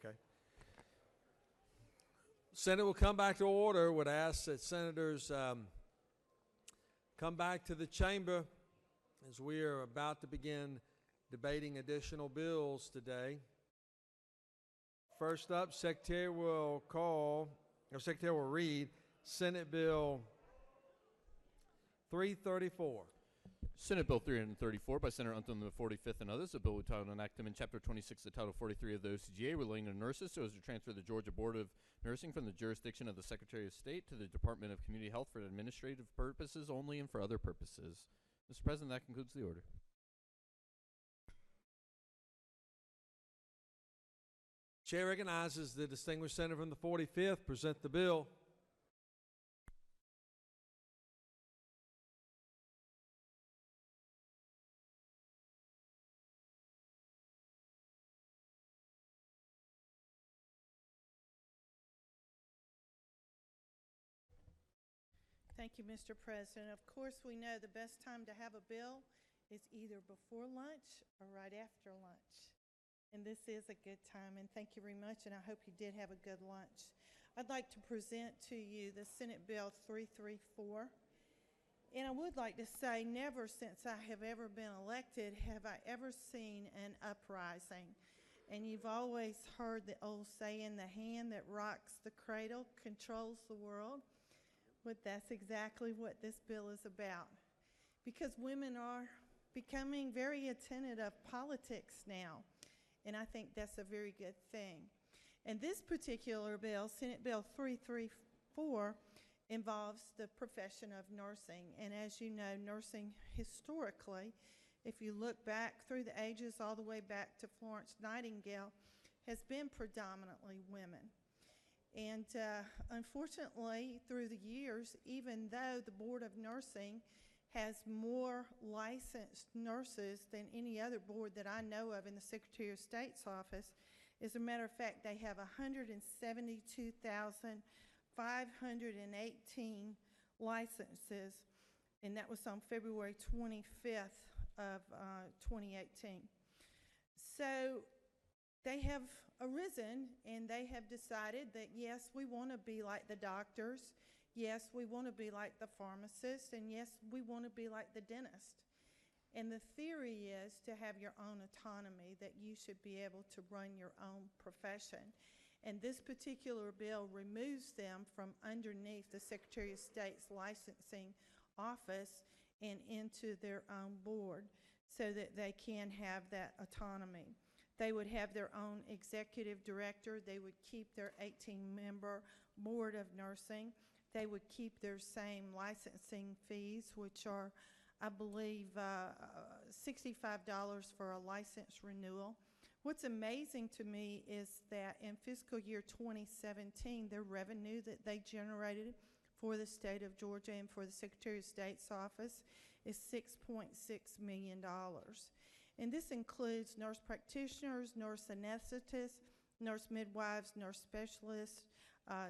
Okay. Senate will come back to order. Would ask that senators come back to the chamber as we are about to begin debating additional bills today. First up, Secretary will read Senate Bill 334. Senate Bill 334 by Senator Untham, the 45th, and others. A bill entitled Enactment Chapter 26 of Title 43 of the OCGA relating to nurses so as to transfer the Georgia Board of Nursing from the jurisdiction of the Secretary of State to the Department of Community Health for administrative purposes only and for other purposes. Mr. President, that concludes the order. Chair recognizes the distinguished senator from the 45th. Present the bill. Thank you, Mr. President. Of course, we know the best time to have a bill is either before lunch or right after lunch. And this is a good time, and thank you very much, and I hope you did have a good lunch. I'd like to present to you the Senate Bill 334. And I would like to say, never since I have ever been elected have I ever seen an uprising. And you've always heard the old saying, the hand that rocks the cradle controls the world. But that's exactly what this bill is about. Because women are becoming very attentive of politics now. And I think that's a very good thing. And this particular bill, Senate Bill 334, involves the profession of nursing. And as you know, nursing historically, if you look back through the ages all the way back to Florence Nightingale, has been predominantly women. And unfortunately, through the years, even though the Board of Nursing has more licensed nurses than any other board that I know of in the Secretary of State's office, as a matter of fact, they have 172,518 licenses, and that was on February 25th of 2018. So they have arisen and they have decided that yes, we want to be like the doctors, yes, we want to be like the pharmacists, and yes, we want to be like the dentist. And the theory is to have your own autonomy, that you should be able to run your own profession. And this particular bill removes them from underneath the Secretary of State's licensing office and into their own board so that they can have that autonomy. They would have their own executive director. They would keep their 18-member board of nursing. They would keep their same licensing fees, which are, I believe, $65 for a license renewal. What's amazing to me is that in fiscal year 2017, the revenue that they generated for the state of Georgia and for the Secretary of State's office is $6.6 million. And this includes nurse practitioners, nurse anesthetists, nurse midwives, nurse specialists,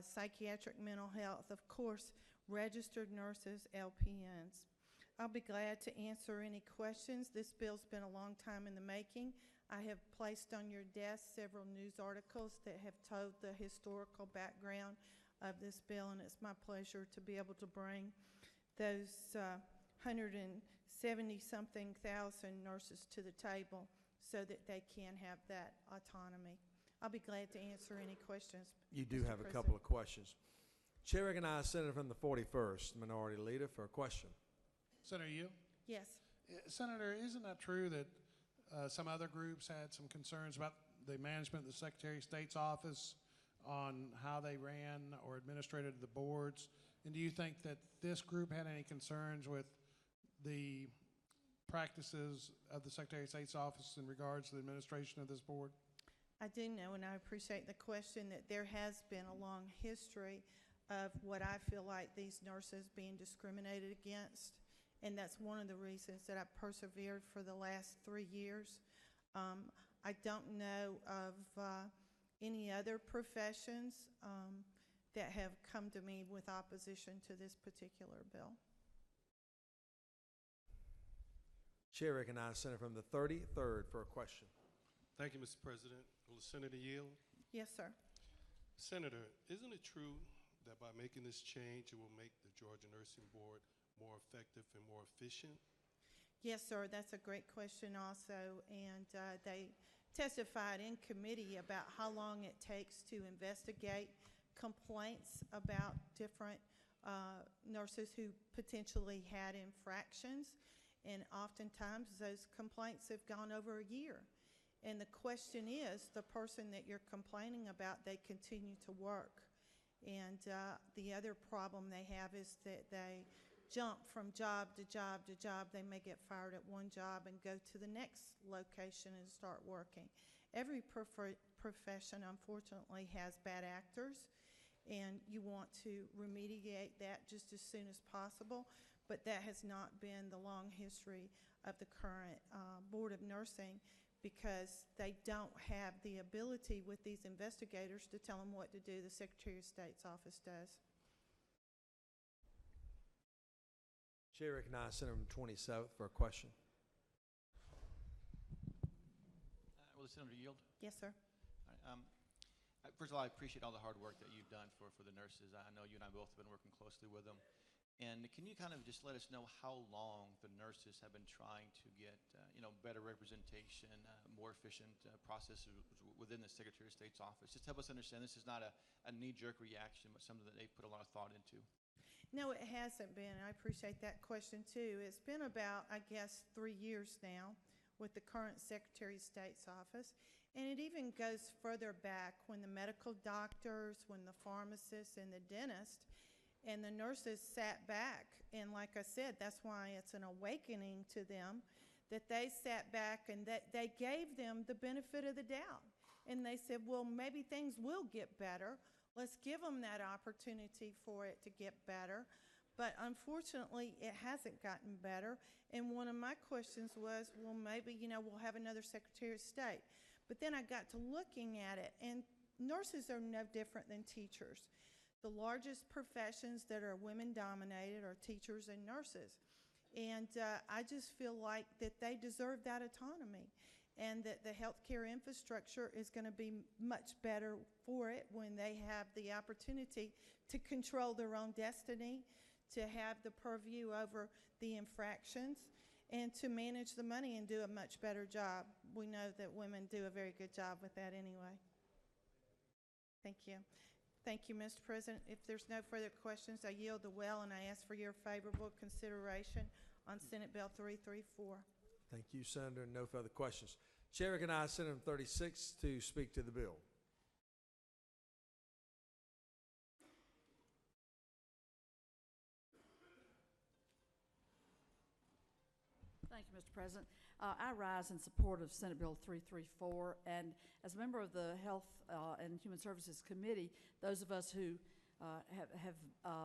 psychiatric mental health, of course, registered nurses, LPNs. I'll be glad to answer any questions. This bill's been a long time in the making. I have placed on your desk several news articles that have told the historical background of this bill, and it's my pleasure to be able to bring those 170-something thousand nurses to the table so that they can have that autonomy. I'll be glad to answer any questions. You do have a couple of questions. Chair recognizes Senator from the 41st, Minority Leader, for a question. Senator Yield? Yes. Senator, isn't that true that some other groups had some concerns about the management of the Secretary of State's office on how they ran or administrated the boards? And do you think that this group had any concerns with the practices of the Secretary of State's office in regards to the administration of this board? I do know, and I appreciate the question, that there has been a long history of what I feel like these nurses being discriminated against. And that's one of the reasons that I persevered for the last 3 years. I don't know of any other professions that have come to me with opposition to this particular bill. Chair recognizes Senator from the 33rd for a question. Thank you, Mr. President. Will the Senator yield? Yes, sir. Senator, isn't it true that by making this change, it will make the Georgia Nursing Board more effective and more efficient? Yes, sir, that's a great question also, and they testified in committee about how long it takes to investigate complaints about different nurses who potentially had infractions, and oftentimes those complaints have gone over a year. And the question is, the person that you're complaining about, they continue to work. And the other problem they have is that they jump from job to job to job. They may get fired at one job and go to the next location and start working. Every profession, unfortunately, has bad actors, and you want to remediate that just as soon as possible, but that has not been the long history of the current Board of Nursing, because they don't have the ability with these investigators to tell them what to do. The Secretary of State's office does. Chair recognizes Senator from 27th for a question. Will the senator yield? Yes, sir. All right, first of all, I appreciate all the hard work that you've done for the nurses. I know you and I both have been working closely with them. And can you kind of just let us know how long the nurses have been trying to get, better representation, more efficient processes within the Secretary of State's office? Just help us understand this is not a knee-jerk reaction, but something that they've put a lot of thought into. No, it hasn't been. I appreciate that question, too. It's been about, I guess, 3 years now with the current Secretary of State's office. And it even goes further back when the medical doctors, when the pharmacists, and the dentist, and the nurses sat back. And like I said, that's why it's an awakening to them, that they sat back and that they gave them the benefit of the doubt. And they said, well, maybe things will get better. Let's give them that opportunity for it to get better. But unfortunately, it hasn't gotten better. And one of my questions was, well, maybe, we'll have another Secretary of State. But then I got to looking at it, and nurses are no different than teachers. The largest professions that are women-dominated are teachers and nurses. And I just feel like that they deserve that autonomy, and that the healthcare infrastructure is going to be much better for it when they have the opportunity to control their own destiny, to have the purview over the infractions, and to manage the money and do a much better job. We know that women do a very good job with that anyway. Thank you. Thank you, Mr. President. If there's no further questions, I yield the well, and I ask for your favorable consideration on Senate Bill 334. Thank you, Senator. No further questions. Chair recognizes Senator from 36 to speak to the bill. Thank you, Mr. President. I rise in support of Senate Bill 334, and as a member of the Health and Human Services Committee, those of us who have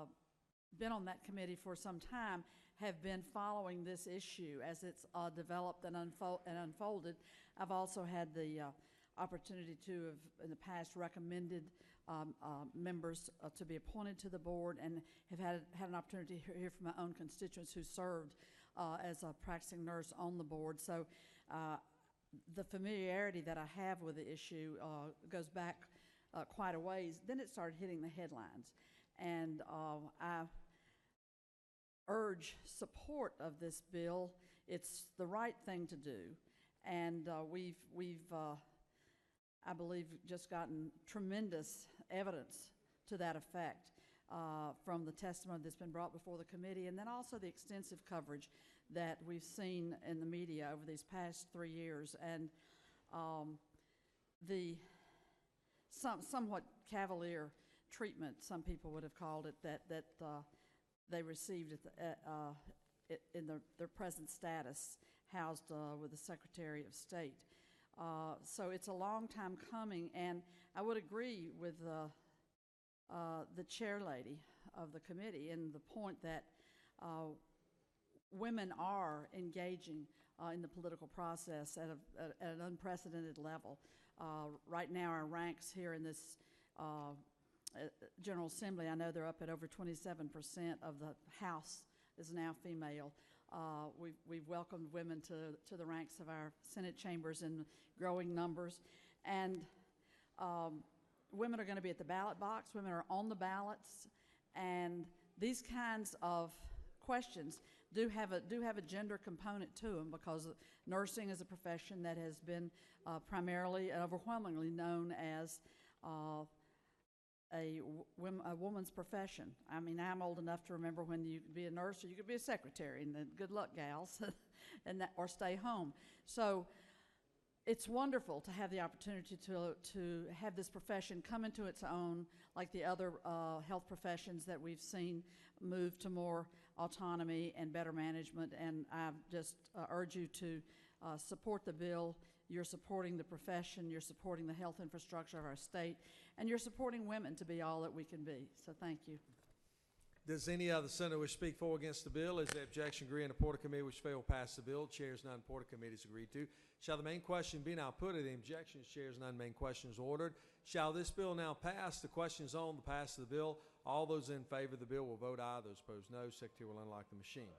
been on that committee for some time have been following this issue as it's developed and unfolded. I've also had the opportunity to have in the past recommended members to be appointed to the board, and have had an opportunity to hear from my own constituents who served as a practicing nurse on the board. So the familiarity that I have with the issue goes back quite a ways. Then it started hitting the headlines, and I urge support of this bill. It's the right thing to do, and we've I believe just gotten tremendous evidence to that effect from the testimony that's been brought before the committee, and then also the extensive coverage that we've seen in the media over these past 3 years, and the somewhat cavalier treatment, some people would have called it, that they received in their present status, housed with the Secretary of State. So it's a long time coming, and I would agree with the chair lady of the committee in the point that women are engaging in the political process at an unprecedented level. Right now, our ranks here in this General Assembly, I know they're up at over 27% of the House is now female. We've welcomed women to the ranks of our Senate chambers in growing numbers, and women are going to be at the ballot box, women are on the ballots, and these kinds of questions do have a gender component to them, because nursing is a profession that has been primarily and overwhelmingly known as a woman's profession. I mean, I'm old enough to remember when you could be a nurse or you could be a secretary, and then good luck, gals, and that, or stay home. So it's wonderful to have the opportunity to have this profession come into its own, like the other health professions that we've seen move to more autonomy and better management. And I just urge you to support the bill. You're supporting the profession, you're supporting the health infrastructure of our state, and you're supporting women to be all that we can be. So thank you. Does any other senator wish to speak for or against the bill? Is the objection agree in the Porter Committee which failed pass the bill? Chairs none. Porter Committee is agreed to. Shall the main question be now put? The objection, chairs none. Main question is ordered. Shall this bill now pass? The question is on the pass of the bill. All those in favor of the bill will vote aye. Those opposed, no. Secretary will unlock the machine.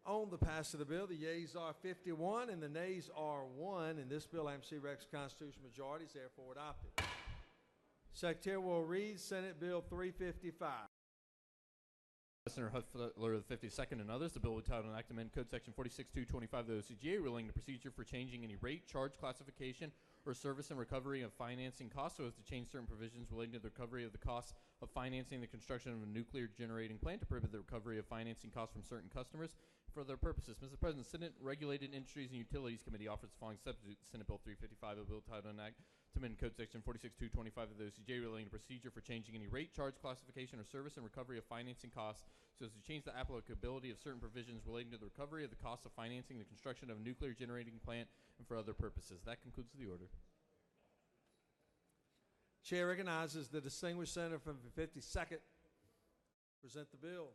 On the pass of the bill, the yeas are 51 and the nays are 1, and this bill, AMC Rex constitutional majority, is therefore adopted. Secretary will read Senate Bill 355. Senator Huffler of the 52nd and others, the bill will title an act to amend Code Section 46225 of the OCGA relating to procedure for changing any rate, charge, classification, or service and recovery of financing costs so as to change certain provisions relating to the recovery of the costs of financing the construction of a nuclear generating plant to prohibit the recovery of financing costs from certain customers for other purposes. Mr. President, Senate Regulated Industries and Utilities Committee offers the following substitute Senate Bill 355, a bill titled an act to amend Code Section 46225 of the OCGA relating to procedure for changing any rate, charge, classification, or service and recovery of financing costs so as to change the applicability of certain provisions relating to the recovery of the costs of financing the construction of a nuclear generating plant and for other purposes. That concludes the order. Chair recognizes the distinguished senator from the 52nd. Present the bill.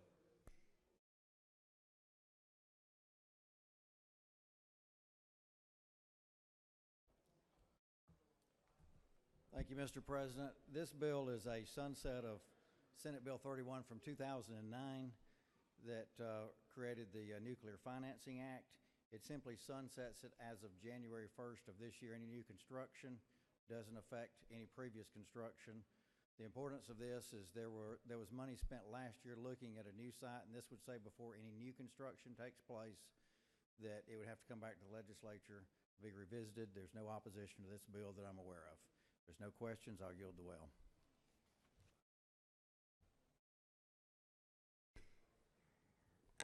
Thank you, Mr. President. This bill is a sunset of Senate Bill 31 from 2009 that created the Nuclear Financing Act. It simply sunsets it as of January 1st of this year. Any new construction doesn't affect any previous construction. The importance of this is there was money spent last year looking at a new site, and this would say before any new construction takes place that it would have to come back to the legislature to be revisited. There's no opposition to this bill that I'm aware of. There's no questions. I'll yield the well.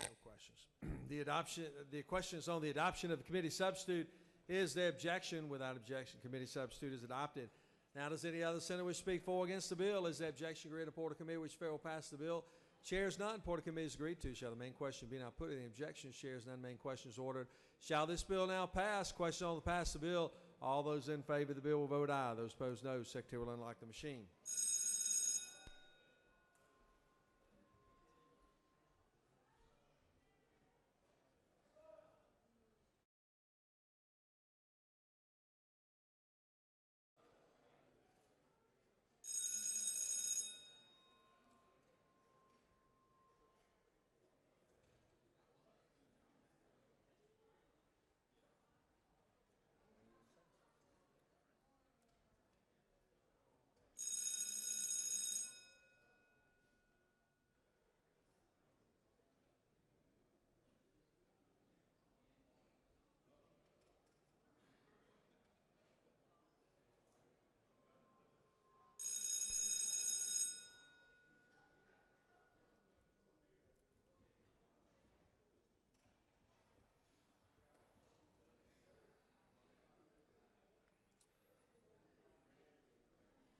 No questions. The question is on the adoption of the committee substitute. Is there objection? Without objection, committee substitute is adopted. Now, does any other senator wish to speak for or against the bill? Is there objection? Agreed to report of committee which fair will pass the bill. Chairs none. Report of committee is agreed to. Shall the main question be now put? Any objections? Chairs none. Main question is ordered. Shall this bill now pass? Question on the pass the bill. All those in favor of the bill will vote aye. Those opposed, no. Secretary will unlock the machine.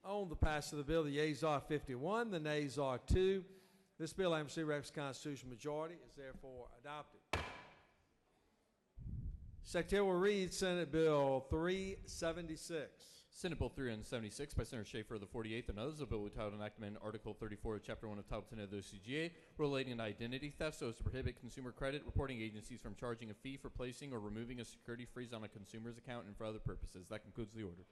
On the pass of the bill, the yeas are 51, the nays are 2. This bill, AMC Rex constitutional majority, is therefore adopted. Secretary will read Senate Bill 376. Senate Bill 376 by Senator Schaefer of the 48th and others, a bill entitled an act to amend Article 34 of Chapter 1 of Title 10 of the OCGA relating to identity theft so as to prohibit consumer credit reporting agencies from charging a fee for placing or removing a security freeze on a consumer's account and for other purposes. That concludes the order.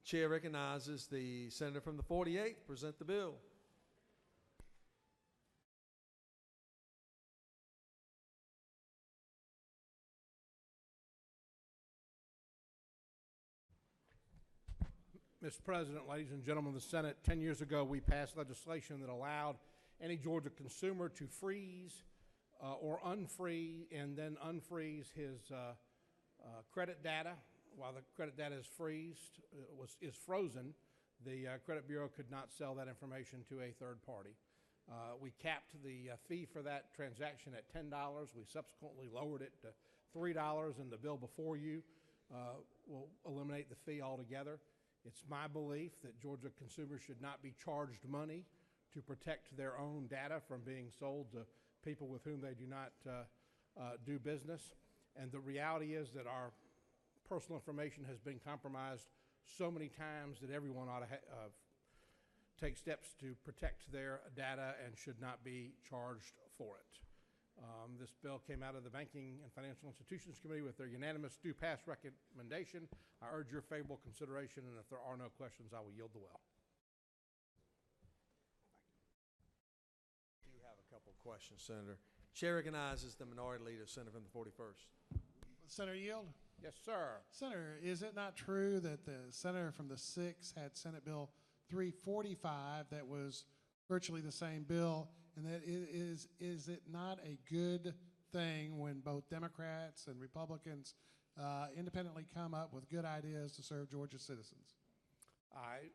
Chair recognizes the senator from the 48th. Present the bill. Mr. President, ladies and gentlemen of the Senate, 10 years ago we passed legislation that allowed any Georgia consumer to freeze or unfreeze and then unfreeze his credit data. While the credit data is frozen, the Credit Bureau could not sell that information to a third party. We capped the fee for that transaction at $10. We subsequently lowered it to $3, and the bill before you will eliminate the fee altogether. It's my belief that Georgia consumers should not be charged money to protect their own data from being sold to people with whom they do not do business. And the reality is that our personal information has been compromised so many times that everyone ought to take steps to protect their data and should not be charged for it. This bill came out of the Banking and Financial Institutions Committee with their unanimous do pass recommendation. I urge your favorable consideration, and if there are no questions, I will yield the well. I do have a couple of questions, Senator. Chair recognizes the Minority Leader, Senator from the 41st. Senator Yield? Yes, sir. Senator, is it not true that the senator from the 6th had Senate Bill 345 that was virtually the same bill, and that is it not a good thing when both Democrats and Republicans independently come up with good ideas to serve Georgia citizens? I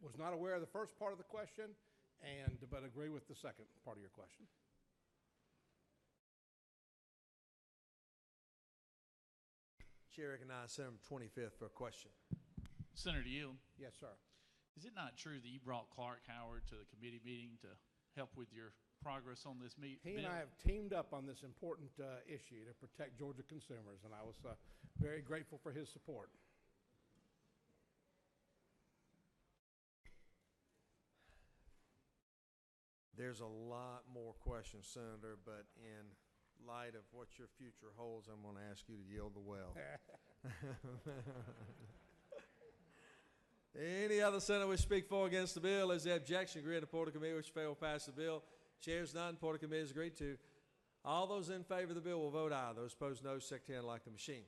was not aware of the first part of the question, but agree with the second part of your question. Chair recognizes Senator from 25th for a question. Senator Yield, Yes, sir. is it not true that you brought Clark Howard to the committee meeting to help with your progress on this He and bill? I have teamed up on this important issue to protect Georgia consumers, and I was very grateful for his support. There's a lot more questions, Senator, but in light of what your future holds, I'm going to ask you to yield the well. Any other senator wish to speak for or against the bill? Is the objection agreed to report of committee which fail pass the bill? Chairs none. Report of committee is agreed to. All those in favor of the bill will vote aye. Those opposed, no. Secretary unlike the machine.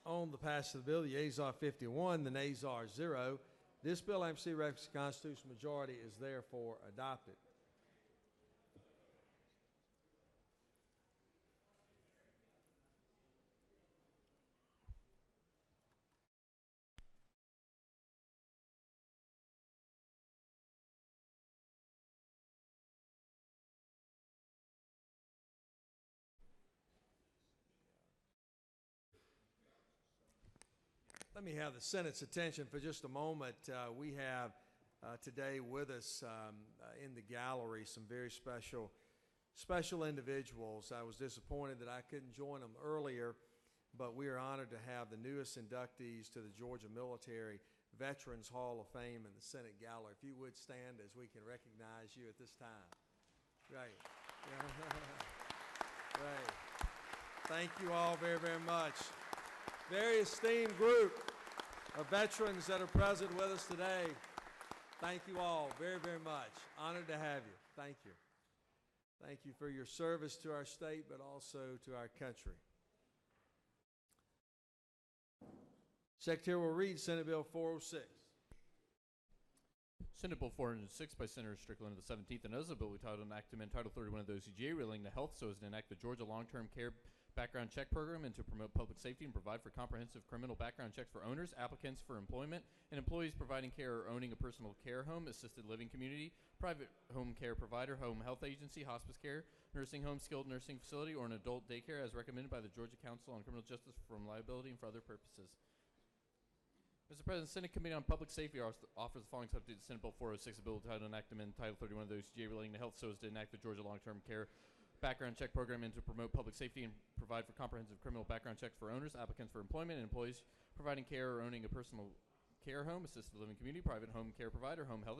On the passage of the bill, the yeas are 51, the nays are 0. This bill, MC reference constitutional majority, is therefore adopted. Let me have the Senate's attention for just a moment. We have today with us in the gallery some very special individuals. I was disappointed that I couldn't join them earlier, but we are honored to have the newest inductees to the Georgia Military Veterans Hall of Fame in the Senate gallery. If you would stand as we can recognize you at this time. Right. Right. Thank you all very, very much. Very esteemed group of veterans that are present with us today. Thank you all very, very much. Honored to have you. Thank you. Thank you for your service to our state, but also to our country. Secretary will read Senate Bill 406. Senate Bill 406 by Senator Strickland of the 17th, and as a bill we titled an act to amend Title 31 of the OCGA relating to health so as to enact the Georgia Long-Term Care Background Check Program and to promote public safety and provide for comprehensive criminal background checks for owners, applicants for employment, and employees providing care or owning a personal care home, assisted living community, private home care provider, home health agency, hospice care, nursing home, skilled nursing facility, or an adult daycare as recommended by the Georgia Council on Criminal Justice from liability and for other purposes. Mr. President, Senate Committee on Public Safety offers the following subject to Senate Bill 406, a bill titled an act to amend Title 31 of the OCGA relating to health so as to enact the Georgia Long-Term Care Background Check Program and to promote public safety and provide for comprehensive criminal background checks for owners, applicants for employment, and employees providing care or owning a personal care home, assisted living community, private home care provider, home health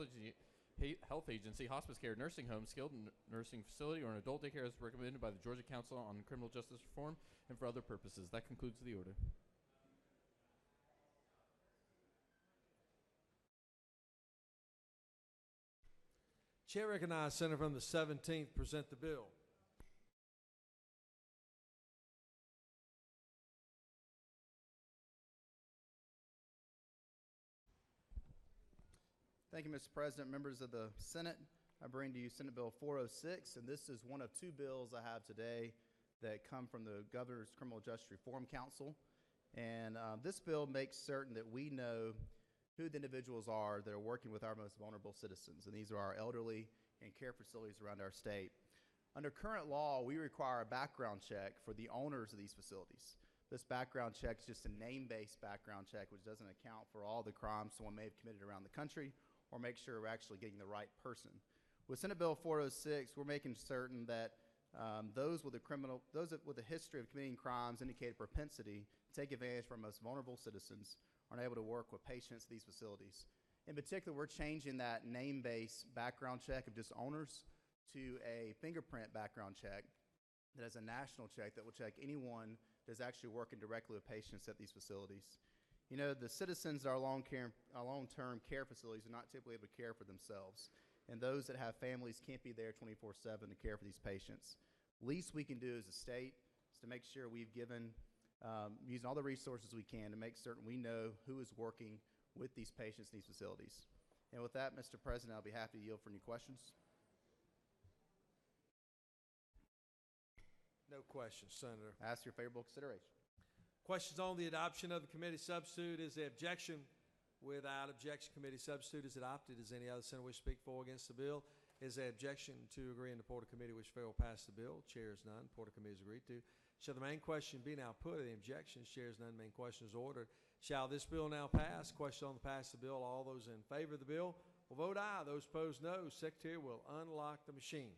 agency, hospice care, nursing home, skilled nursing facility, or an adult daycare as recommended by the Georgia Council on Criminal Justice Reform and for other purposes. That concludes the order. Chair recognizes Senator from the 17th present the bill. Thank you, Mr. President. Members of the Senate, I bring to you Senate Bill 406, and this is one of two bills I have today that come from the Governor's Criminal Justice Reform Council. And this bill makes certain that we know who the individuals are that are working with our most vulnerable citizens, and these are our elderly and care facilities around our state. Under current law, we require a background check for the owners of these facilities. This background check is just a name-based background check, which doesn't account for all the crimes someone may have committed around the country or make sure we're actually getting the right person. With Senate Bill 406, we're making certain that those with a history of committing crimes indicated propensity to take advantage of our most vulnerable citizens are unable to work with patients at these facilities. In particular, we're changing that name-based background check of just owners to a fingerprint background check that is a national check that will check anyone that's actually working directly with patients at these facilities. You know, the citizens at our long-term care facilities are not typically able to care for themselves, and those that have families can't be there 24/7 to care for these patients. Least we can do as a state is to make sure we've given, using all the resources we can to make certain we know who is working with these patients in these facilities. And with that, Mr. President, I'll be happy to yield for any questions. No questions, Senator. I ask your favorable consideration. Questions on the adoption of the committee substitute? Is there objection? Without objection, committee substitute is adopted. Does any other senator wish to speak for or against the bill? Is there objection to agree in the Porter Committee which fail pass the bill? Chair is none. Porter Committee is agreed to. Shall the main question be now put? Any objections? Chair is none. Main question is ordered. Shall this bill now pass? Question on the pass of the bill. All those in favor of the bill will vote aye. Those opposed, no. Secretary will unlock the machine.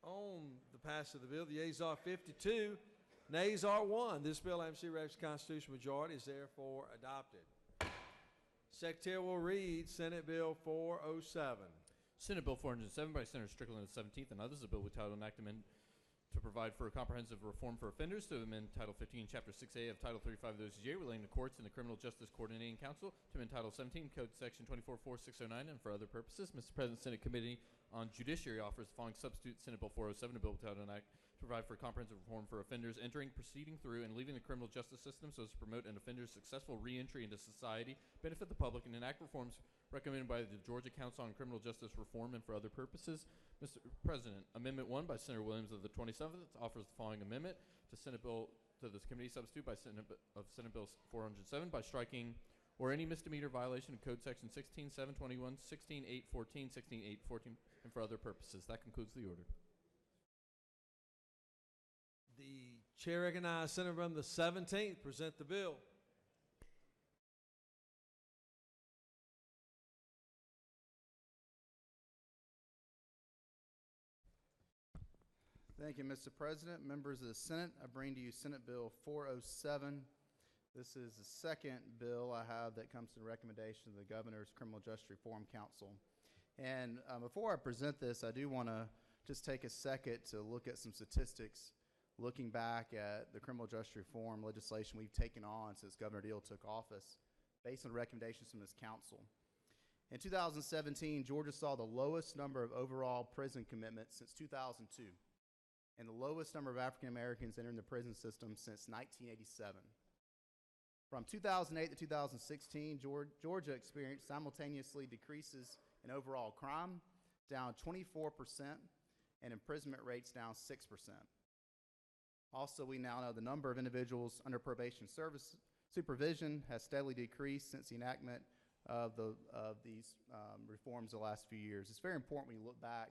On the pass of the bill, the yeas are 52, nays are 1. This bill, MC Rex constitutional majority, is therefore adopted. Secretary will read Senate Bill 407. Senate Bill 407 by Senator Strickland the 17th and others, a bill with title and act amendment to provide for a comprehensive reform for offenders, to amend Title 15, Chapter 6A of Title 35 of the OCGA relating to courts and the Criminal Justice Coordinating Council, to amend Title 17, Code Section 244609, and for other purposes. Mr. President, Senate Committee on Judiciary offers the following substitute Senate Bill 407, a bill with title and act to provide for a comprehensive reform for offenders entering, proceeding through, and leaving the criminal justice system so as to promote an offender's successful reentry into society, benefit the public, and enact reforms recommended by the Georgia Council on Criminal Justice Reform and for other purposes. Mr. President, Amendment 1 by Senator Williams of the 27th offers the following amendment to this committee substitute by Senate Bill 407 by striking or any misdemeanor violation of Code Section 16721, 16814, 16814, and for other purposes. That concludes the order. The chair recognizes Senator from the 17th. Present the bill. Thank you, Mr. President. Members of the Senate, I bring to you Senate Bill 407. This is the second bill I have that comes to the recommendation of the Governor's Criminal Justice Reform Council. And before I present this, I do want to just take a second to look at some statistics, looking back at the criminal justice reform legislation we've taken on since Governor Deal took office, based on recommendations from this council. In 2017, Georgia saw the lowest number of overall prison commitments since 2002, and the lowest number of African Americans entering the prison system since 1987. From 2008 to 2016, Georgia experienced simultaneously decreases in overall crime, down 24%, and imprisonment rates down 6%. Also, we now know the number of individuals under probation supervision has steadily decreased since the enactment of these reforms the last few years. It's very important when you look back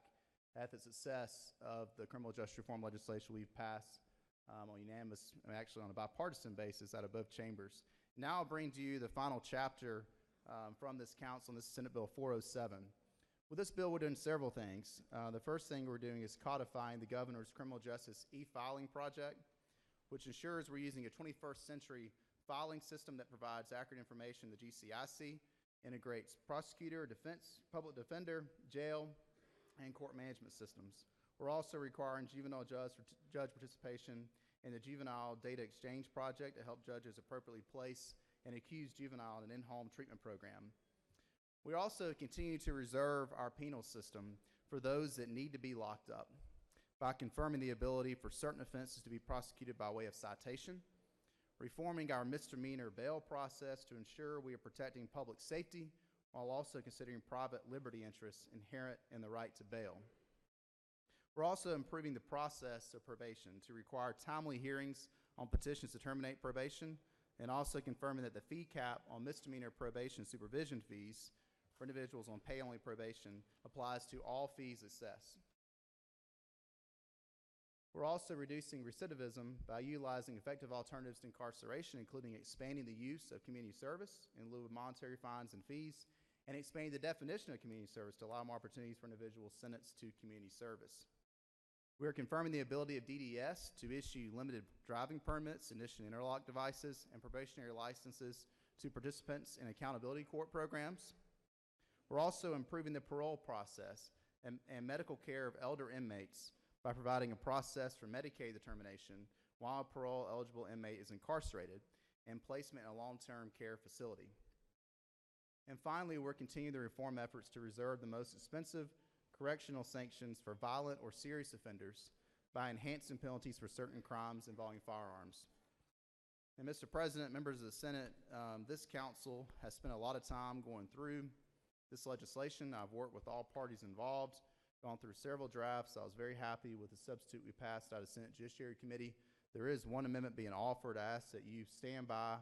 at the success of the criminal justice reform legislation we've passed on unanimous, actually on a bipartisan basis out of both chambers. Now I'll bring to you the final chapter from this council, and this is Senate Bill 407. With this bill, we're doing several things. The first thing we're doing is codifying the Governor's Criminal Justice e-filing project, which ensures we're using a 21st century filing system that provides accurate information to the GCIC, integrates prosecutor, defense, public defender, jail, and court management systems. We're also requiring juvenile judge participation in the Juvenile Data Exchange Project to help judges appropriately place an accused juvenile in an in-home treatment program. We also continue to reserve our penal system for those that need to be locked up by confirming the ability for certain offenses to be prosecuted by way of citation, reforming our misdemeanor bail process to ensure we are protecting public safety while also considering private liberty interests inherent in the right to bail. We're also improving the process of probation to require timely hearings on petitions to terminate probation, and also confirming that the fee cap on misdemeanor probation supervision fees for individuals on pay-only probation applies to all fees assessed. We're also reducing recidivism by utilizing effective alternatives to incarceration, including expanding the use of community service in lieu of monetary fines and fees, and expanding the definition of community service to allow more opportunities for individuals sentenced to community service. We are confirming the ability of DDS to issue limited driving permits, ignition interlock devices, and probationary licenses to participants in accountability court programs. We're also improving the parole process and medical care of elder inmates by providing a process for Medicaid determination while a parole-eligible inmate is incarcerated and placement in a long-term care facility. And finally, we're continuing the reform efforts to reserve the most expensive correctional sanctions for violent or serious offenders by enhancing penalties for certain crimes involving firearms. And Mr. President, members of the Senate, this council has spent a lot of time going through this legislation. I've worked with all parties involved, gone through several drafts. I was very happy with the substitute we passed out of Senate Judiciary Committee. There is one amendment being offered. I ask that you stand by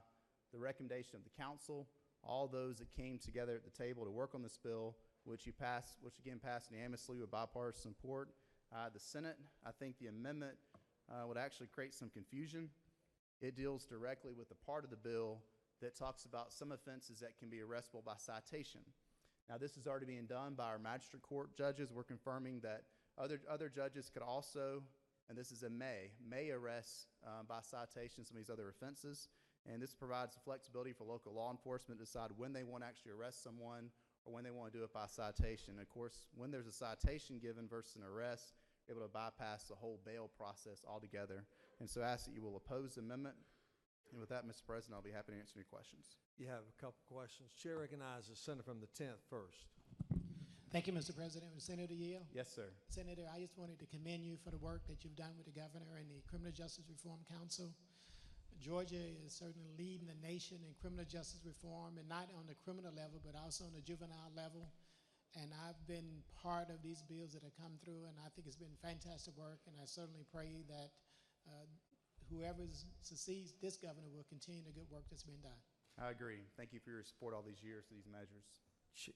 the recommendation of the council, all those that came together at the table to work on this bill, which again passed unanimously with bipartisan support. The Senate, I think the amendment would actually create some confusion. It deals directly with the part of the bill that talks about some offenses that can be arrestable by citation. Now, this is already being done by our magistrate court judges. We're confirming that other judges could also, and this is in may arrest by citation some of these other offenses. And this provides the flexibility for local law enforcement to decide when they want to actually arrest someone or when they want to do it by citation. Of course, when there's a citation given versus an arrest, you're able to bypass the whole bail process altogether. And so I ask that you will oppose the amendment. And with that, Mr. President, I'll be happy to answer any questions. You have a couple questions. Chair recognizes the senator from the 10th first. Thank you, Mr. President. Senator Yale? Yes, sir. Senator, I just wanted to commend you for the work that you've done with the governor and the Criminal Justice Reform Council. Georgia is certainly leading the nation in criminal justice reform, and not on the criminal level, but also on the juvenile level. And I've been part of these bills that have come through, and I think it's been fantastic work, and I certainly pray that whoever succeeds this governor will continue the good work that's been done. I agree. Thank you for your support all these years for these measures.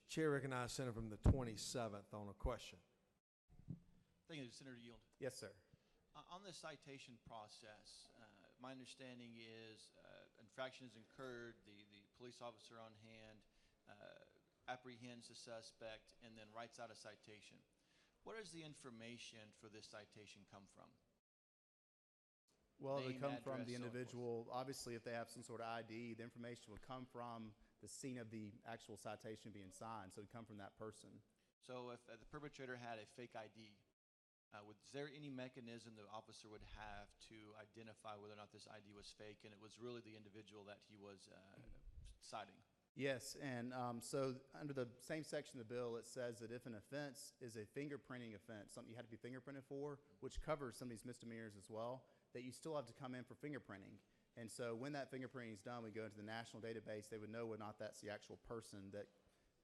Chair recognizes the senator from the 27th on a question. Thank you, Senator Yield. Yes, sir. On the citation process, my understanding is infraction is incurred, the police officer on hand apprehends the suspect and then writes out a citation. Where does the information for this citation come from? Well, it would Name, come from address, the so forth. individual. Obviously, if they have some sort of ID, the information would come from the scene of the actual citation being signed. So it would come from that person. So if the perpetrator had a fake ID, is there any mechanism the officer would have to identify whether or not this ID was fake and it was really the individual that he was citing? Yes, and so under the same section of the bill, it says that if an offense is a fingerprinting offense, something you had to be fingerprinted for, which covers some of these misdemeanors as well, that you still have to come in for fingerprinting. And so when that fingerprinting is done, we go into the national database, they would know whether or not that's the actual person that,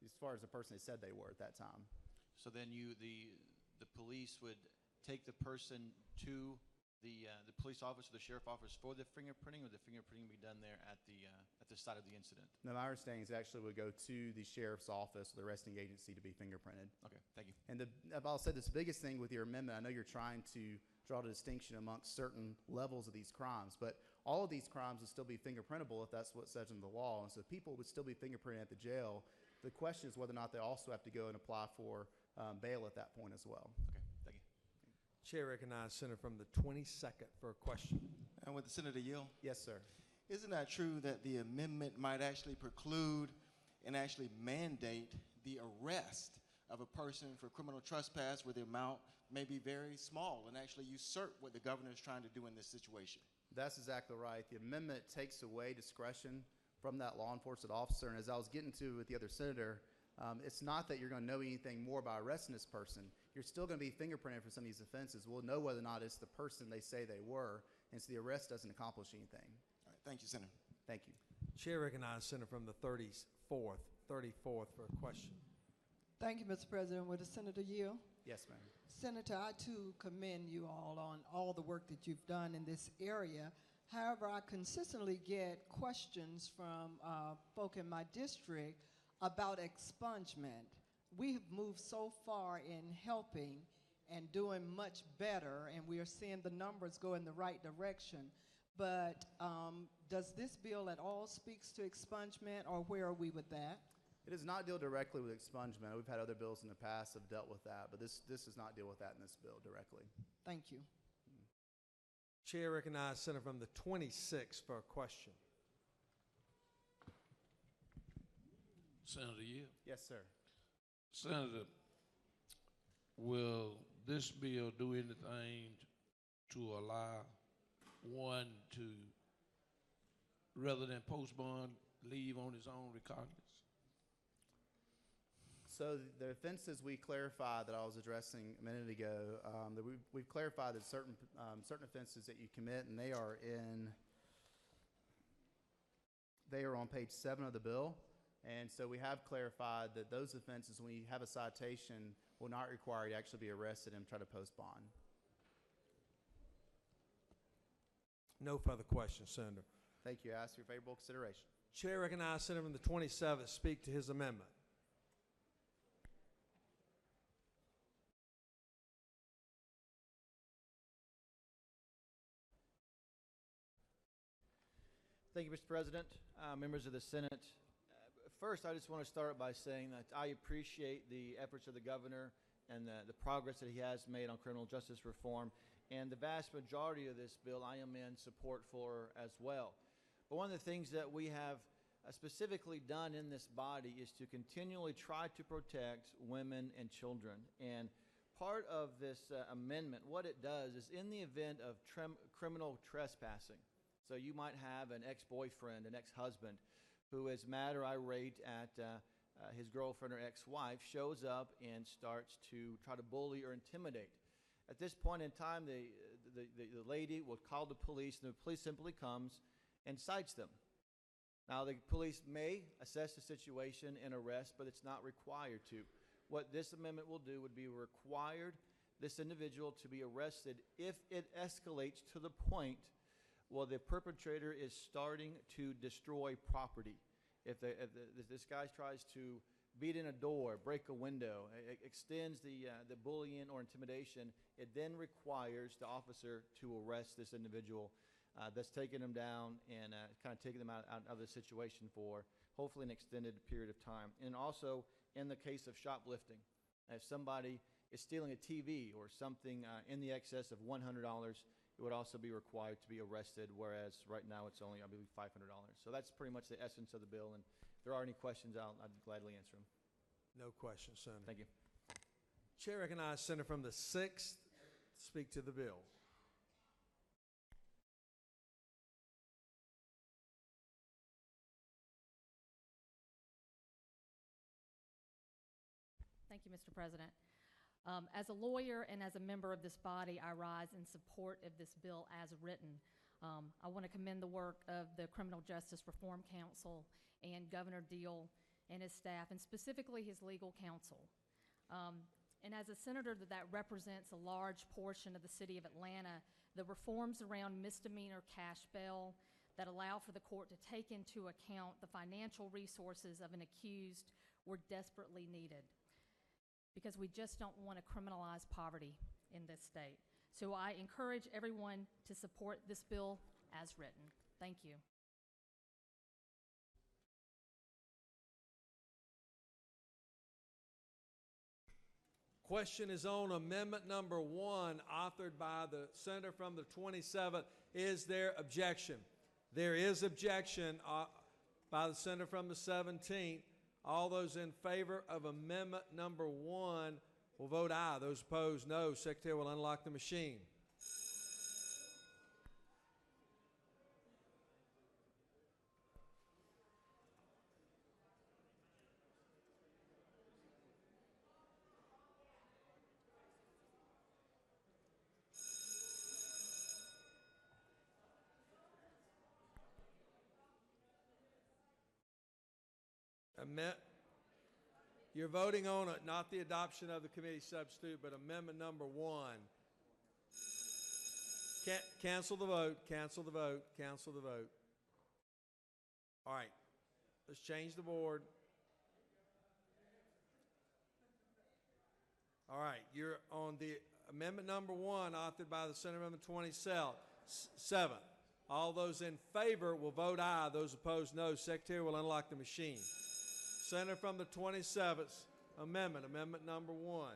as far as the person they said they were at that time. So then the police would take the person to the police office or the sheriff office for the fingerprinting, or the fingerprinting be done there at the site of the incident? Now, my understanding is actually would go to the sheriff's office or the arresting agency to be fingerprinted. Okay, thank you. And I'll say this biggest thing with your amendment, I know you're trying to draw the distinction amongst certain levels of these crimes, but all of these crimes would still be fingerprintable if that's what says in the law. And so people would still be fingerprinted at the jail. The question is whether or not they also have to go and apply for bail at that point as well. Okay, thank you. Chair recognizes Senator from the 22nd for a question. And with the Senator yield? Yes, sir. Isn't that true that the amendment might actually preclude and actually mandate the arrest of a person for criminal trespass where the amount may be very small and actually usurp what the governor is trying to do in this situation? That's exactly right. The amendment takes away discretion from that law enforcement officer. And as I was getting to with the other senator, it's not that you're going to know anything more by arresting this person. You're still going to be fingerprinted for some of these offenses. We'll know whether or not it's the person they say they were, and so the arrest doesn't accomplish anything. All right, thank you, Senator. Thank you. Chair recognizes Senator from the 34th for a question. Thank you, Mr. President. Would the Senator yield? Yes, ma'am. Senator, I too commend you all on all the work that you've done in this area. However, I consistently get questions from folk in my district about expungement. We have moved so far in helping and doing much better, and we are seeing the numbers go in the right direction. But does this bill at all speaks to expungement, or where are we with that? It does not deal directly with expungement. We've had other bills in the past that have dealt with that, but this does not deal with that in this bill directly. Thank you. Chair recognizes Senator from the 26th for a question. Senator Yield. Yes, sir. Senator, will this bill do anything to allow one to, rather than post bond, leave on his own recognizance? So the offenses we clarified that I was addressing a minute ago, that we've clarified that certain offenses that you commit, and they are on page 7 of the bill. And so we have clarified that those offenses, when you have a citation, will not require you to actually be arrested and try to post bond. No further questions, Senator. Thank you. I ask for your favorable consideration. Chair recognizes Senator from the 27th speak to his amendment. Thank you, Mr. President, members of the Senate. First, I just want to start by saying that I appreciate the efforts of the governor and the progress that he has made on criminal justice reform, and the vast majority of this bill I am in support for as well. But one of the things that we have specifically done in this body is to continually try to protect women and children. And part of this amendment, what it does is, in the event of criminal trespassing, so you might have an ex-boyfriend, an ex-husband, who is mad or irate at his girlfriend or ex-wife, shows up and starts to try to bully or intimidate. At this point in time, the lady will call the police, and the police simply comes and cites them. Now, the police may assess the situation and arrest, but it's not required to. What this amendment will do would be required this individual to be arrested if it escalates to the point where the perpetrator is starting to destroy property. If this guy tries to beat in a door, break a window, extends the bullying or intimidation, it then requires the officer to arrest this individual that's taking him down and kind of taking them out of the situation for hopefully an extended period of time. And also in the case of shoplifting, if somebody is stealing a TV or something in the excess of $100, it would also be required to be arrested, whereas right now it's only, I believe, $500. So that's pretty much the essence of the bill, and if there are any questions, I'd gladly answer them. No questions, Senator. Thank you. Chair recognizes Senator from the 6th to speak to the bill. Thank you, Mr. President. As a lawyer and as a member of this body, I rise in support of this bill as written. I want to commend the work of the Criminal Justice Reform Council and Governor Deal and his staff, and specifically his legal counsel. And as a senator that represents a large portion of the city of Atlanta, the reforms around misdemeanor cash bail that allow for the court to take into account the financial resources of an accused were desperately needed, because we just don't want to criminalize poverty in this state. So I encourage everyone to support this bill as written. Thank you. Question is on amendment number 1, authored by the senator from the 27th. Is there objection? There is objection by the senator from the 17th. All those in favor of amendment number 1 will vote aye. Those opposed, no. Secretary will unlock the machine. You're voting on it, not the adoption of the committee substitute, but amendment number 1. Cancel the vote, cancel the vote, cancel the vote. All right, let's change the board. All right, you're on the amendment number 1, authored by the Senator from the 27th. All those in favor will vote aye. Those opposed, no. Secretary will unlock the machine. Senator from the 27th amendment, amendment number 1.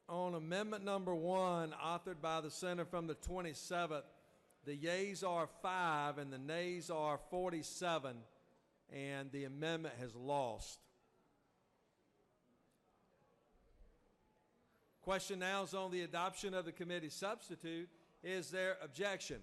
On amendment number 1, authored by the senator from the 27th, the yeas are 5 and the nays are 47, and the amendment has lost. Question now is on the adoption of the committee substitute. Is there objection?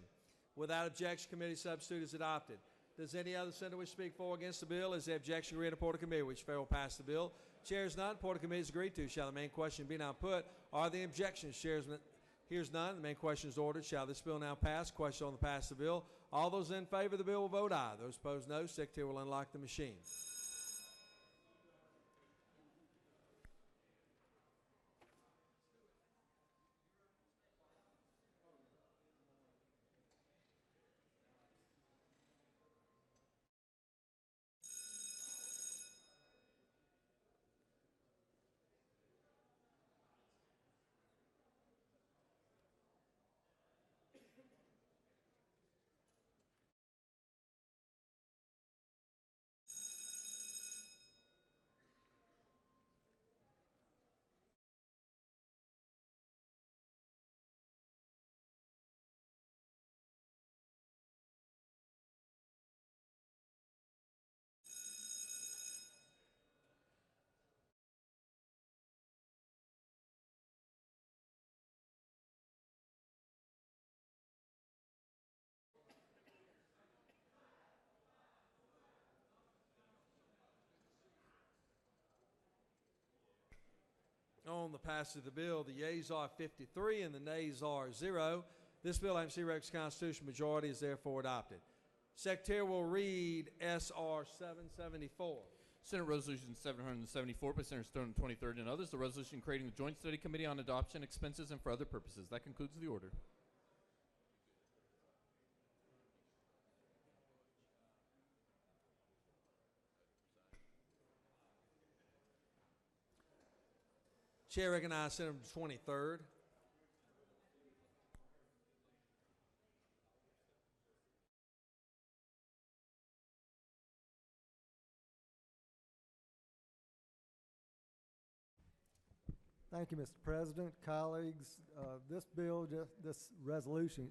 Without objection, committee substitute is adopted. Does any other senator wish to speak for or against the bill? Is there objection to read a report of committee which fair will pass the bill? Chair is none. Report of committee is agreed to. Shall the main question be now put? Are there objections? Here's none. The main question is ordered. Shall this bill now pass? Question on the pass of the bill. All those in favor of the bill will vote aye. Those opposed, no. Secretary will unlock the machine. On the passage of the bill, the yeas are 53 and the nays are 0. This bill, having received requisite constitutional majority, is therefore adopted. Secretary will read S.R. 774. Senate Resolution 774 by Senator Stone, 23rd, and others. The resolution creating the Joint Study Committee on Adoption Expenses and for other purposes. That concludes the order. Chair recognizes Senator 23rd. Thank you, Mr. President, colleagues. This resolution,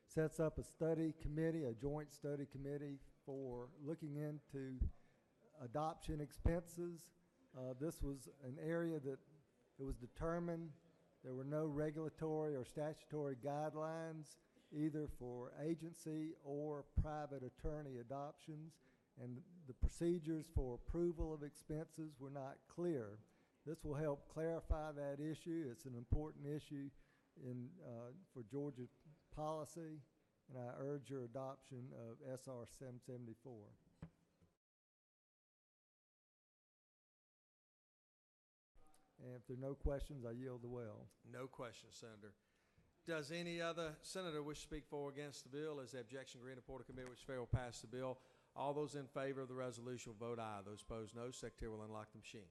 sets up a study committee, a joint study committee for looking into adoption expenses. This was an area that it was determined there were no regulatory or statutory guidelines either for agency or private attorney adoptions, and the procedures for approval of expenses were not clear. This will help clarify that issue. It's an important issue for Georgia policy, and I urge your adoption of S.R. 774. And if there are no questions, I yield the well. No questions, Senator. Does any other senator wish to speak for or against the bill? Is the objection agreed, report of committee which fair will pass the bill? All those in favor of the resolution will vote aye. Those opposed, no. Secretary will unlock the machine.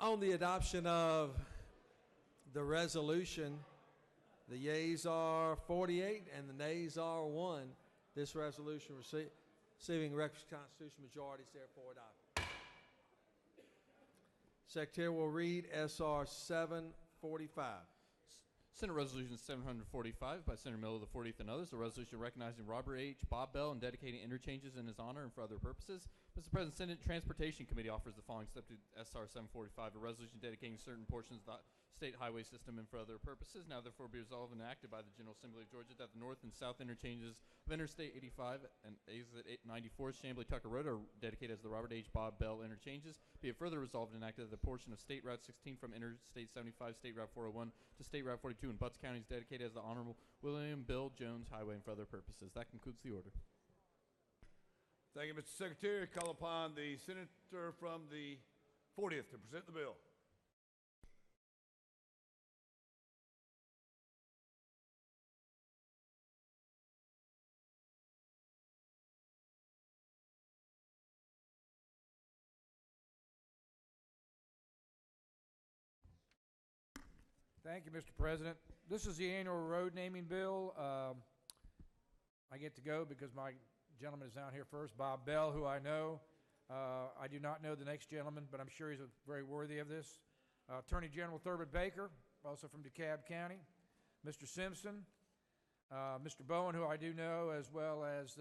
On the adoption of the resolution, the yeas are 48 and the nays are 1. This resolution receiving requisite constitutional majority is therefore adopted. Secretary will read S.R. 745. Senate Resolution 745 by Senator Miller of the 40th and others. A resolution recognizing Robert H. Bob Bell and dedicating interchanges in his honor and for other purposes. Mr. President, Senate Transportation Committee offers the following step to SR 745, a resolution dedicating certain portions of the state highway system and for other purposes. Now therefore be resolved and enacted by the General Assembly of Georgia that the north and south interchanges of Interstate 85 and exit 94 Chamblee Tucker Road are dedicated as the Robert H. Bob Bell interchanges. Be it further resolved and enacted that the portion of State Route 16 from Interstate 75, State Route 401 to State Route 42 in Butts County is dedicated as the Honorable William Bill Jones Highway and for other purposes. That concludes the order. Thank you, Mr. Secretary. Call upon the senator from the 40th to present the bill. Thank you, Mr. President. This is the annual road naming bill. I get to go because my gentleman is down here first, Bob Bell, who I know. I do not know the next gentleman, but I'm sure he's very worthy of this. Attorney General Thurman Baker, also from DeKalb County. Mr. Simpson, Mr. Bowen, who I do know, as well as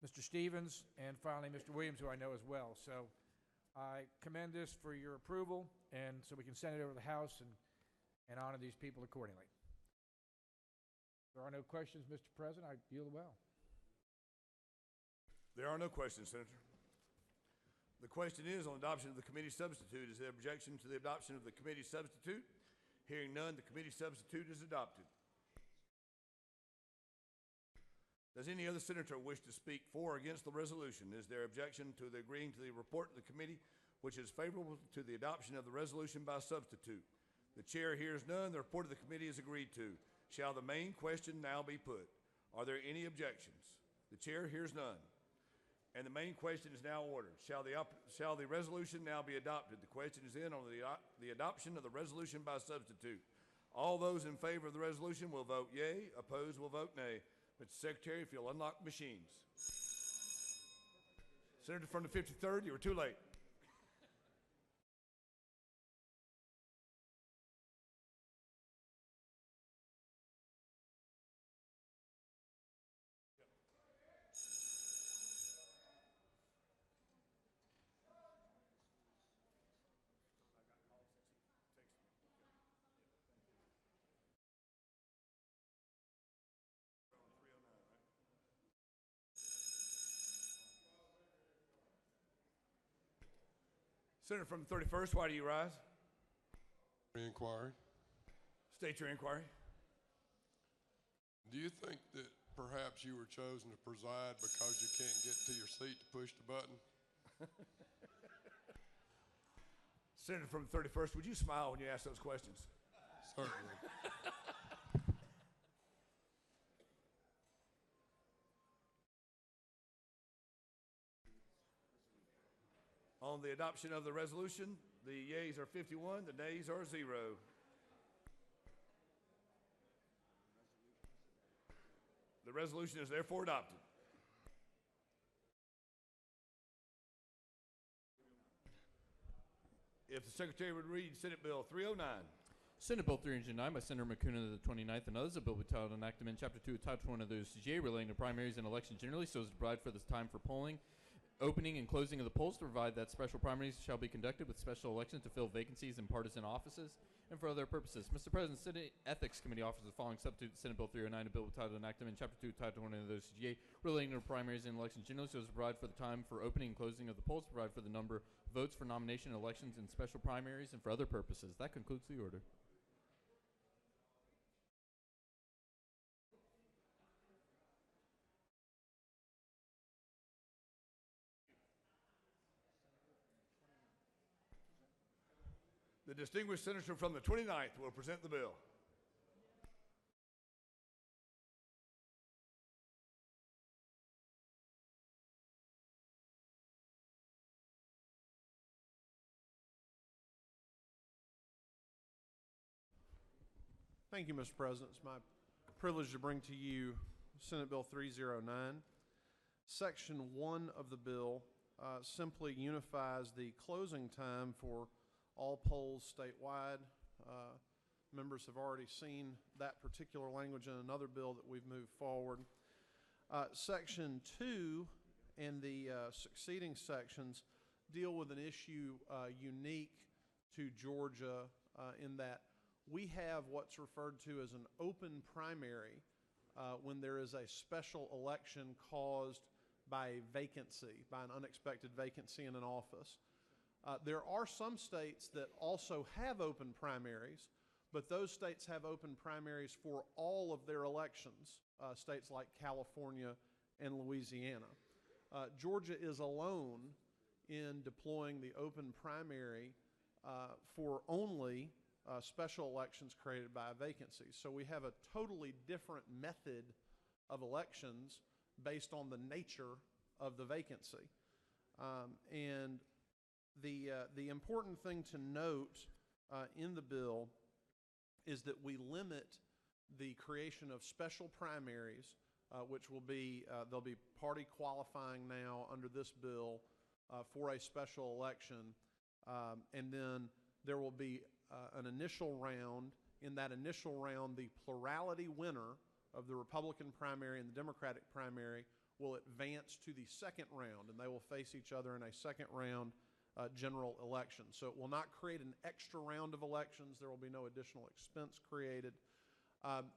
Mr. Stevens, and finally Mr. Williams, who I know as well. So I commend this for your approval, and so we can send it over to the House and honor these people accordingly. If there are no questions, Mr. President, I yield well. There are no questions, Senator. The question is on adoption of the committee substitute. Is there objection to the adoption of the committee substitute? Hearing none, the committee substitute is adopted. Does any other senator wish to speak for or against the resolution? Is there objection to the agreeing to the report of the committee, which is favorable to the adoption of the resolution by substitute? The chair hears none. The report of the committee is agreed to. Shall the main question now be put? Are there any objections? The chair hears none. And the main question is now ordered. Shall the resolution now be adopted? The question is in on the adoption of the resolution by substitute. All those in favor of the resolution will vote yea. Opposed will vote nay. Mr. Secretary, if you'll unlock machines. Senator from the 53rd, you were too late. Senator from the 31st, why do you rise? Inquiry. State your inquiry. Do you think that perhaps you were chosen to preside because you can't get to your seat to push the button? Senator from the 31st, would you smile when you ask those questions? Certainly. On the adoption of the resolution, the yeas are 51, the nays are 0. The resolution is therefore adopted. If the Secretary would read Senate Bill 309. Senate Bill 309 by Senator McCuna of the 29th and others, a bill with title enactment, Chapter 2 of Title 1 of the OCGA relating to primaries and elections generally, so as to provide for this time for polling, opening and closing of the polls, to provide that special primaries shall be conducted with special elections to fill vacancies in partisan offices and for other purposes. Mr. President, Senate Ethics Committee offers the following substitute to Senate Bill 309, a bill with title enactment, Chapter 2, Title 1 of the OCGA relating to primaries and elections generally, so as to provide for the time for opening and closing of the polls, to provide for the number of votes for nomination elections and special primaries and for other purposes. That concludes the order. The distinguished senator from the 29th will present the bill. Thank you, Mr. President. It's my privilege to bring to you Senate Bill 309. Section 1 of the bill simply unifies the closing time for all polls statewide. Members have already seen that particular language in another bill that we've moved forward. Section 2 and the succeeding sections deal with an issue unique to Georgia in that we have what's referred to as an open primary when there is a special election caused by a vacancy, by an unexpected vacancy in an office. There are some states that also have open primaries, but those states have open primaries for all of their elections, states like California and Louisiana. Georgia is alone in deploying the open primary for only special elections created by a vacancy. So we have a totally different method of elections based on the nature of the vacancy. And the important thing to note in the bill is that we limit the creation of special primaries, which will be, there'll be party qualifying now under this bill for a special election. And then there will be an initial round. In that initial round, the plurality winner of the Republican primary and the Democratic primary will advance to the second round, and they will face each other in a second round general election. So it will not create an extra round of elections. There will be no additional expense created.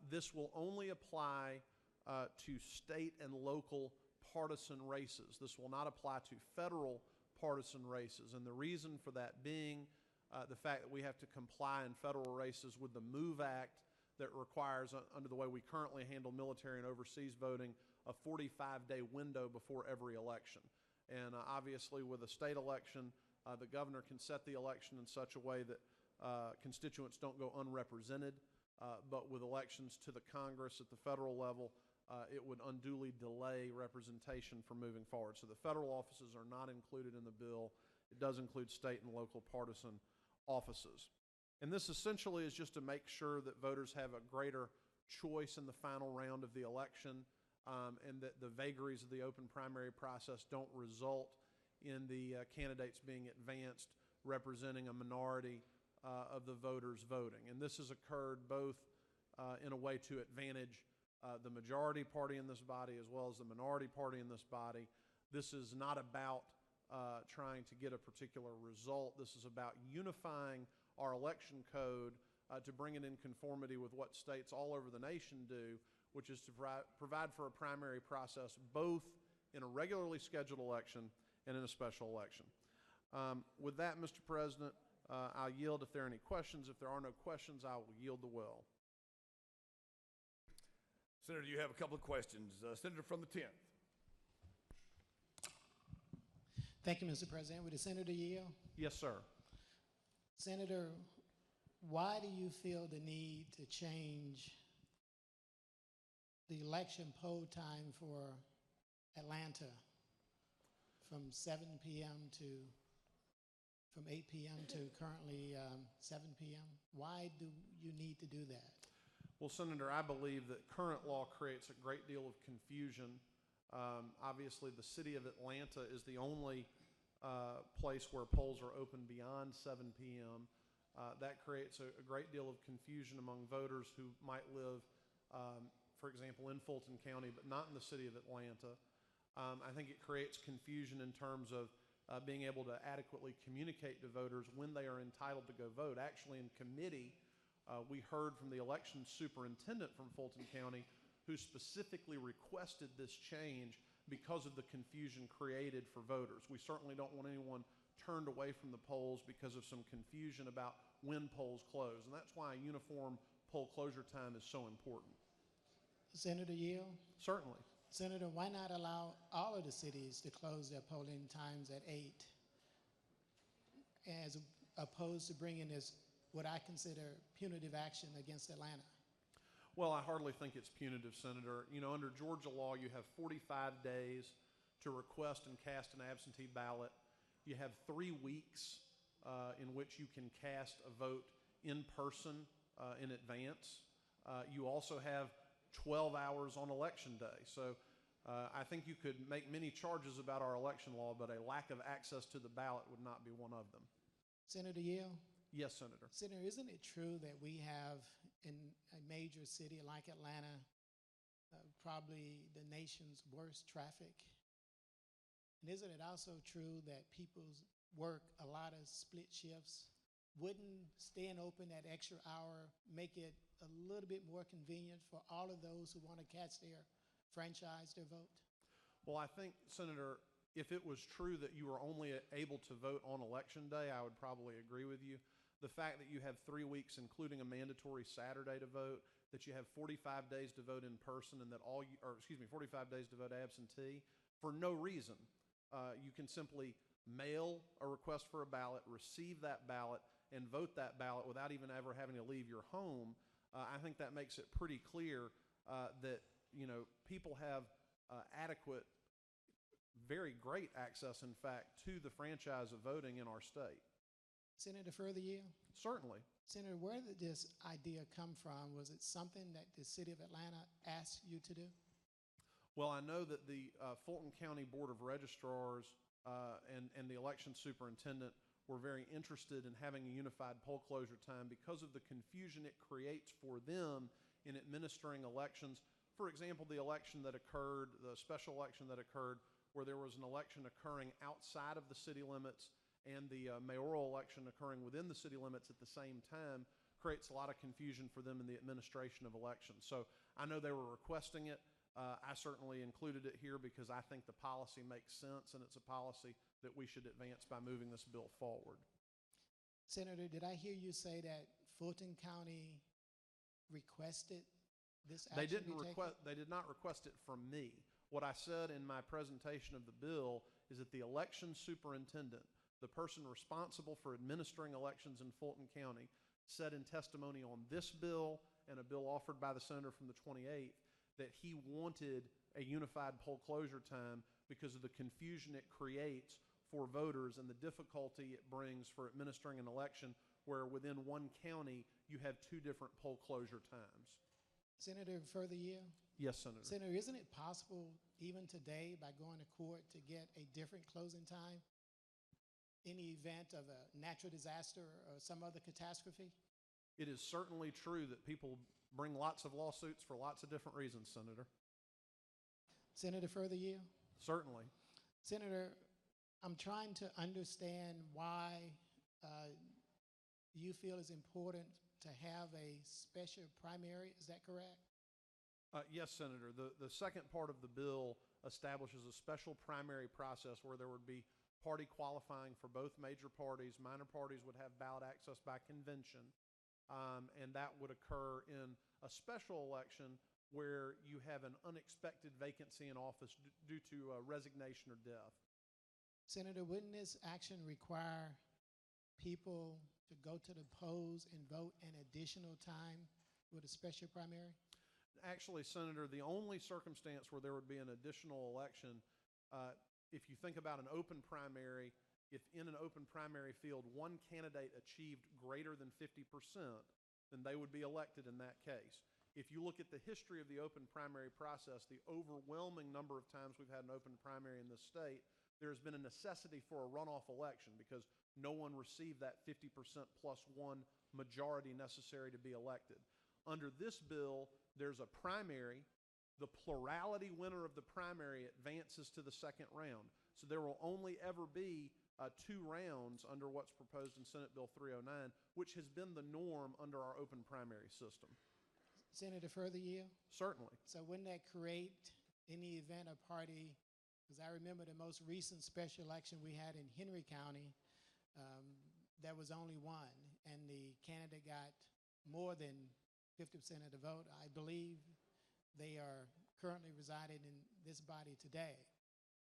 This will only apply to state and local partisan races. This will not apply to federal partisan races. And the reason for that being the fact that we have to comply in federal races with the MOVE Act that requires, under the way we currently handle military and overseas voting, a 45-day window before every election. And obviously, with a state election, the governor can set the election in such a way that constituents don't go unrepresented. But with elections to the Congress at the federal level, it would unduly delay representation from moving forward. So the federal offices are not included in the bill. It does include state and local partisan offices. And this essentially is just to make sure that voters have a greater choice in the final round of the election, and that the vagaries of the open primary process don't result in the candidates being advanced representing a minority of the voters voting. And this has occurred both in a way to advantage the majority party in this body as well as the minority party in this body. This is not about trying to get a particular result. This is about unifying our election code to bring it in conformity with what states all over the nation do, which is to provide for a primary process both in a regularly scheduled election and in a special election. With that, Mr. President, I'll yield if there are any questions. If there are no questions, I will yield the well. Senator, you have a couple of questions. Senator from the 10th. Thank you, Mr. President. Would the senator yield? Yes, sir. Senator, why do you feel the need to change the election poll time for Atlanta from 7 p.m. to from 8 p.m. to currently 7 p.m.? Why do you need to do that? Well, Senator, I believe that current law creates a great deal of confusion. Obviously, the city of Atlanta is the only place where polls are open beyond 7 p.m. That creates a great deal of confusion among voters who might live, for example, in Fulton County, but not in the city of Atlanta. I think it creates confusion in terms of being able to adequately communicate to voters when they are entitled to go vote. Actually, in committee, we heard from the election superintendent from Fulton County who specifically requested this change because of the confusion created for voters. We certainly don't want anyone turned away from the polls because of some confusion about when polls close. And that's why a uniform poll closure time is so important. Senator Yield? Certainly. Senator, why not allow all of the cities to close their polling times at 8 as opposed to bringing this, what I consider punitive action against Atlanta? Well, I hardly think it's punitive, Senator. You know, under Georgia law, you have 45 days to request and cast an absentee ballot. You have 3 weeks in which you can cast a vote in person in advance. You also have 12 hours on election day. So I think you could make many charges about our election law, but a lack of access to the ballot would not be one of them. Senator Yield? Yes, Senator. Senator, isn't it true that we have in a major city like Atlanta probably the nation's worst traffic? And isn't it also true that people work a lot of split shifts? Wouldn't staying open that extra hour make it a little bit more convenient for all of those who want to cast their franchise, their vote? Well, I think, Senator, if it was true that you were only able to vote on Election Day, I would probably agree with you. The fact that you have 3 weeks, including a mandatory Saturday to vote, that you have 45 days to vote in person, and that 45 days to vote absentee, for no reason. You can simply mail a request for a ballot, receive that ballot, and vote that ballot without even ever having to leave your home. I think that makes it pretty clear that, you know, people have adequate, very great access, in fact, to the franchise of voting in our state. Senator, further yield? Certainly. Senator, where did this idea come from? Was it something that the city of Atlanta asked you to do? Well, I know that the Fulton County Board of Registrars and the election superintendent were very interested in having a unified poll closure time because of the confusion it creates for them in administering elections. For example, the election that occurred, the special election that occurred, where there was an election occurring outside of the city limits and the mayoral election occurring within the city limits at the same time, creates a lot of confusion for them in the administration of elections. So I know they were requesting it. I certainly included it here because I think the policy makes sense, and it's a policy that we should advance by moving this bill forward. Senator, did I hear you say that Fulton County requested this action? They did not request it from me. What I said in my presentation of the bill is that the election superintendent, the person responsible for administering elections in Fulton County, said in testimony on this bill and a bill offered by the senator from the 28th that he wanted a unified poll closure time because of the confusion it creates for voters and the difficulty it brings for administering an election where within one county you have two different poll closure times. Senator, further year? Yes, Senator. Senator, isn't it possible even today by going to court to get a different closing time in the event of a natural disaster or some other catastrophe? It is certainly true that people bring lots of lawsuits for lots of different reasons, Senator. Senator, further year? Certainly. Senator, I'm trying to understand why you feel it's important to have a special primary. Is that correct? Yes, Senator. The second part of the bill establishes a special primary process where there would be party qualifying for both major parties. Minor parties would have ballot access by convention, and that would occur in a special election where you have an unexpected vacancy in office due to resignation or death. Senator, wouldn't this action require people to go to the polls and vote an additional time with a special primary? Actually, Senator, the only circumstance where there would be an additional election, if you think about an open primary, if in an open primary field one candidate achieved greater than 50%, then they would be elected in that case. If you look at the history of the open primary process, the overwhelming number of times we've had an open primary in this state, there has been a necessity for a runoff election because no one received that 50% plus one majority necessary to be elected. Under this bill, there's a primary. The plurality winner of the primary advances to the second round. So there will only ever be 2 rounds under what's proposed in Senate Bill 309, which has been the norm under our open primary system. Senator, further year? Certainly. So wouldn't that create, in the event a party, because I remember the most recent special election we had in Henry County, there was only one, and the candidate got more than 50% of the vote. I believe they are currently residing in this body today.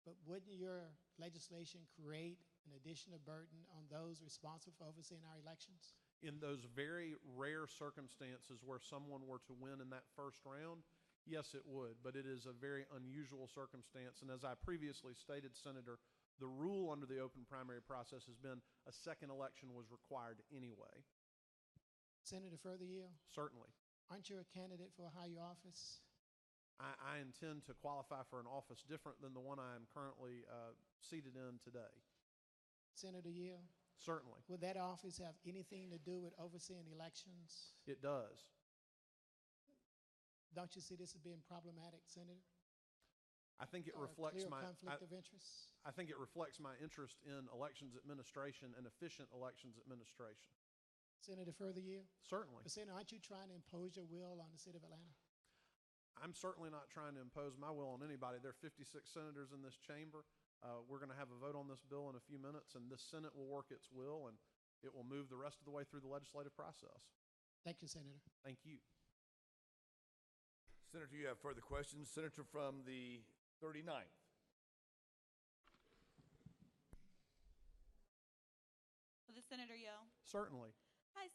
But wouldn't your legislation create an additional burden on those responsible for overseeing our elections? In those very rare circumstances where someone were to win in that first round, yes, it would, but it is a very unusual circumstance. And as I previously stated, Senator, the rule under the open primary process has been a second election was required anyway. Senator, further year? Certainly. Aren't you a candidate for a higher office? I intend to qualify for an office different than the one I am currently seated in today. Senator Yill? Certainly. Would that office have anything to do with overseeing elections? It does. Don't you see this as being problematic, Senator? I think it Or a reflects clear my conflict of interest? I think it reflects my interest in elections administration and efficient elections administration. Senator, further year? Certainly. But Senator, aren't you trying to impose your will on the city of Atlanta? I'm certainly not trying to impose my will on anybody. There are 56 senators in this chamber. We're going to have a vote on this bill in a few minutes, and this Senate will work its will, and it will move the rest of the way through the legislative process. Thank you, Senator. Thank you. Senator, you have further questions? Senator from the 39th. For the Senator Yo. Certainly. Hi,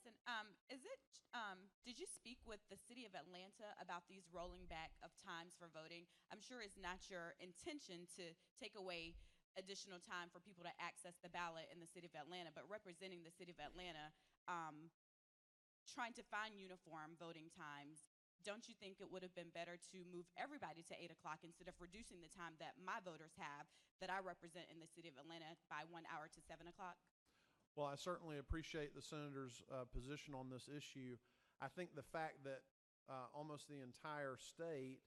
did you speak with the city of Atlanta about these rolling back of times for voting? I'm sure it's not your intention to take away additional time for people to access the ballot in the city of Atlanta, but representing the city of Atlanta, trying to find uniform voting times, don't you think it would have been better to move everybody to 8 o'clock instead of reducing the time that my voters have that I represent in the city of Atlanta by 1 hour to 7 o'clock? Well, I certainly appreciate the senator's position on this issue. I think the fact that almost the entire state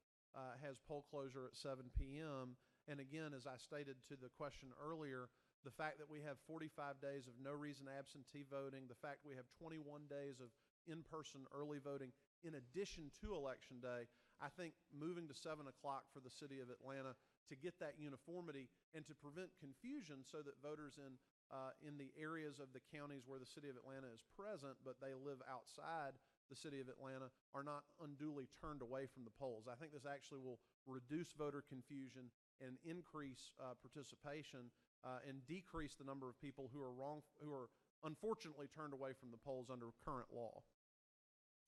has poll closure at 7 p.m., and again, as I stated to the question earlier, the fact that we have 45 days of no reason absentee voting, the fact we have 21 days of in-person early voting in addition to Election Day, I think moving to 7 o'clock for the city of Atlanta to get that uniformity and to prevent confusion so that voters in the areas of the counties where the city of Atlanta is present, but they live outside the city of Atlanta are not unduly turned away from the polls. I think this actually will reduce voter confusion and increase participation and decrease the number of people who are unfortunately turned away from the polls under current law.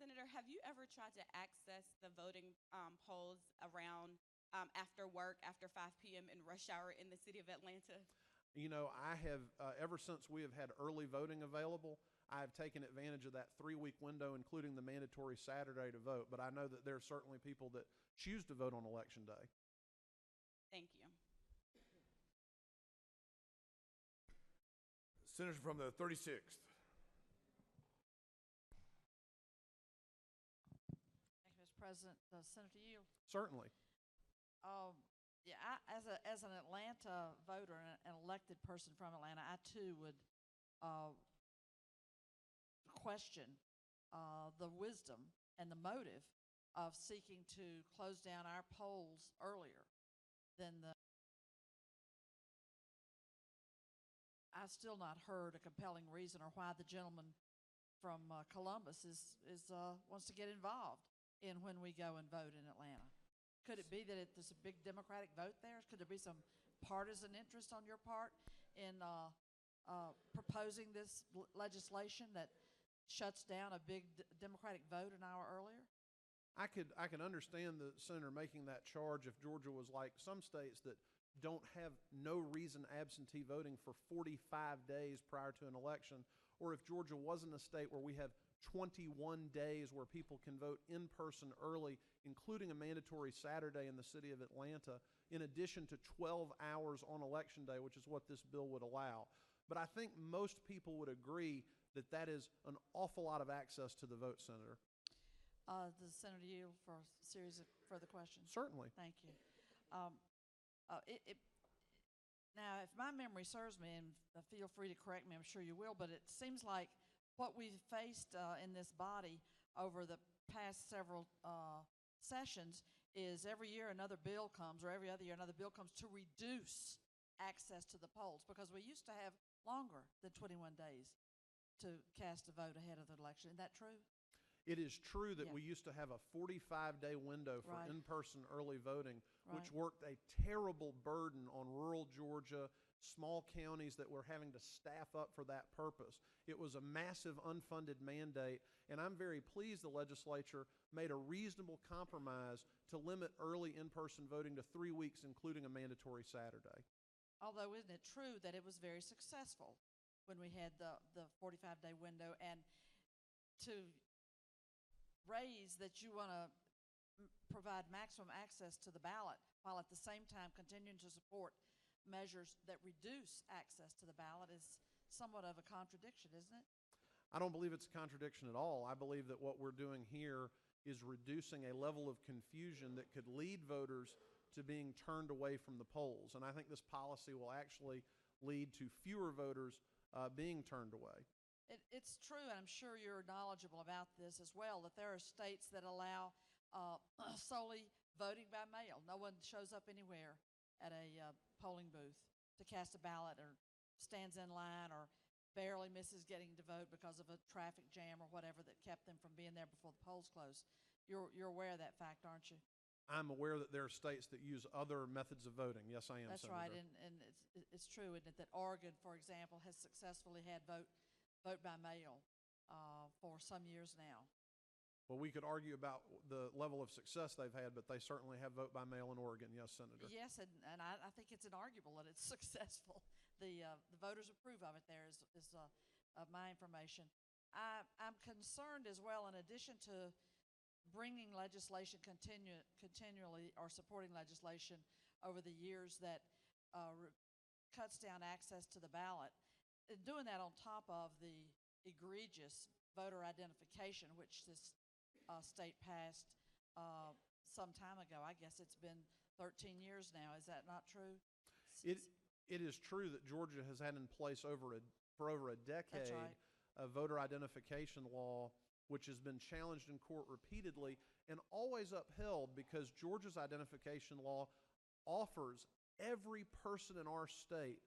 Senator, have you ever tried to access the voting polls around after work, after 5 p.m. in rush hour in the city of Atlanta? You know, I have, ever since we have had early voting available, I have taken advantage of that 3-week window, including the mandatory Saturday to vote. But I know that there are certainly people that choose to vote on Election Day. Thank you. Senator from the 36th. Thank you, Mr. President. Senator Yield. Certainly. Yeah, as an Atlanta voter and an elected person from Atlanta, I too would question the wisdom and the motive of seeking to close down our polls earlier than the. I've still not heard a compelling reason or why the gentleman from Columbus wants to get involved in when we go and vote in Atlanta. Could it be that there's a big Democratic vote there? Could there be some partisan interest on your part in proposing this legislation that shuts down a big Democratic vote an hour earlier? I can understand the senator making that charge if Georgia was like some states that don't have no reason absentee voting for 45 days prior to an election, or if Georgia wasn't a state where we have 21 days where people can vote in person early, including a mandatory Saturday in the city of Atlanta, in addition to 12 hours on Election Day, which is what this bill would allow. But I think most people would agree that that is an awful lot of access to the vote, Senator. Does Senator yield for a series of further questions? Certainly. Thank you. Now, if my memory serves me, and feel free to correct me, I'm sure you will, but it seems like what we've faced in this body over the past several sessions is every year another bill comes, or every other year another bill comes to reduce access to the polls, because we used to have longer than 21 days to cast a vote ahead of the election. Isn't that true? It is true that Yeah. we used to have a 45-day window for Right. in-person early voting, which Right. worked a terrible burden on rural Georgia, small counties that were having to staff up for that purpose. It was a massive unfunded mandate, and I'm very pleased the legislature made a reasonable compromise to limit early in-person voting to 3 weeks, including a mandatory Saturday. Although, isn't it true that it was very successful when we had the 45-day window, and to raise that you want to provide maximum access to the ballot while at the same time continuing to support measures that reduce access to the ballot is somewhat of a contradiction, isn't it? I don't believe it's a contradiction at all. I believe that what we're doing here is reducing a level of confusion that could lead voters to being turned away from the polls. And I think this policy will actually lead to fewer voters being turned away. It's true, and I'm sure you're knowledgeable about this as well, that there are states that allow solely voting by mail. No one shows up anywhere at a polling booth to cast a ballot, or stands in line, or barely misses getting to vote because of a traffic jam or whatever that kept them from being there before the polls closed. You're aware of that fact, aren't you? I'm aware that there are states that use other methods of voting. Yes, I am, That's Senator. right, and it's true, isn't it, that Oregon, for example, has successfully had vote by mail for some years now. Well, we could argue about the level of success they've had, but they certainly have vote by mail in Oregon. Yes, Senator. Yes, and I think it's inarguable that it's successful. The voters approve of it there, is my information. I'm concerned as well, in addition to bringing legislation continually, or supporting legislation over the years that cuts down access to the ballot, doing that on top of the egregious voter identification, which this state passed some time ago. I guess it's been 13 years now. Is that not true? It is true that Georgia has had in place for over a decade That's right. a voter identification law, which has been challenged in court repeatedly and always upheld, because Georgia's identification law offers every person in our state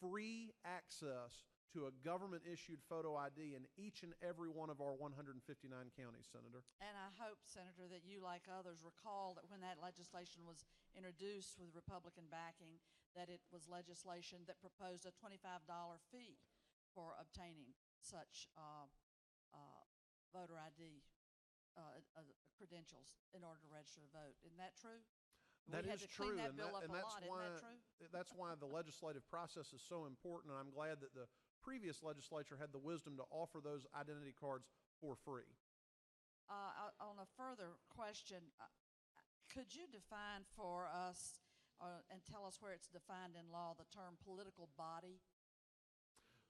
free access to a government-issued photo ID in each and every one of our 159 counties, Senator. And I hope, Senator, that you, like others, recall that when that legislation was introduced with Republican backing, that it was legislation that proposed a $25 fee for obtaining such voter ID credentials in order to register to vote. Isn't that true? That We had is to clean true, that and, bill up a that's lot. why Isn't that true? that's why the legislative process is so important. And I'm glad that the previous legislature had the wisdom to offer those identity cards for free. On a further question, could you define for us and tell us where it's defined in law, the term political body?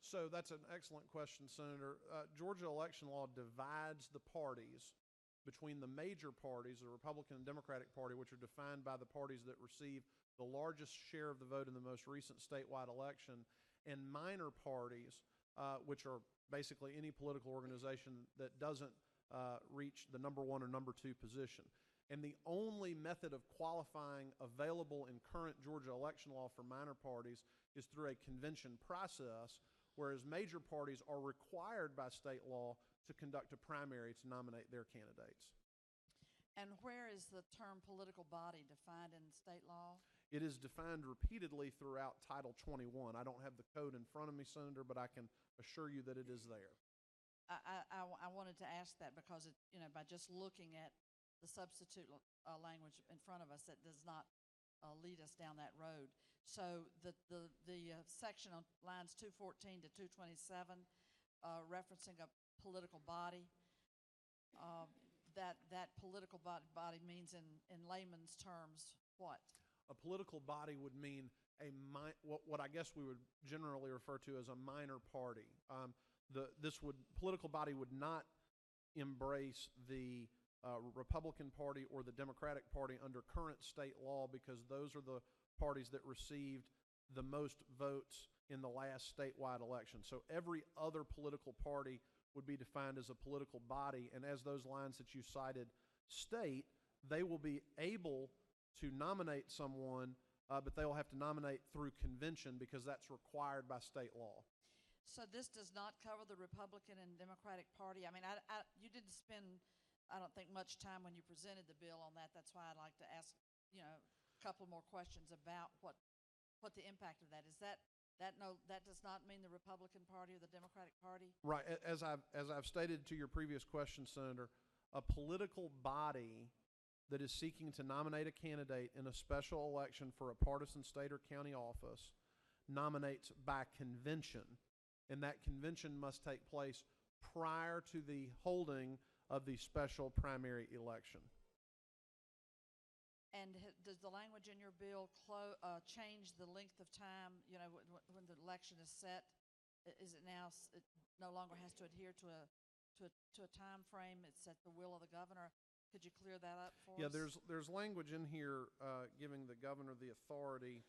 So that's an excellent question, Senator. Georgia election law divides the parties between the major parties, the Republican and Democratic Party, which are defined by the parties that receive the largest share of the vote in the most recent statewide election, and minor parties, which are basically any political organization that doesn't reach the number 1 or number 2 position. And the only method of qualifying available in current Georgia election law for minor parties is through a convention process, whereas major parties are required by state law to conduct a primary to nominate their candidates. And where is the term political body defined in state law? It is defined repeatedly throughout Title 21. I don't have the code in front of me, Senator, but I can assure you that it is there. I wanted to ask that because, by just looking at the substitute language in front of us, that does not lead us down that road. So the section on lines 214 to 227, referencing a political body, that political body means in layman's terms what? A political body would mean what I guess we would generally refer to as a minor party. Political body would not embrace the Republican Party or the Democratic Party under current state law, because those are the parties that received the most votes in the last statewide election. So every other political party would be defined as a political body, and as those lines that you cited state, they will be able to nominate someone, but they will have to nominate through convention because that's required by state law. So this does not cover the Republican and Democratic Party? I mean, you didn't spend, I don't think, much time when you presented the bill on that. That's why I'd like to ask, a couple more questions about what the impact of that is. That does not mean the Republican Party or the Democratic Party? Right. As I've stated to your previous question, Senator, a political body that is seeking to nominate a candidate in a special election for a partisan state or county office nominates by convention, and that convention must take place prior to the holding of the special primary election. And does the language in your bill change the length of time, when the election is set? Is it now, it no longer has to adhere to a time frame? It's at the will of the governor? Could you clear that up for us? Yeah, there's language in here giving the governor the authority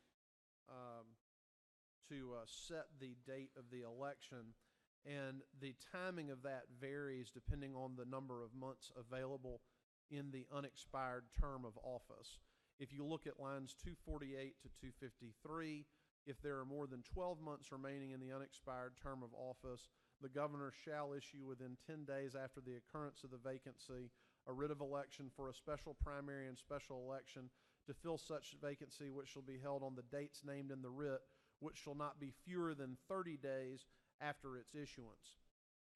to set the date of the election, and the timing of that varies depending on the number of months available in the unexpired term of office. If you look at lines 248 to 253, if there are more than 12 months remaining in the unexpired term of office, the governor shall issue within 10 days after the occurrence of the vacancy a writ of election for a special primary and special election to fill such vacancy, which shall be held on the dates named in the writ, which shall not be fewer than 30 days after its issuance.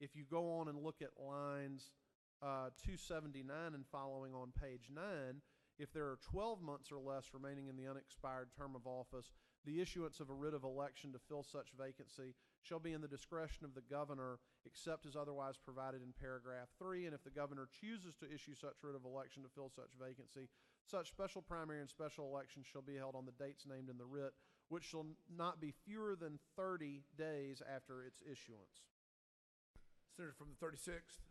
If you go on and look at lines 279 and following on page 9, if there are 12 months or less remaining in the unexpired term of office, the issuance of a writ of election to fill such vacancy shall be in the discretion of the governor, except as otherwise provided in paragraph 3. And if the governor chooses to issue such writ of election to fill such vacancy, such special primary and special election shall be held on the dates named in the writ, which shall not be fewer than 30 days after its issuance. Senator from the 36th.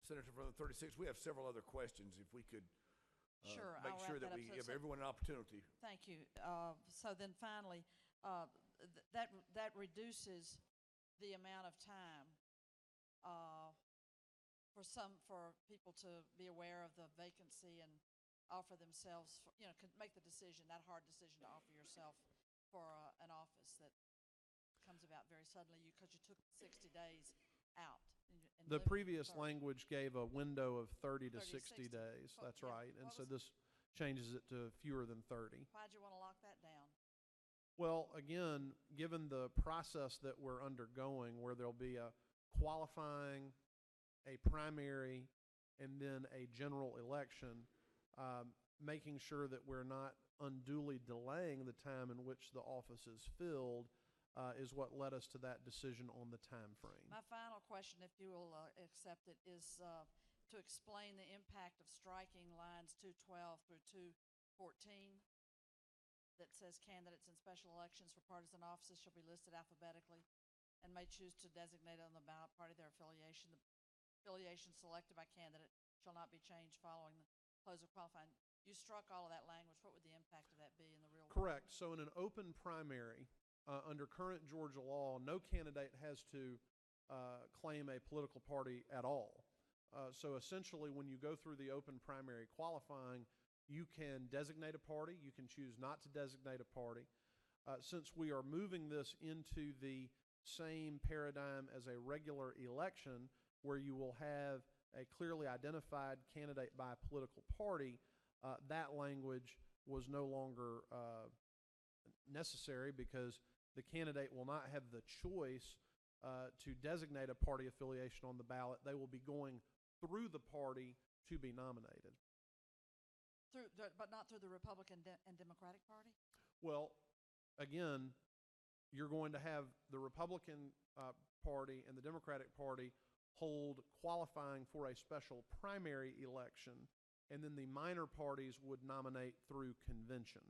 Senator from the 36th, we have several other questions. If we could Sure, make I'll sure wrap that that we up. give So- everyone an opportunity. Thank you. So then finally, that reduces the amount of time for people to be aware of the vacancy and offer themselves, could make the decision, that hard decision to offer yourself for an office that comes about very suddenly because you took 60 days out. And The moved previous forward. language gave a window of 30 to 30 to 60 60. days. What- That's yeah, right. And what so was- this changes it to fewer than 30. Why'd you want to lock that down? Well, again, given the process that we're undergoing, where there'll be a qualifying, a primary, and then a general election, making sure that we're not unduly delaying the time in which the office is filled is what led us to that decision on the time frame. My final question, if you will accept it, is to explain the impact of striking lines 212 through 214 that says candidates in special elections for partisan offices shall be listed alphabetically and may choose to designate on the ballot party their affiliation. The affiliation selected by candidate shall not be changed following the close of qualifying. You struck all of that language. What would the impact of that be in the real world? Correct. So in an open primary, under current Georgia law, no candidate has to claim a political party at all. So essentially, when you go through the open primary qualifying, you can designate a party. You can choose not to designate a party. Since we are moving this into the same paradigm as a regular election, where you will have a clearly identified candidate by a political party, that language was no longer necessary because the candidate will not have the choice to designate a party affiliation on the ballot. They will be going through the party to be nominated. But not through the Republican and Democratic Party? Well, again, you're going to have the Republican Party and the Democratic Party hold qualifying for a special primary election, and then the minor parties would nominate through convention.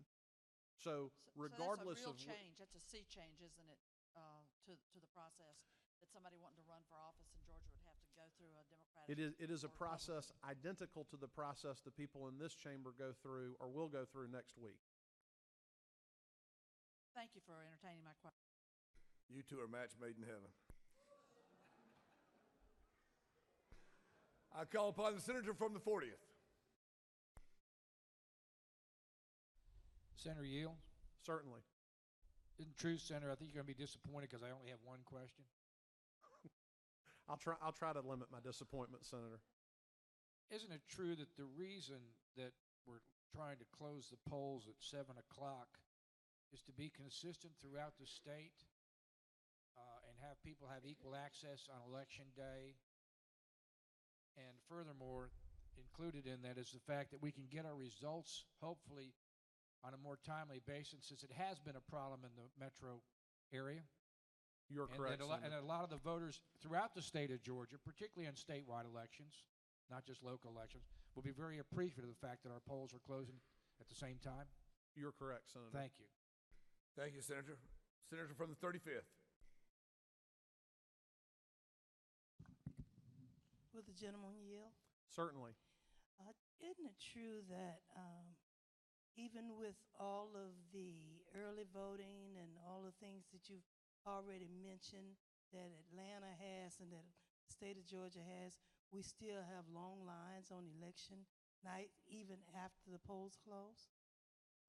So regardless so of that's a real change. That's a sea change, isn't it, to the process that somebody wanting to run for office in Georgia would have to go through a Democratic. It is a or process identical to the process the people in this chamber go through or will go through next week. Thank you for entertaining my question. You two are match made in heaven. I call upon the senator from the 40th. Senator Yield? Certainly. Isn't true, Senator? I think you're going to be disappointed because I only have one question. I'll try to limit my disappointment, Senator. Isn't it true that the reason that we're trying to close the polls at 7 o'clock is to be consistent throughout the state and have people have equal access on Election Day? And furthermore, included in that is the fact that we can get our results, hopefully, on a more timely basis, since it has been a problem in the metro area. You're correct, And a lot of the voters throughout the state of Georgia, particularly in statewide elections, not just local elections, will be very appreciative of the fact that our polls are closing at the same time. You're correct, Senator. Thank you. Thank you, Senator. Senator from the 35th. Will the gentleman yield? Certainly. Isn't it true that even with all of the early voting and all the things that you've already mentioned that Atlanta has and that the state of Georgia has, we still have long lines on election night even after the polls close?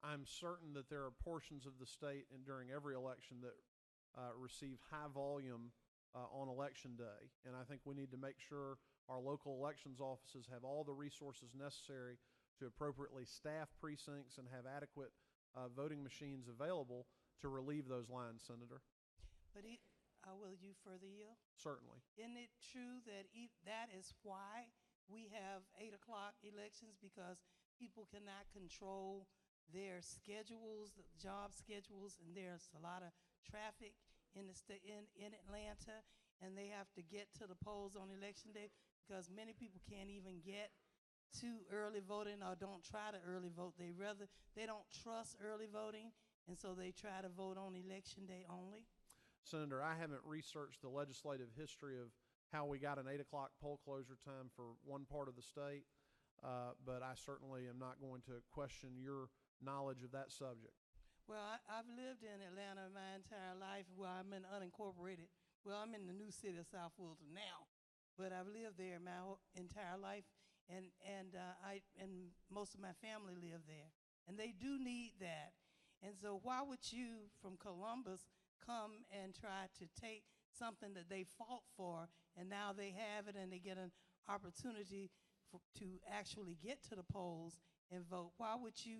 I'm certain that there are portions of the state and during every election that receive high volume on Election Day. And I think we need to make sure our local elections offices have all the resources necessary to appropriately staff precincts and have adequate voting machines available to relieve those lines, Senator. But will you further yield? Certainly. Isn't it true that that is why we have 8 o'clock elections, because people cannot control their schedules, the job schedules, and there's a lot of traffic in Atlanta, and they have to get to the polls on Election Day because many people can't even get to early voting or don't try to early vote. They don't trust early voting, and so they try to vote on Election Day only. Senator, I haven't researched the legislative history of how we got an 8 o'clock poll closure time for one part of the state, but I certainly am not going to question your knowledge of that subject. Well, I've lived in Atlanta my entire life. Well, I'm in unincorporated. Well, I'm in the new city of South Wilton now, but I've lived there my entire life, and most of my family live there, and they do need that. And so why would you from Columbus come and try to take something that they fought for, and now they have it and they get an opportunity to actually get to the polls and vote. Why would you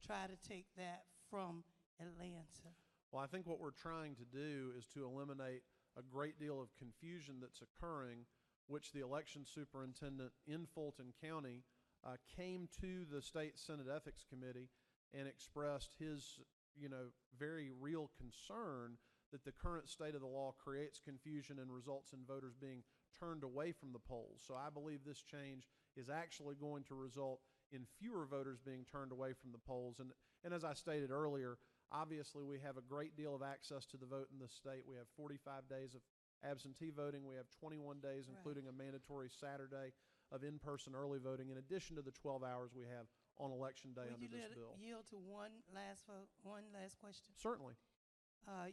try to take that from Atlanta? Well, I think what we're trying to do is to eliminate a great deal of confusion that's occurring, which the election superintendent in Fulton County came to the State Senate Ethics Committee and expressed his, very real concern that the current state of the law creates confusion and results in voters being turned away from the polls. So I believe this change is actually going to result in fewer voters being turned away from the polls. And as I stated earlier, obviously we have a great deal of access to the vote in this state. We have 45 days of absentee voting. We have 21 days, including a mandatory Saturday of in-person early voting, in addition to the 12 hours we have on Election Day under this bill. Yield to one last vote, one last question? Certainly.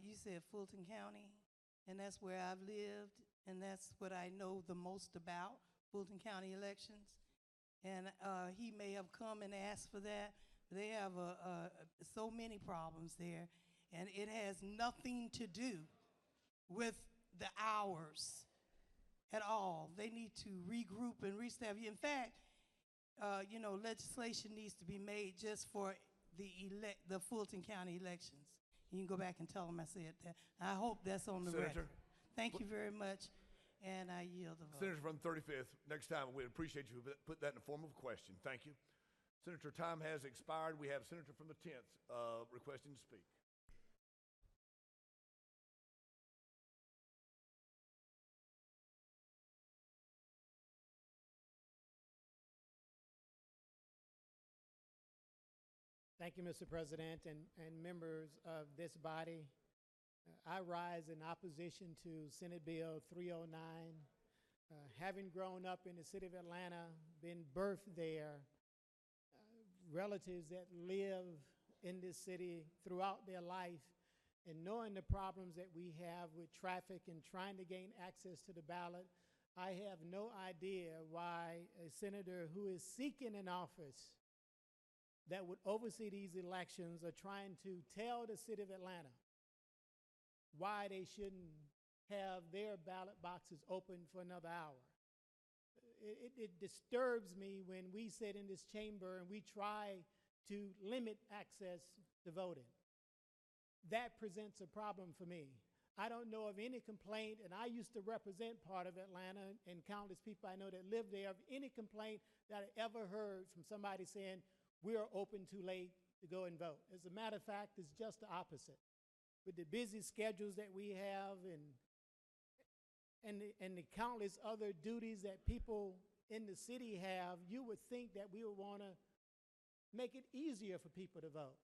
You said Fulton County, and that's where I've lived, and that's what I know the most about, Fulton County elections. And he may have come and asked for that. They have so many problems there, and it has nothing to do with the hours at all. They need to regroup and restaff. In fact, legislation needs to be made just for the Fulton County elections. You can go back and tell them I said that. I hope that's on the record. Thank you very much, and I yield the vote. Senator from 35th, next time we'd appreciate you put that in the form of a question. Thank you. Senator, time has expired. We have Senator from the 10th requesting to speak. Thank you, Mr. President, and members of this body. I rise in opposition to Senate Bill 309. Having grown up in the city of Atlanta, been birthed there, relatives that live in this city throughout their life, and knowing the problems that we have with traffic and trying to gain access to the ballot, I have no idea why a senator who is seeking an office that would oversee these elections are trying to tell the city of Atlanta why they shouldn't have their ballot boxes open for another hour. It disturbs me when we sit in this chamber and we try to limit access to voting. That presents a problem for me. I don't know of any complaint, and I used to represent part of Atlanta and countless people I know that live there, of any complaint that I ever heard from somebody saying, we're open too late to go and vote. As a matter of fact, it's just the opposite. With the busy schedules that we have and the countless other duties that people in the city have, you would think that we would want to make it easier for people to vote.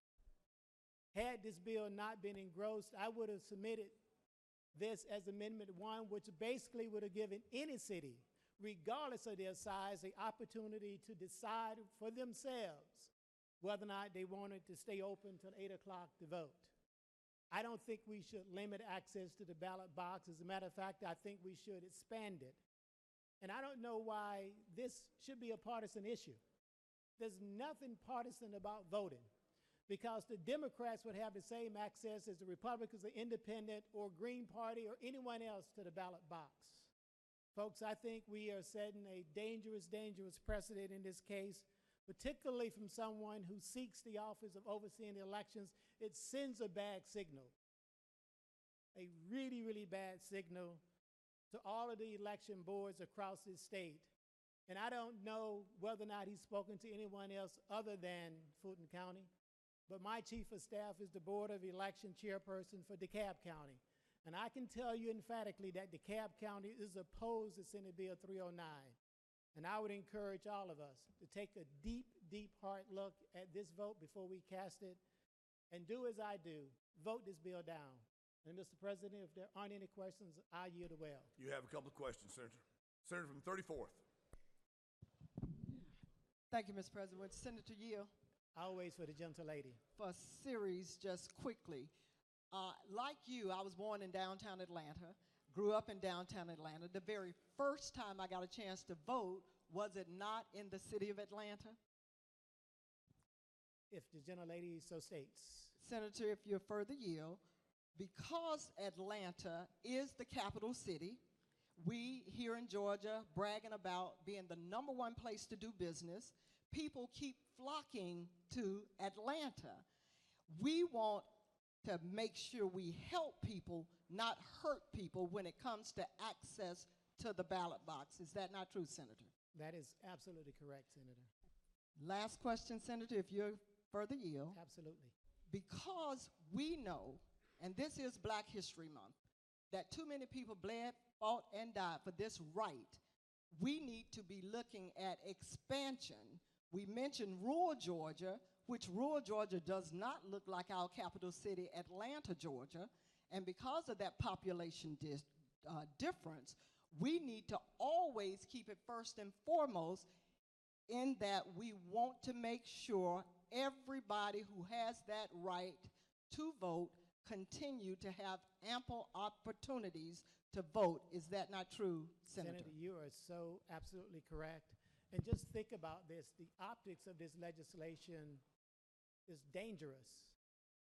Had this bill not been engrossed, I would have submitted this as Amendment 1, which basically would have given any city, regardless of their size, the opportunity to decide for themselves whether or not they wanted to stay open till 8 o'clock to vote. I don't think we should limit access to the ballot box. As a matter of fact, I think we should expand it. And I don't know why this should be a partisan issue. There's nothing partisan about voting, because the Democrats would have the same access as the Republicans, the Independent, or Green Party, or anyone else to the ballot box. Folks, I think we are setting a dangerous, dangerous precedent in this case, particularly from someone who seeks the office of overseeing the elections. It sends a bad signal, a really, really bad signal to all of the election boards across this state. And I don't know whether or not he's spoken to anyone else other than Fulton County, but my chief of staff is the Board of Election Chairperson for DeKalb County. And I can tell you emphatically that DeKalb County is opposed to Senate Bill 309. And I would encourage all of us to take a deep, deep, hard look at this vote before we cast it, and do as I do, vote this bill down. And Mr. President, if there aren't any questions, I yield the well. You have a couple of questions, Senator. Senator from 34th. Thank you, Mr. President. Senator Yield. Always for the gentle lady. For a series, just quickly. Like you, I was born in downtown Atlanta, grew up in downtown Atlanta. The very first time I got a chance to vote, was it not in the city of Atlanta? If the gentle lady so states. Senator, if you'll further yield, because Atlanta is the capital city, we here in Georgia bragging about being the #1 place to do business, people keep flocking to Atlanta. We want to make sure we help people, not hurt people when it comes to access to the ballot box. Is that not true, Senator? That is absolutely correct, Senator. Last question, Senator, if you're further yield. Absolutely. Because we know, and this is Black History Month, that too many people bled, fought, and died for this right, we need to be looking at expansion. We mentioned rural Georgia, which rural Georgia does not look like our capital city, Atlanta, Georgia. And because of that population difference, we need to always keep it first and foremost in that we want to make sure everybody who has that right to vote continue to have ample opportunities to vote. Is that not true, Senator? Senator, you are so absolutely correct. And just think about this. The optics of this legislation is dangerous.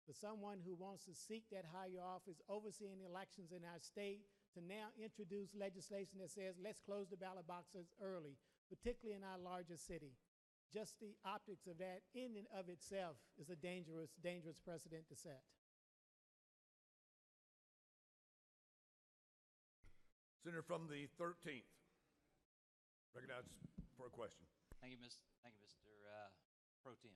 For someone who wants to seek that higher office, overseeing the elections in our state, to now introduce legislation that says, let's close the ballot boxes early, particularly in our largest city. Just the optics of that in and of itself is a dangerous, dangerous precedent to set. Senator from the 13th. Recognized for a question. Thank you, Mr. Pro Tem.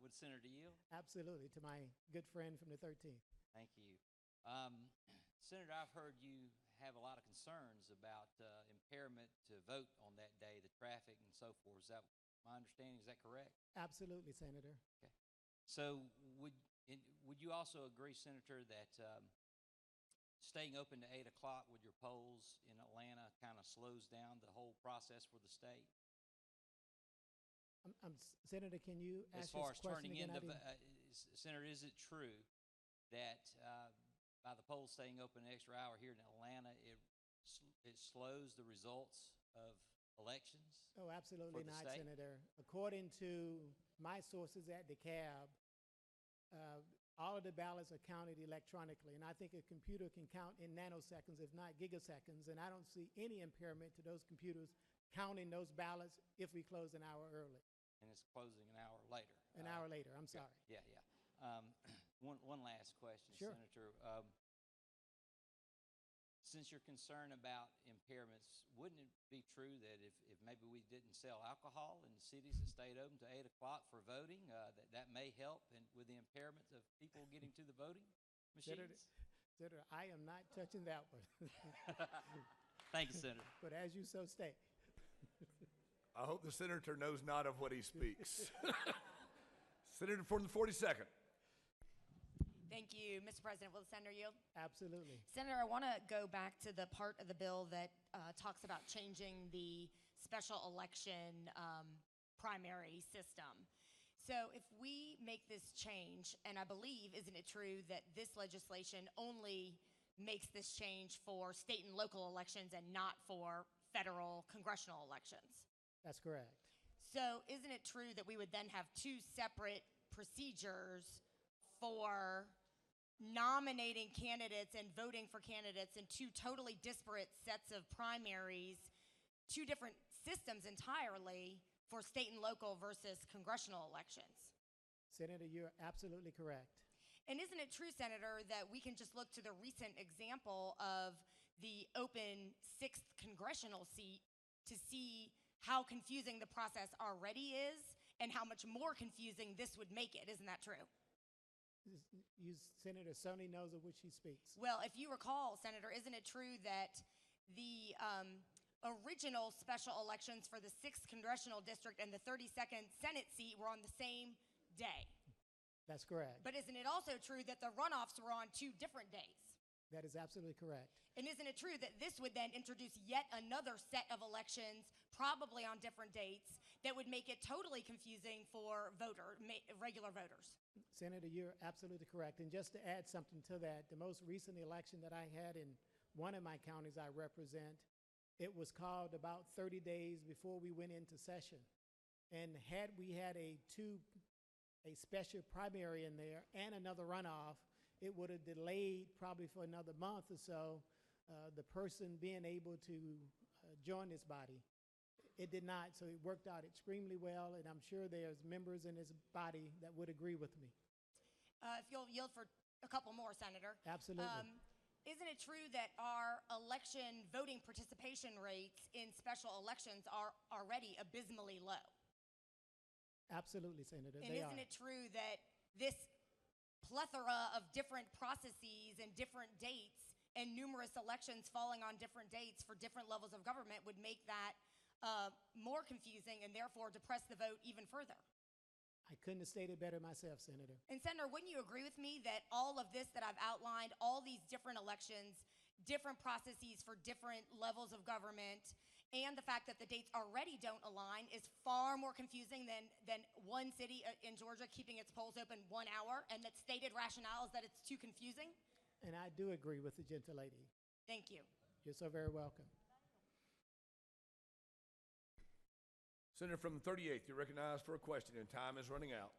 Would Senator yield? Absolutely, to my good friend from the 13th. Thank you. Senator, I've heard you have a lot of concerns about impairment to vote on that day, the traffic and so forth. Is that my understanding? Is that correct? Absolutely, Senator. Okay. So would you also agree, Senator, that staying open to 8 o'clock with your polls in Atlanta kind of slows down the whole process for the state? Senator, can you As ask far this as question turning again? into, Senator, is it true that by the polls staying open an extra hour here in Atlanta, it slows the results of elections? Oh, absolutely for the not, state? Senator. According to my sources at DeKalb, all of the ballots are counted electronically, and I think a computer can count in nanoseconds, if not gigaseconds, and I don't see any impairment to those computers counting those ballots if we close an hour early. And it's closing an hour later. An hour later, I'm sorry. Yeah. One last question, Sure. Senator. Since you're concerned about impairments, wouldn't it be true that if maybe we didn't sell alcohol in the cities that stayed open to 8 o'clock for voting, that may help with the impairment of people getting to the voting machines? Senator, I am not touching that one. Thank you, Senator. But as you so state. I hope the senator knows not of what he speaks. Senator from the 42nd. Thank you, Mr. President. Will the senator yield? Absolutely. Senator, I want to go back to the part of the bill that talks about changing the special election primary system. So if we make this change, and I believe, isn't it true that this legislation only makes this change for state and local elections and not for federal congressional elections? That's correct. So isn't it true that we would then have two separate procedures for nominating candidates and voting for candidates in two totally disparate sets of primaries, two different systems entirely for state and local versus congressional elections? Senator, you're absolutely correct. And isn't it true, Senator, that we can just look to the recent example of the open 6th congressional seat to see how confusing the process already is and how much more confusing this would make it? Isn't that true? Senator certainly knows of which he speaks. Well, if you recall, Senator, isn't it true that the original special elections for the 6th congressional district and the 32nd Senate seat were on the same day? That's correct. But isn't it also true that the runoffs were on 2 different days? That is absolutely correct. And isn't it true that this would then introduce yet another set of elections, probably on different dates, that would make it totally confusing for regular voters? Senator, you're absolutely correct. And just to add something to that, the most recent election that I had in one of my counties I represent, it was called about 30 days before we went into session. And had we had a special primary in there and another runoff, it would have delayed probably for another month or so the person being able to join this body. It did not, so it worked out extremely well, and I'm sure there's members in this body that would agree with me. If you'll yield for a couple more, Senator. Absolutely. Isn't it true that our election voting participation rates in special elections are already abysmally low? Absolutely, Senator. And they isn't are. it true that this plethora of different processes and different dates and numerous elections falling on different dates for different levels of government would make that more confusing and therefore depress the vote even further? I couldn't have stated better myself, Senator. And Senator, wouldn't you agree with me that all of this that I've outlined, all these different elections, different processes for different levels of government, and the fact that the dates already don't align is far more confusing than one city in Georgia keeping its polls open 1 hour, and that stated rationale is that it's too confusing? And I do agree with the gentle lady. Thank you. You're so very welcome. Senator from the 38th, you're recognized for a question, and time is running out.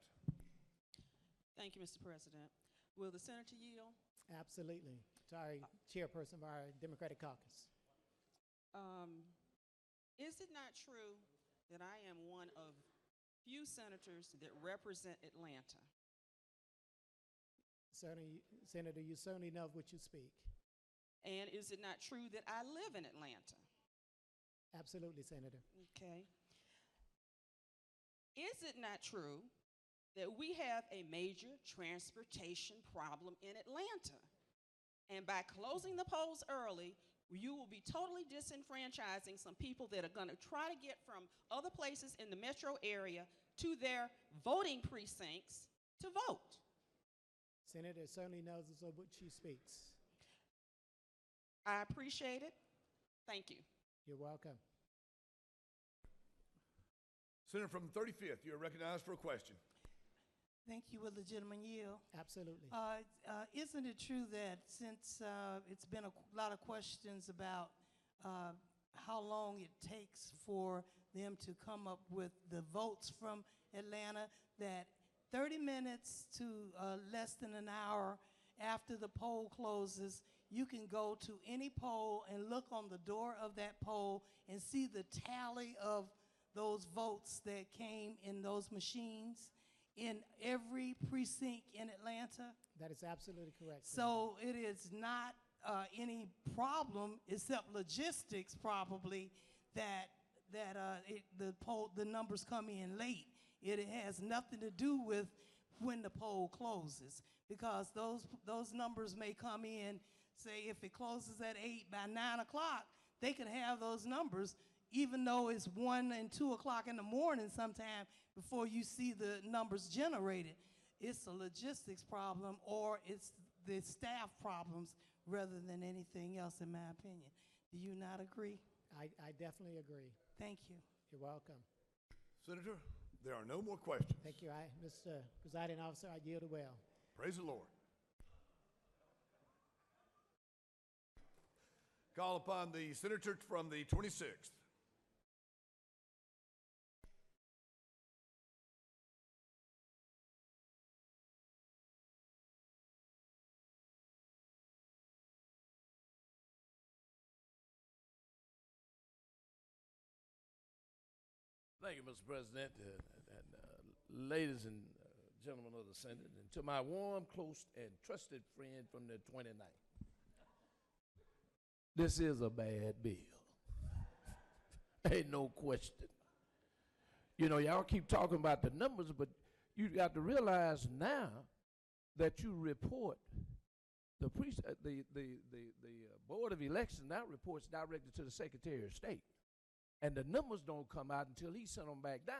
Thank you, Mr. President. Will the senator yield? Absolutely. Sorry, chairperson of our Democratic caucus. Is it not true that I am one of few senators that represent Atlanta? Senator, you certainly know of what you speak. And is it not true that I live in Atlanta? Absolutely, Senator. Okay. Is it not true that we have a major transportation problem in Atlanta? And by closing the polls early, you will be totally disenfranchising some people that are going to try to get from other places in the metro area to their voting precincts to vote. Senator certainly knows of what she speaks. I appreciate it. Thank you. You're welcome. Senator from the 35th, you are recognized for a question. Thank you. Will the gentleman yield? Absolutely. Isn't it true that since it's been a lot of questions about how long it takes for them to come up with the votes from Atlanta, that 30 minutes to less than an hour after the poll closes, you can go to any poll and look on the door of that poll and see the tally of those votes that came in those machines in every precinct in Atlanta? That is absolutely correct. So it is not any problem except logistics probably that the numbers come in late. It has nothing to do with when the poll closes, because those numbers may come in, say if it closes at 8, by 9 o'clock, they could have those numbers even though it's 1 and 2 o'clock in the morning sometime before you see the numbers generated. It's a logistics problem, or it's the staff problems rather than anything else, in my opinion. Do you not agree? I definitely agree. Thank you. You're welcome. Senator, there are no more questions. Thank you. Mr. Presiding Officer, I yield well. Praise the Lord. Call upon the senator from the 26th. Thank you, Mr. President, ladies and gentlemen of the Senate, and to my warm, close, and trusted friend from the 29th. This is a bad bill. Ain't no question. You know, y'all keep talking about the numbers, but you got to realize now that you report the Board of Elections now reports directly to the Secretary of State. And the numbers don't come out until he sent them back down.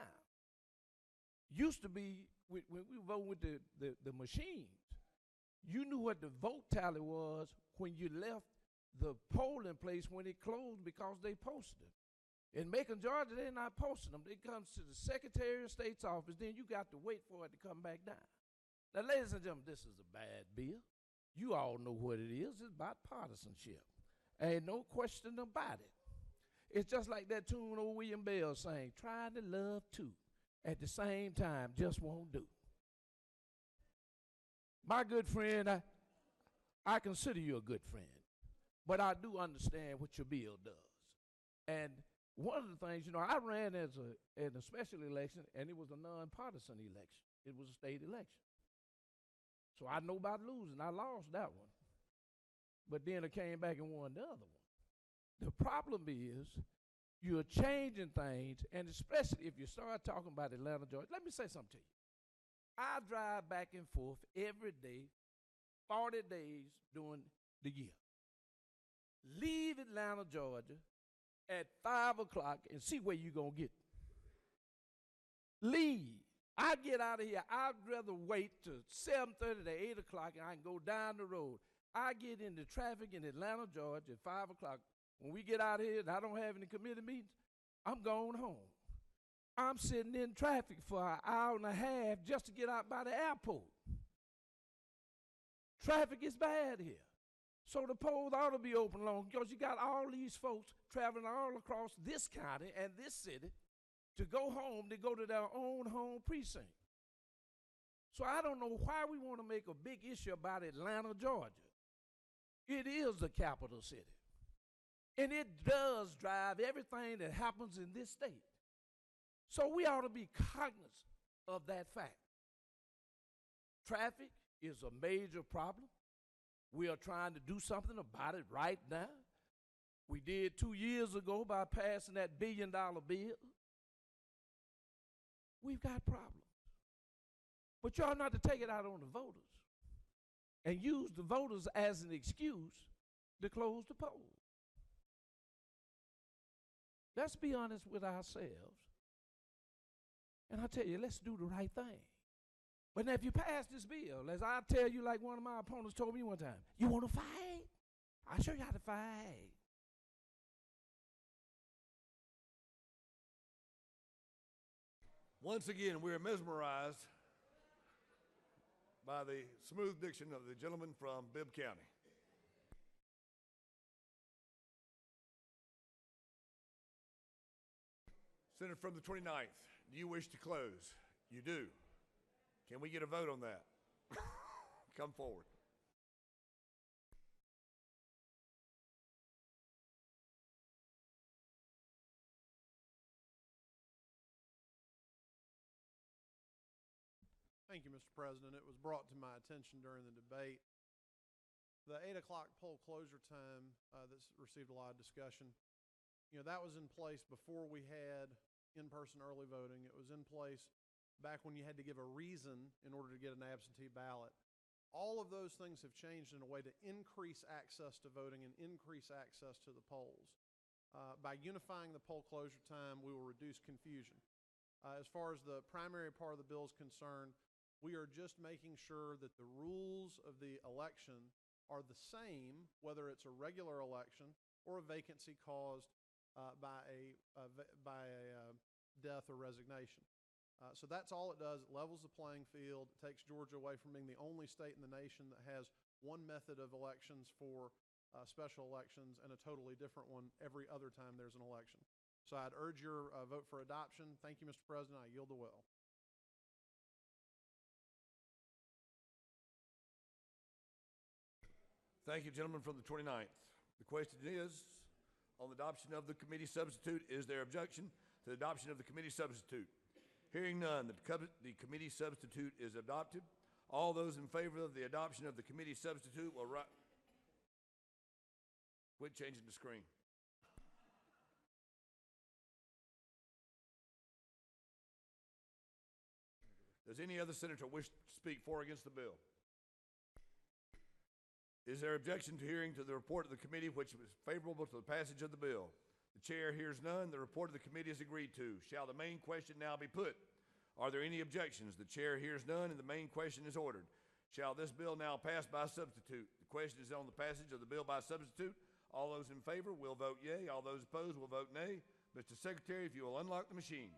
Used to be, when we vote with the machines, you knew what the vote tally was when you left the polling place when it closed because they posted them. In Macon, Georgia, they're not posting them. It comes to the Secretary of State's office, then you got to wait for it to come back down. Now, ladies and gentlemen, this is a bad bill. You all know what it is. It's about partisanship. Ain't no question about it. It's just like that tune old William Bell sang, try to love too. At the same time, just won't do. My good friend, I consider you a good friend, but I do understand what your bill does. And one of the things, I ran as in a special election, and it was a nonpartisan election. It was a state election. So I know about losing. I lost that one. But then I came back and won the other one. The problem is you're changing things, and especially if you start talking about Atlanta, Georgia. Let me say something to you. I drive back and forth every day, 40 days during the year. Leave Atlanta, Georgia at 5 o'clock and see where you're going to get. Leave. I get out of here. I'd rather wait till 7:30 to 8 o'clock and I can go down the road. I get into traffic in Atlanta, Georgia at 5 o'clock. When we get out of here and I don't have any committee meetings, I'm going home. I'm sitting in traffic for an hour and a half just to get out by the airport. Traffic is bad here. So the polls ought to be open long because you got all these folks traveling all across this county and this city to go home, to go to their own home precinct. So I don't know why we want to make a big issue about Atlanta, Georgia. It is the capital city. And it does drive everything that happens in this state. So we ought to be cognizant of that fact. Traffic is a major problem. We are trying to do something about it right now. We did 2 years ago by passing that $1 billion bill. We've got problems. But you ought not to take it out on the voters and use the voters as an excuse to close the polls. Let's be honest with ourselves. And I tell you, let's do the right thing. But now if you pass this bill, as I tell you, like one of my opponents told me one time, you want to fight? I'll show you how to fight. Once again, we are mesmerized by the smooth diction of the gentleman from Bibb County. Senator from the 29th, do you wish to close? You do. Can we get a vote on that? Come forward. Thank you, Mr. President. It was brought to my attention during the debate. The 8 o'clock poll closure time that's received a lot of discussion, that was in place before we had in-person early voting. It was in place back when you had to give a reason in order to get an absentee ballot. All of those things have changed in a way to increase access to voting and increase access to the polls. By unifying the poll closure time, we will reduce confusion. As far as the primary part of the bill is concerned, we are just making sure that the rules of the election are the same, whether it's a regular election or a vacancy caused by a death or resignation. So that's all it does. It levels the playing field. It takes Georgia away from being the only state in the nation that has one method of elections for special elections and a totally different one every other time there's an election. So I'd urge your vote for adoption. Thank you, Mr. President. I yield the will. Thank you, gentlemen from the 29th. The question is, on the adoption of the committee substitute, is there objection to the adoption of the committee substitute? Hearing none, the committee substitute is adopted. All those in favor of the adoption of the committee substitute will quit changing the screen. Does any other senator wish to speak for or against the bill? Is there objection to hearing to the report of the committee which was favorable to the passage of the bill? The chair hears none. The report of the committee is agreed to. Shall the main question now be put? Are there any objections? The chair hears none, and the main question is ordered. Shall this bill now pass by substitute? The question is on the passage of the bill by substitute. All those in favor will vote yea. All those opposed will vote nay. Mr. Secretary, if you will unlock the machines.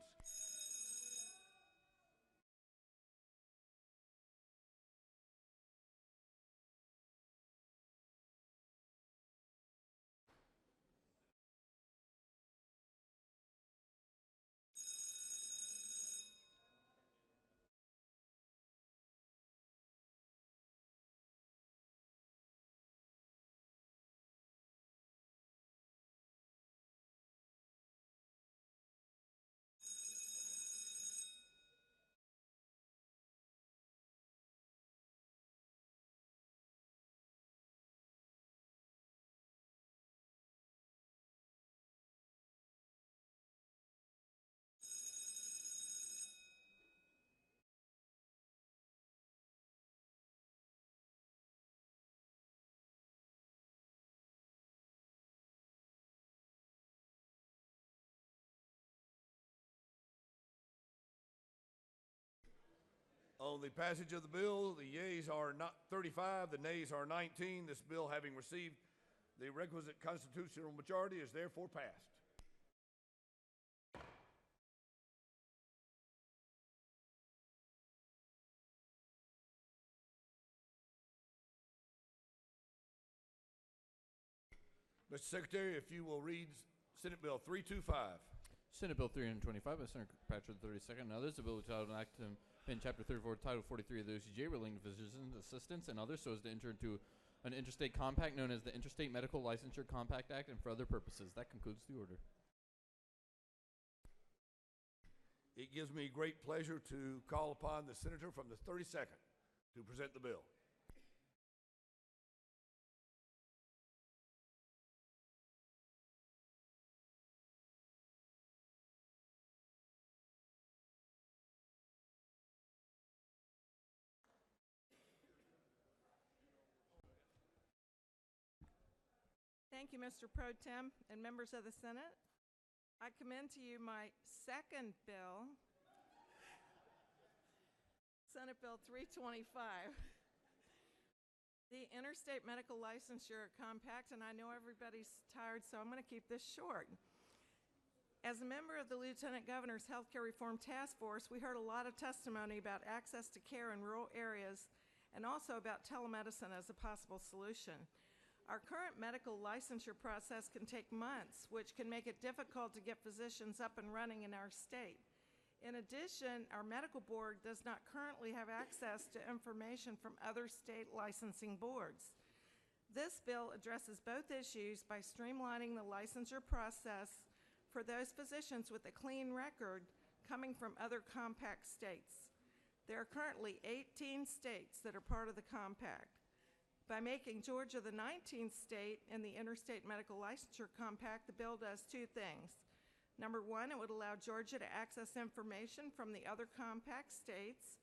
On the passage of the bill, the yeas are not 35, the nays are 19. This bill, having received the requisite constitutional majority, is therefore passed. Mr. Secretary, if you will read Senate Bill 325. Senate Bill 325 by Senator Kirkpatrick, the 32nd, and others. A bill entitled an act to amend Chapter 34, Title 43 of the OCGA relating to physicians, assistants, and others so as to enter into an interstate compact known as the Interstate Medical Licensure Compact Act and for other purposes. That concludes the order. It gives me great pleasure to call upon the senator from the 32nd to present the bill. Thank you, Mr. Pro Tem and members of the Senate. I commend to you my second bill, Senate Bill 325, the Interstate Medical Licensure Compact, and I know everybody's tired, so I'm going to keep this short. As a member of the Lieutenant Governor's Healthcare Reform Task Force, we heard a lot of testimony about access to care in rural areas and also about telemedicine as a possible solution. Our current medical licensure process can take months, which can make it difficult to get physicians up and running in our state. In addition, our medical board does not currently have access to information from other state licensing boards. This bill addresses both issues by streamlining the licensure process for those physicians with a clean record coming from other compact states. There are currently 18 states that are part of the compact. By making Georgia the 19th state in the Interstate Medical Licensure Compact, the bill does two things. Number one, it would allow Georgia to access information from the other compact states.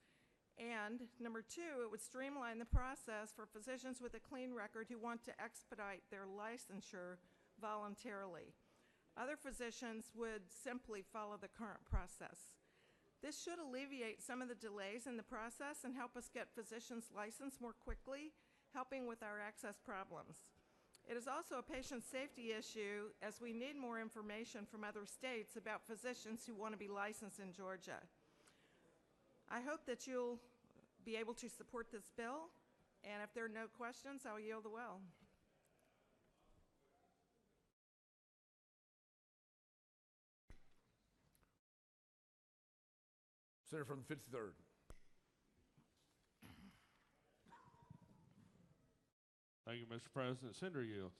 And number two, it would streamline the process for physicians with a clean record who want to expedite their licensure voluntarily. Other physicians would simply follow the current process. This should alleviate some of the delays in the process and help us get physicians licensed more quickly, helping with our access problems. It is also a patient safety issue as we need more information from other states about physicians who want to be licensed in Georgia. I hope that you'll be able to support this bill, and if there are no questions, I'll yield the well. Senator from the 53rd. Thank you, Mr. President. Senator Yields,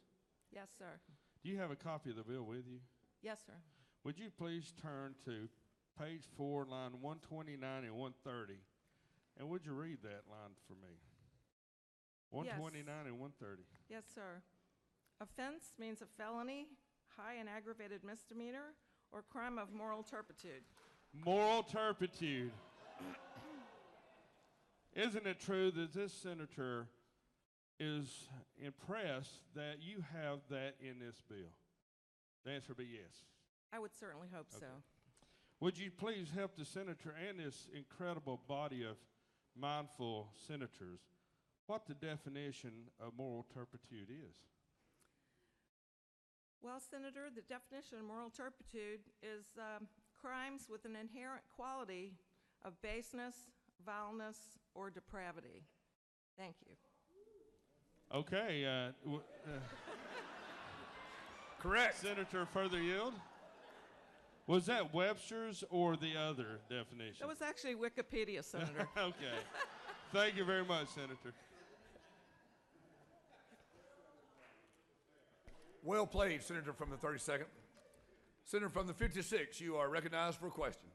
Yes, sir. do you have a copy of the bill with you? Yes, sir. Would you please turn to page 4, line 129 and 130, and would you read that line for me? 129 and 130. Yes, sir. Offense means a felony, high and aggravated misdemeanor, or crime of moral turpitude. Moral turpitude. Isn't it true that this senator is impressed that you have that in this bill? The answer would be yes. I would certainly hope so. Would you please help the senator and this incredible body of mindful senators what the definition of moral turpitude is? Well, Senator, the definition of moral turpitude is crimes with an inherent quality of baseness, vileness, or depravity. Thank you. Okay. Correct. Senator, further yield? Was that Webster's or the other definition? That was actually Wikipedia, Senator. Okay. Thank you very much, Senator. Well played, Senator from the 32nd. Senator from the 56th, you are recognized for a question.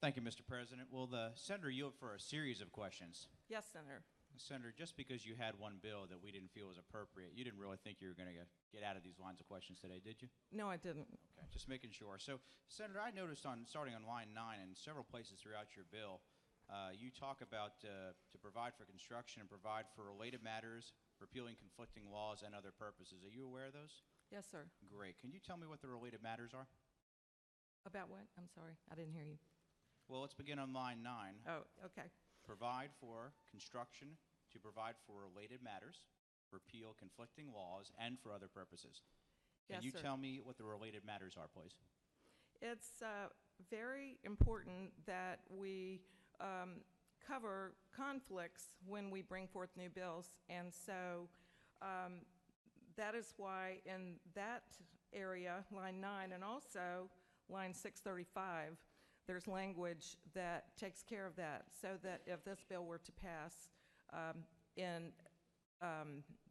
Thank you, Mr. President. Will the senator yield for a series of questions? Yes, Senator. Senator, just because you had one bill that we didn't feel was appropriate, you didn't really think you were going to get out of these lines of questions today, did you? No, I didn't. Okay, just making sure. So, Senator, I noticed starting on line 9 and several places throughout your bill, you talk about to provide for construction and provide for related matters, repealing conflicting laws and other purposes. Are you aware of those? Yes, sir. Great. Can you tell me what the related matters are? About what? I'm sorry, I didn't hear you. Well, let's begin on line 9. Oh, okay. Provide for construction to provide for related matters, repeal conflicting laws, and for other purposes. Can Yes, you sir. tell me what the related matters are, please? It's very important that we cover conflicts when we bring forth new bills. And so that is why in that area, line 9, and also line 635, there's language that takes care of that, so that if this bill were to pass in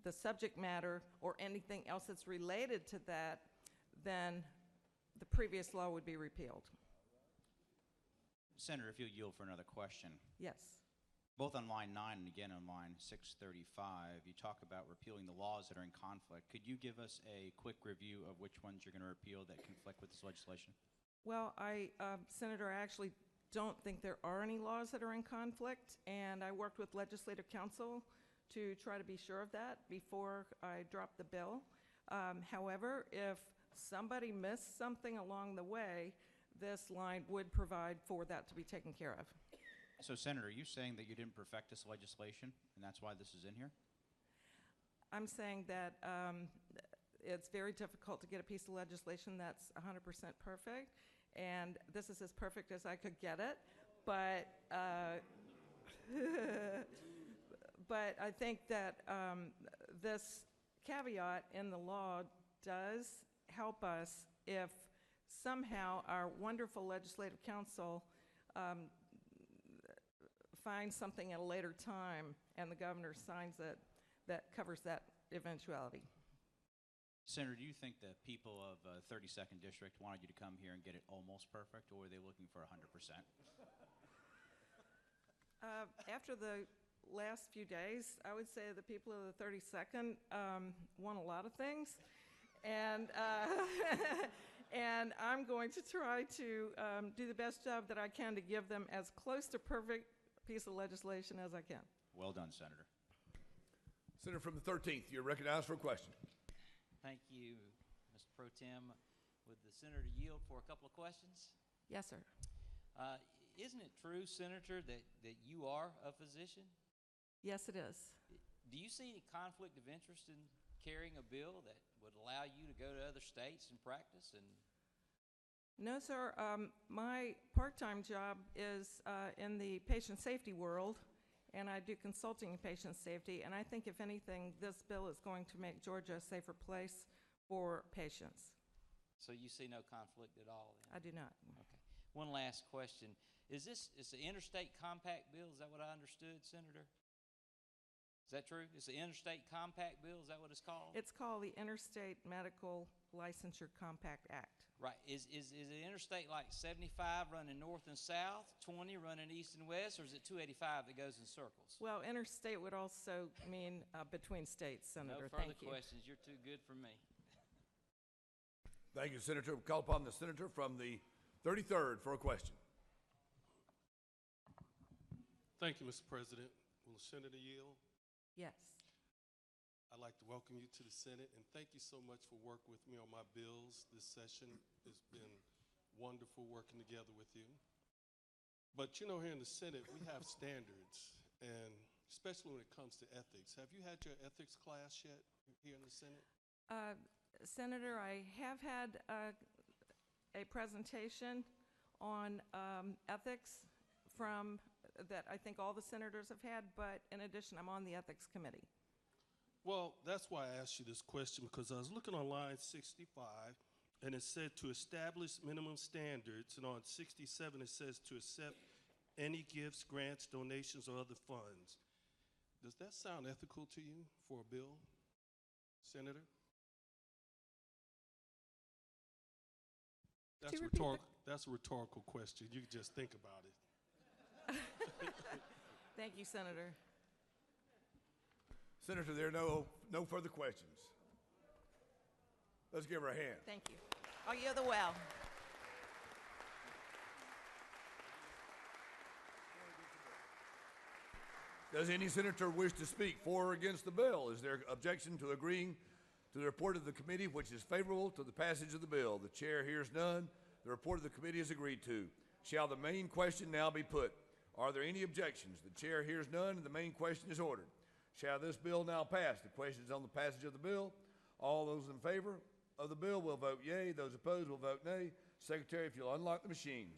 the subject matter or anything else that's related to that, then the previous law would be repealed. Senator, if you'll yield for another question. Yes. Both on line 9 and again on line 635, you talk about repealing the laws that are in conflict. Could you give us a quick review of which ones you're going to repeal that conflict with this legislation? Well, Senator, I actually don't think there are any laws that are in conflict, and I worked with Legislative Counsel to try to be sure of that before I dropped the bill. However, if somebody missed something along the way, this line would provide for that to be taken care of. So, Senator, are you saying that you didn't perfect this legislation, and that's why this is in here? I'm saying that it's very difficult to get a piece of legislation that's 100% perfect, and this is as perfect as I could get it. But but I think that this caveat in the law does help us if somehow our wonderful Legislative Counsel finds something at a later time and the governor signs it that covers that eventuality. Senator, do you think the people of 32nd District wanted you to come here and get it almost perfect, or were they looking for 100%? After the last few days, I would say the people of the 32nd want a lot of things, and and I'm going to try to do the best job that I can to give them as close to perfect piece of legislation as I can. Well done, Senator. Senator from the 13th, you're recognized for a question. Thank you, Mr. Pro Tem. Would the senator yield for a couple of questions? Yes, sir. Isn't it true, Senator, that you are a physician? Yes, it is. Do you see any conflict of interest in carrying a bill that would allow you to go to other states and practice? And No, sir. My part-time job is in the patient safety world, and I do consulting in patient safety. And I think, if anything, this bill is going to make Georgia a safer place for patients. so you see no conflict at all? Then? I do not. Okay. One last question. Is the interstate compact bill? Is that what I understood, Senator? Is that true? It's the interstate compact bill? Is that what it's called? It's called the Interstate Medical Licensure Compact Act. Right. Is it interstate like 75 running north and south, 20 running east and west, or is it 285 that goes in circles? Well, interstate would also mean between states, Senator. No further Thank you. questions. You're too good for me. Thank you, Senator. We'll call upon the senator from the 33rd for a question. Thank you, Mr. President. Will the senator yield? Yes. I'd like to welcome you to the Senate, and thank you so much for working with me on my bills this session. It's been wonderful working together with you. But you know, here in the Senate, we have standards, and especially when it comes to ethics. Have you had your ethics class yet here in the Senate? Senator, I have had a presentation on ethics that I think all the senators have had, but in addition, I'm on the Ethics Committee. Well, that's why I asked you this question, because I was looking on line 65, and it said to establish minimum standards, and on 67 it says to accept any gifts, grants, donations, or other funds. Does that sound ethical to you for a bill, Senator? That's a rhetorical question. You can just think about it. Thank you, Senator. Senator, there are no further questions. Let's give her a hand. Thank you. Oh, you're the well. Does any senator wish to speak for or against the bill? Is there objection to agreeing to the report of the committee, which is favorable to the passage of the bill? The chair hears none. The report of the committee is agreed to. Shall the main question now be put? Are there any objections? The chair hears none, and the main question is ordered. Shall this bill now pass? The question is on the passage of the bill. All those in favor of the bill will vote yea. Those opposed will vote nay. Secretary, if you'll unlock the machines.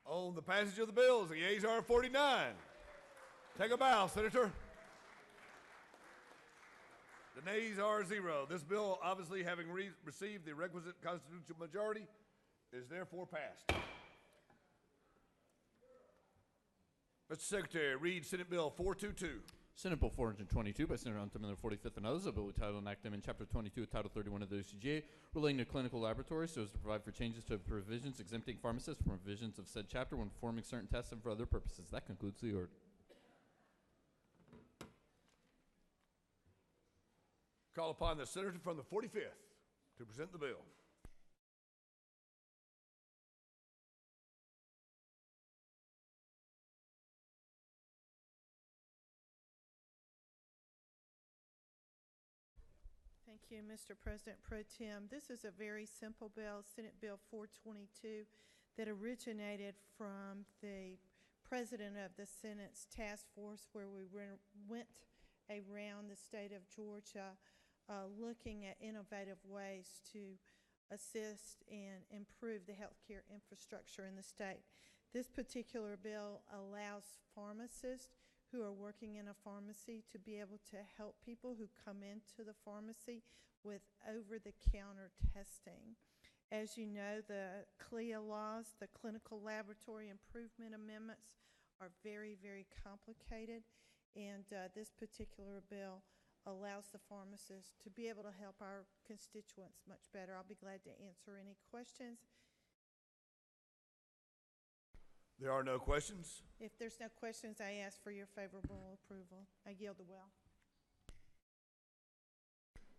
On the passage of the bills, the yeas are 49. Take a bow, Senator. The nays are 0. This bill, obviously having received the requisite constitutional majority, is therefore passed. Mr. Secretary, read Senate Bill 422. Senate Bill 422 by Senator Untom and the 45th and others, a bill entitled and act in Chapter 22 of Title 31 of the OCGA relating to clinical laboratories so as to provide for changes to provisions exempting pharmacists from provisions of said chapter when performing certain tests and for other purposes. That concludes the order. Call upon the senator from the 45th to present the bill. Thank you, Mr. President Pro Tem. This is a very simple bill, Senate Bill 422, that originated from the president of the Senate's task force where we went around the state of Georgia looking at innovative ways to assist and improve the healthcare infrastructure in the state. This particular bill allows pharmacists who are working in a pharmacy to be able to help people who come into the pharmacy with over-the-counter testing. As you know, the CLIA laws, the Clinical Laboratory Improvement Amendments, are very, very complicated, and this particular bill allows the pharmacists to be able to help our constituents much better. I'll be glad to answer any questions. There are no questions. If there's no questions, I ask for your favorable approval. I yield the well.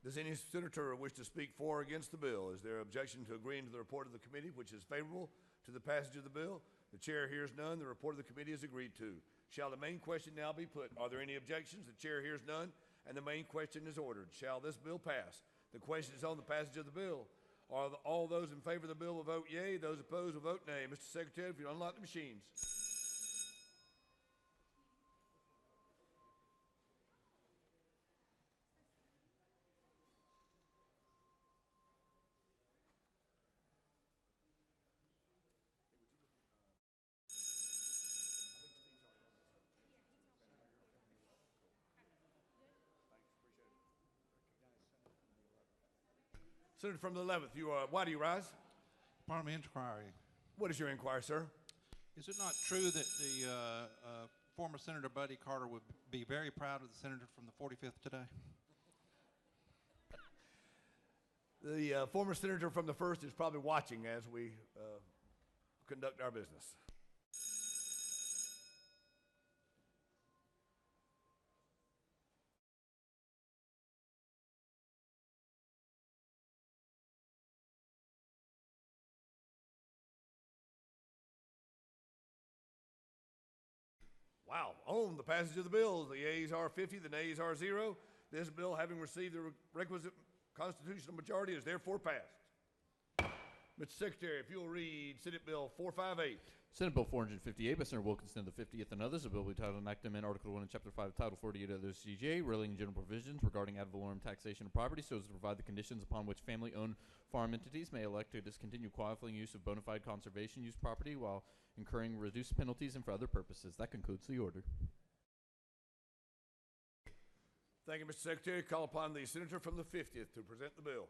Does any senator wish to speak for or against the bill? Is there objection to agreeing to the report of the committee, which is favorable to the passage of the bill? The chair hears none. The report of the committee is agreed to. Shall the main question now be put? Are there any objections? The chair hears none, and the main question is ordered. Shall this bill pass? The question is on the passage of the bill. All those in favor of the bill will vote yea. Those opposed will vote nay. Mr. Secretary, if you unlock the machines. Senator from the 11th, why do you rise? Parliament inquiry. What is your inquiry, sir? Is it not true that the former Senator Buddy Carter would be very proud of the senator from the 45th today? The former senator from the 1st is probably watching as we conduct our business. Wow. On the passage of the bills, the yeas are 50, the nays are 0. This bill, having received the requisite constitutional majority, is therefore passed. Mr. Secretary, if you'll read Senate Bill 458. Senate Bill 458 by Senator Wilkinson of the 50th and others, a bill will be titled, an act to amend Article 1 and Chapter 5 of Title 48 of the OCGA, relating general provisions regarding ad valorem taxation of property, so as to provide the conditions upon which family-owned farm entities may elect to discontinue qualifying use of bona fide conservation use property while incurring reduced penalties and for other purposes. That concludes the order. Thank you, Mr. Secretary. Call upon the senator from the 50th to present the bill.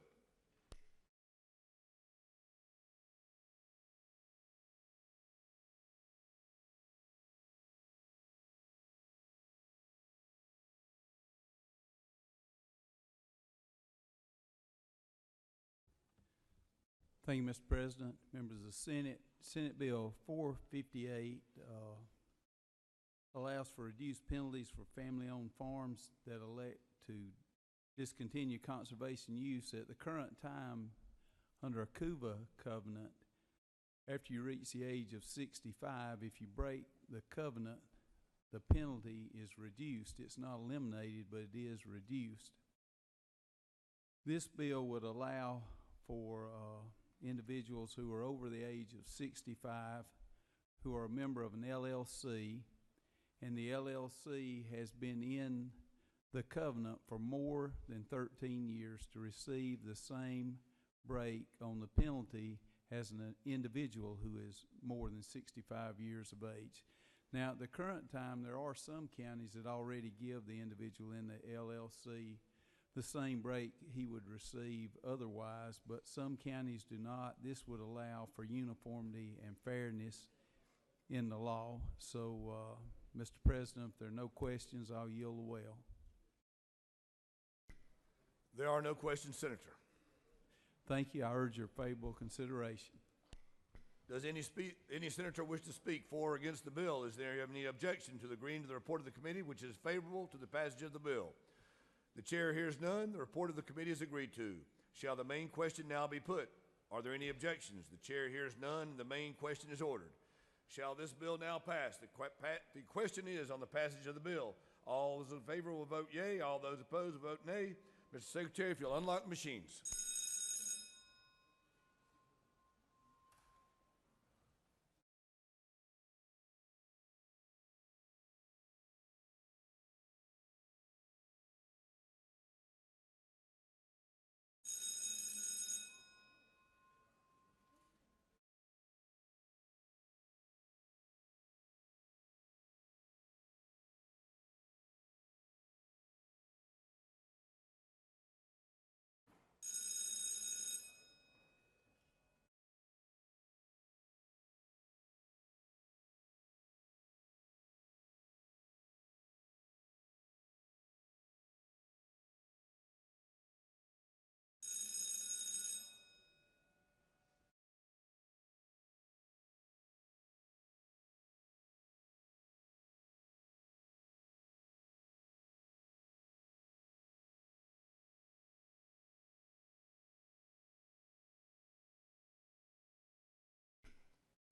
Thank you, Mr. President, members of the Senate. Senate Bill 458 allows for reduced penalties for family-owned farms that elect to discontinue conservation use. At the current time, under a CUVA covenant, after you reach the age of 65, if you break the covenant, the penalty is reduced. It's not eliminated, but it is reduced. This bill would allow for individuals who are over the age of 65 who are a member of an LLC, and the LLC has been in the covenant for more than 13 years to receive the same break on the penalty as an individual who is more than 65 years of age. Now, at the current time, there are some counties that already give the individual in the LLC the same break he would receive otherwise, but some counties do not. This would allow for uniformity and fairness in the law. So, Mr. President, if there are no questions, I'll yield the well. There are no questions, Senator. Thank you. I urge your favorable consideration. Does any senator wish to speak for or against the bill? Is there any objection to the agreeing to the report of the committee, which is favorable to the passage of the bill? The chair hears none. The report of the committee is agreed to. Shall the main question now be put? Are there any objections? The chair hears none. The main question is ordered. Shall this bill now pass? The question is on the passage of the bill. All those in favor will vote yea. All those opposed will vote nay. Mr. Secretary, if you'll unlock the machines.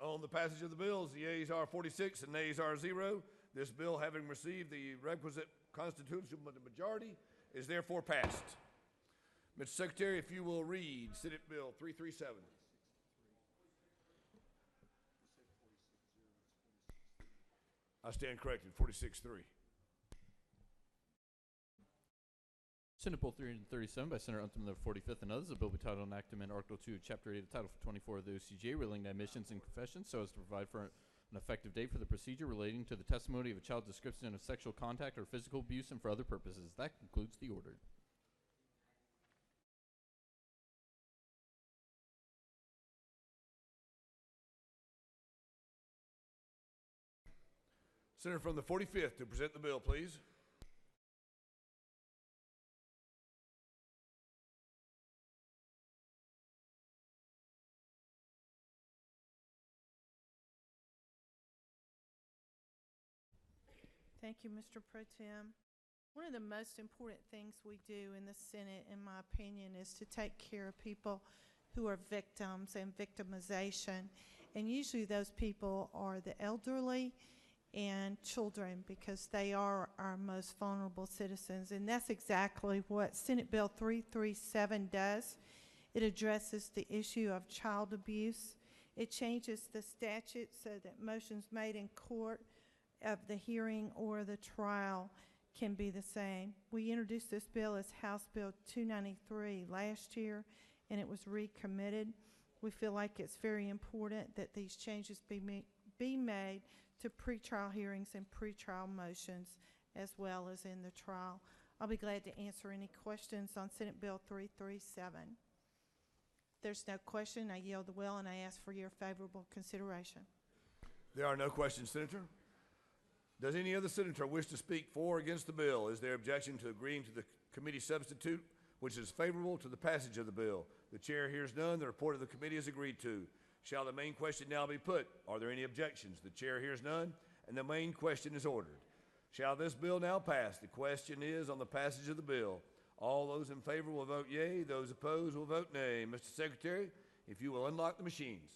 On the passage of the bills, the yeas are 46 and nays are 0. This bill, having received the requisite constitutional majority, is therefore passed. Mr. Secretary, if you will read Senate Bill 337. I stand corrected, 46-3. Senate Bill 337 by Senator Untom of the 45th and others, a bill be titled, an act to amend Article 2, Chapter 8 of Title 24 of the OCGA relating to admissions and confessions so as to provide for an effective date for the procedure relating to the testimony of a child's description of sexual contact or physical abuse and for other purposes. That concludes the order. Senator from the 45th to present the bill, please. Thank you, Mr. Pro Tem. One of the most important things we do in the Senate, in my opinion, is to take care of people who are victims and victimization. And usually those people are the elderly and children because they are our most vulnerable citizens. And that's exactly what Senate Bill 337 does. It addresses the issue of child abuse It changes the statute so that motions made in court of the hearing or the trial can be the same. We introduced this bill as House Bill 293 last year, and it was recommitted. We feel like it's very important that these changes be made to pretrial hearings and pretrial motions as well as in the trial. I'll be glad to answer any questions on Senate Bill 337. If there's no question, I yield the will and I ask for your favorable consideration. There are no questions, Senator. Does any other senator wish to speak for or against the bill? Is there objection to agreeing to the committee substitute, which is favorable to the passage of the bill? The chair hears none. The report of the committee is agreed to. Shall the main question now be put? Are there any objections? The chair hears none, and the main question is ordered. Shall this bill now pass? The question is on the passage of the bill. All those in favor will vote yea. Those opposed will vote nay. Mr. Secretary, if you will unlock the machines.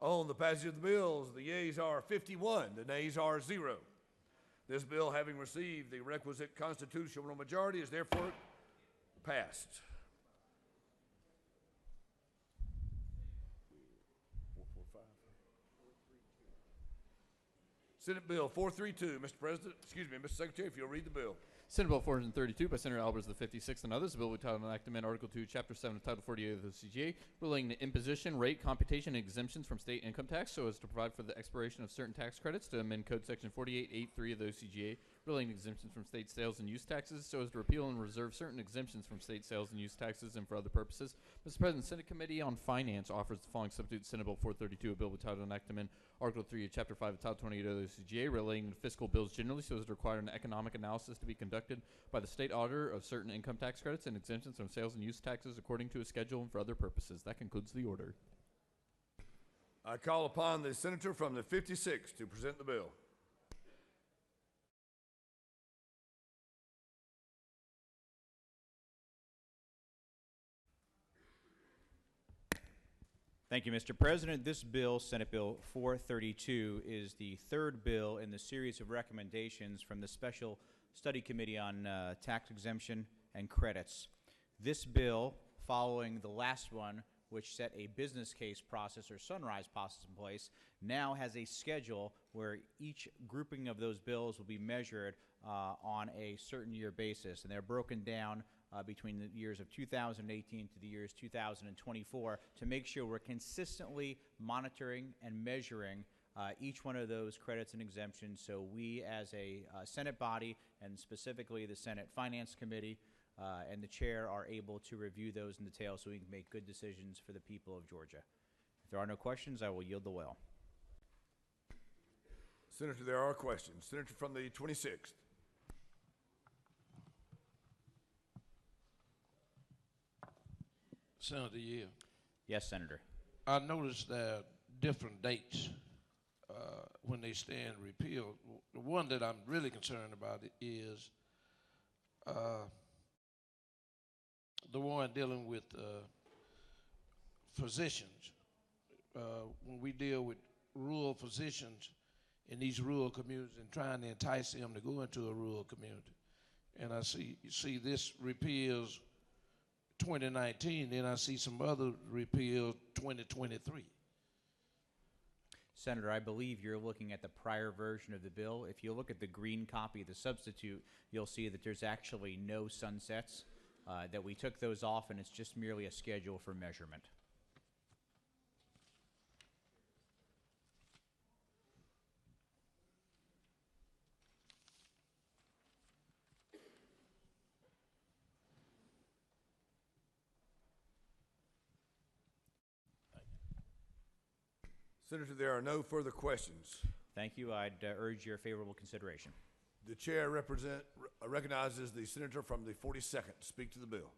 On the passage of the bills, the yeas are 51, the nays are 0. This bill, having received the requisite constitutional majority, is therefore passed. Senate Bill 432, Mr. President, excuse me, Mr. Secretary, if you'll read the bill. Senate Bill 432 by Senator Albers the 56th and others. A bill entitled an act to amend Article 2, Chapter 7 of Title 48 of the CGA, relating to imposition, rate, computation, and exemptions from state income tax, so as to provide for the expiration of certain tax credits, to amend Code Section 4883 of the CGA, relating to exemptions from state sales and use taxes, so as to repeal and reserve certain exemptions from state sales and use taxes and for other purposes. Mr. President, Senate Committee on Finance offers the following substitute Senate Bill 432, a bill entitled an act to amend Article 3 of Chapter 5 of Title 28 of the CGA, relating to fiscal bills generally, so as to require an economic analysis to be conducted by the state auditor of certain income tax credits and exemptions from sales and use taxes according to a schedule and for other purposes. That concludes the order. I call upon the senator from the 56th to present the bill. Thank you, Mr. President. This bill, Senate Bill 432, is the third bill in the series of recommendations from the Special Study Committee on Tax Exemption and Credits. This bill, following the last one, which set a business case process or sunrise process in place, now has a schedule where each grouping of those bills will be measured on a certain year basis, and they're broken down between the years of 2018 to the years 2024 to make sure we're consistently monitoring and measuring each one of those credits and exemptions, so we as a Senate body, and specifically the Senate Finance Committee and the chair, are able to review those in detail so we can make good decisions for the people of Georgia. If there are no questions, I will yield the will. Senator, there are questions. Senator from the 26th. Senator Yale. Yes, Senator. I noticed there are different dates when they stand repealed. The one that I'm really concerned about is the one dealing with physicians. When we deal with rural physicians in these rural communities and trying to entice them to go into a rural community. And I see this repeals 2019, then I see some other repeal 2023. Senator, I believe you're looking at the prior version of the bill. If you look at the green copy of the substitute, you'll see that there's actually no sunsets. that we took those off and it's just merely a schedule for measurement. Senator, there are no further questions. Thank you. I'd urge your favorable consideration. The chair recognizes the senator from the 42nd to speak to the bill.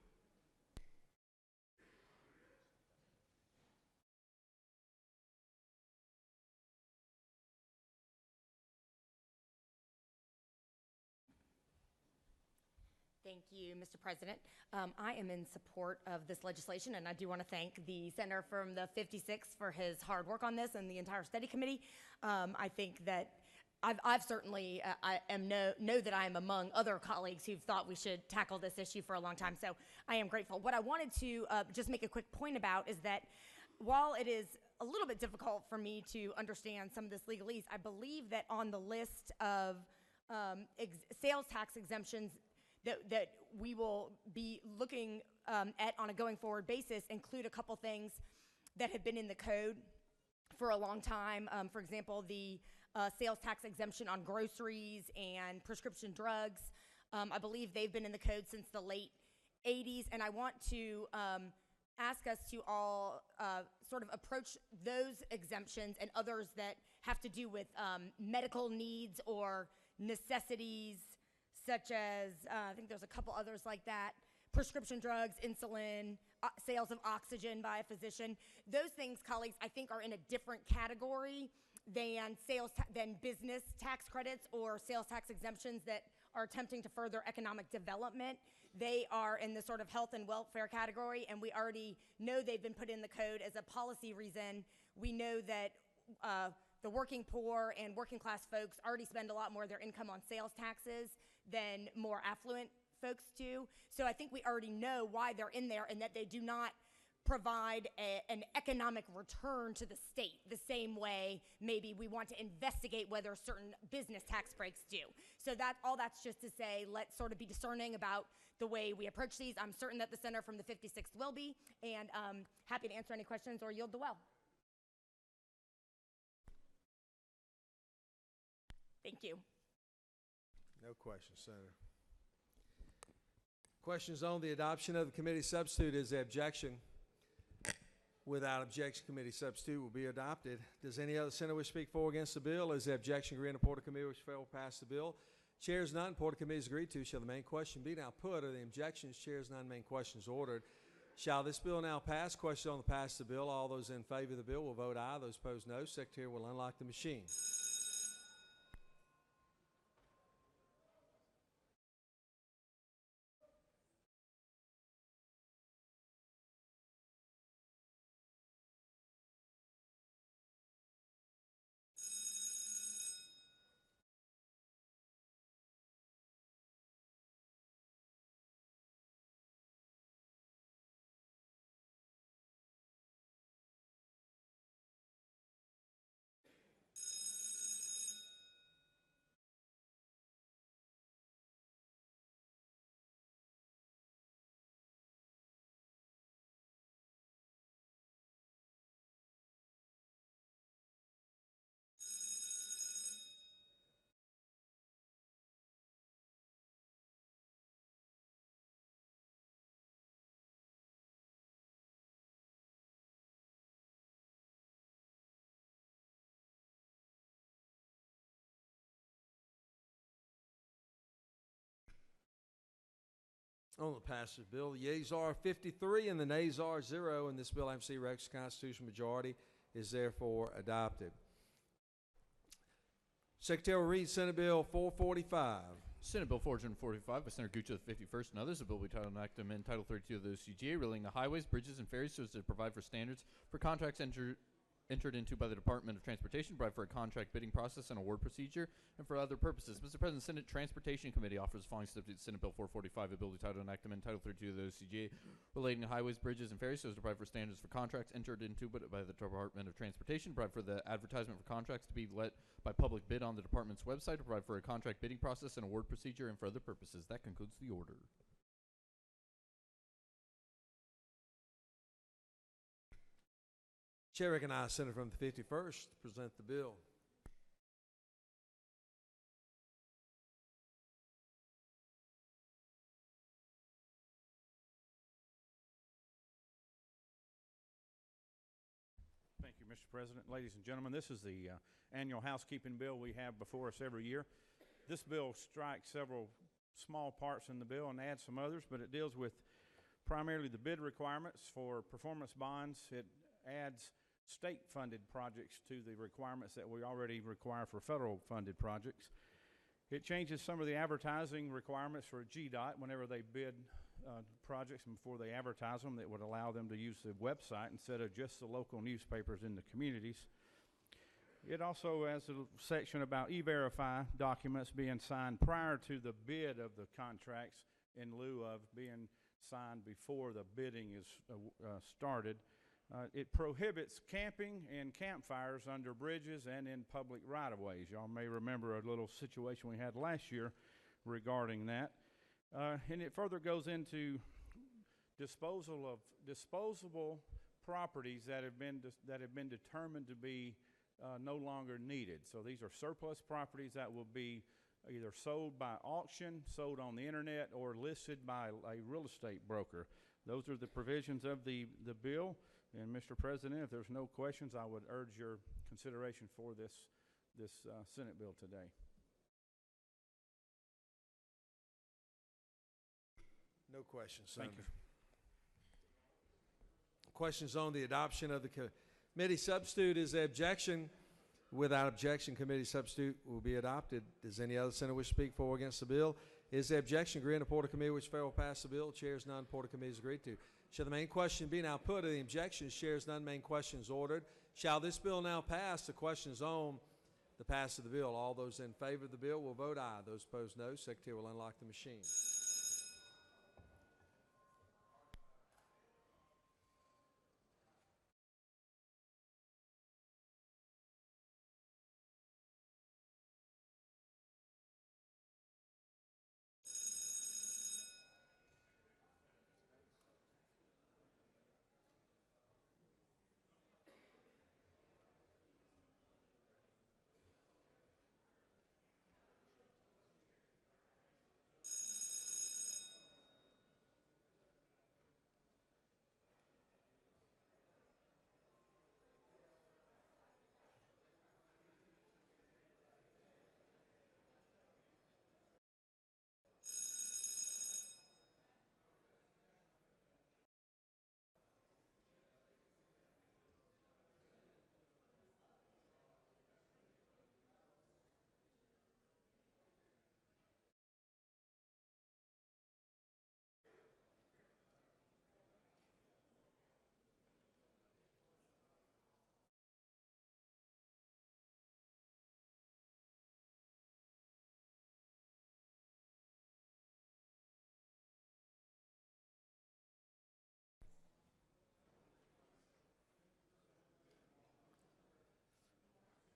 Thank you, Mr. President. I am in support of this legislation, and I do want to thank the senator from the 56th for his hard work on this and the entire study committee. I think that I've certainly know that I am among other colleagues who've thought we should tackle this issue for a long time. So I am grateful. What I wanted to just make a quick point about is that while it is a little bit difficult for me to understand some of this legalese, I believe that on the list of sales tax exemptions that we will be looking at on a going forward basis include a couple things that have been in the code for a long time. For example, the sales tax exemption on groceries and prescription drugs. I believe they've been in the code since the late 80s, and I want to ask us to all sort of approach those exemptions and others that have to do with medical needs or necessities, such as, I think there's a couple others like that, prescription drugs, insulin, sales of oxygen by a physician. Those things, colleagues, I think are in a different category than business tax credits or sales tax exemptions that are attempting to further economic development. They are in the sort of health and welfare category, and we already know they've been put in the code as a policy reason. We know that the working poor and working class folks already spend a lot more of their income on sales taxes than more affluent folks do. So I think we already know why they're in there and that they do not provide an economic return to the state the same way maybe we want to investigate whether certain business tax breaks do. So all that's just to say, let's sort of be discerning about the way we approach these. I'm certain that the senator from the 56th will be, and happy to answer any questions or yield the well. Thank you. No questions, Senator. Questions on the adoption of the committee substitute. Is there objection? Without objection, committee substitute will be adopted. Does any other senator wish to speak for or against the bill? Is there objection? Agree on the report of committee which fail to pass the bill? Chairs none. Report of committee is agreed to. Shall the main question be now put? Are the objections? Chairs none. Main question is ordered. Shall this bill now pass? Question on the pass of the bill. All those in favor of the bill will vote aye. Those opposed, no. Secretary will unlock the machine. On the passage bill, the yeas are 53 and the nays are 0, and this bill, MC Rex constitutional majority, is therefore adopted. Secretary will read Senate Bill 445. Senate Bill 445 by Senator Gucci of the 51st and others, a bill we title and act to amend Title 32 of the OCGA relating to highways, bridges, and ferries so as to provide for standards for contracts entered into by the Department of Transportation, provide for a contract bidding process and award procedure, and for other purposes. Mr. President, the Senate Transportation Committee offers the following substitute Senate Bill 445, a bill titled and act to amend Title 32 of the OCGA relating to highways, bridges, and ferries so as to provide for standards for contracts entered into by the Department of Transportation, provide for the advertisement for contracts to be let by public bid on the department's website, to provide for a contract bidding process and award procedure, and for other purposes. That concludes the order. Chair recognizes Senator from the 51st to present the bill. Thank you, Mr. President. Ladies and gentlemen, this is the annual housekeeping bill we have before us every year. This bill strikes several small parts in the bill and adds some others, but it deals with primarily the bid requirements for performance bonds. It adds state-funded projects to the requirements that we already require for federal-funded projects. It changes some of the advertising requirements for GDOT whenever they bid projects and before they advertise them. That would allow them to use the website instead of just the local newspapers in the communities. It also has a section about E-Verify documents being signed prior to the bid of the contracts in lieu of being signed before the bidding is started. It prohibits camping and campfires under bridges and in public right-of-ways. Y'all may remember a little situation we had last year regarding that. And it further goes into disposal of disposable properties that have been determined to be no longer needed. So these are surplus properties that will be either sold by auction, sold on the internet, or listed by a real estate broker. Those are the provisions of the bill. And Mr. President, if there's no questions, I would urge your consideration for this Senate bill today. No questions, Thank Senator. Questions on the adoption of the committee substitute. Is there objection? Without objection, committee substitute will be adopted. Does any other senator wish to speak for or against the bill? Is there objection? Agree in the Porter Committee which fail will pass the bill. Chairs none. Porter Committee is agreed to. Shall the main question be now put? Of the objections, chairs none. Main question is ordered. Shall this bill now pass? The question is on the pass of the bill. All those in favor of the bill will vote aye. Those opposed, no. Secretary will unlock the machine.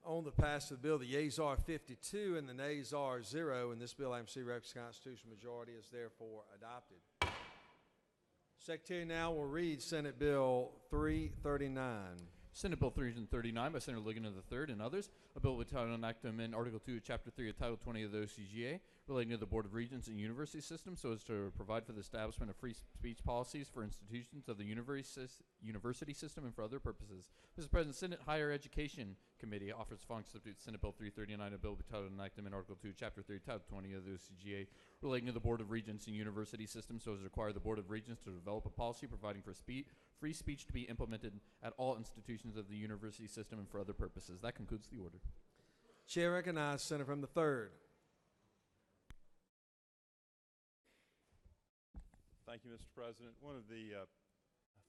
On the pass of the bill, the yeas are 52 and the nays are 0, and this bill, IMC records constitutional majority, is therefore adopted. Secretary now will read Senate Bill 339. Senate Bill 339 by Senator Ligon III and others. A bill with title and act to amend Article 2 of Chapter 3 of Title 20 of the OCGA relating to the Board of Regents and University System so as to provide for the establishment of free speech policies for institutions of the university system and for other purposes. Mr. President, Senate Higher Education Committee offers the following substitute Senate Bill 339, a bill with title and act to amend Article 2, Chapter 3, Title 20 of the OCGA relating to the Board of Regents and University System so as to require the Board of Regents to develop a policy providing for free speech to be implemented at all institutions of the university system and for other purposes. That concludes the order. Chair recognizes Senator from the 3rd. Thank you, Mr. President. One of the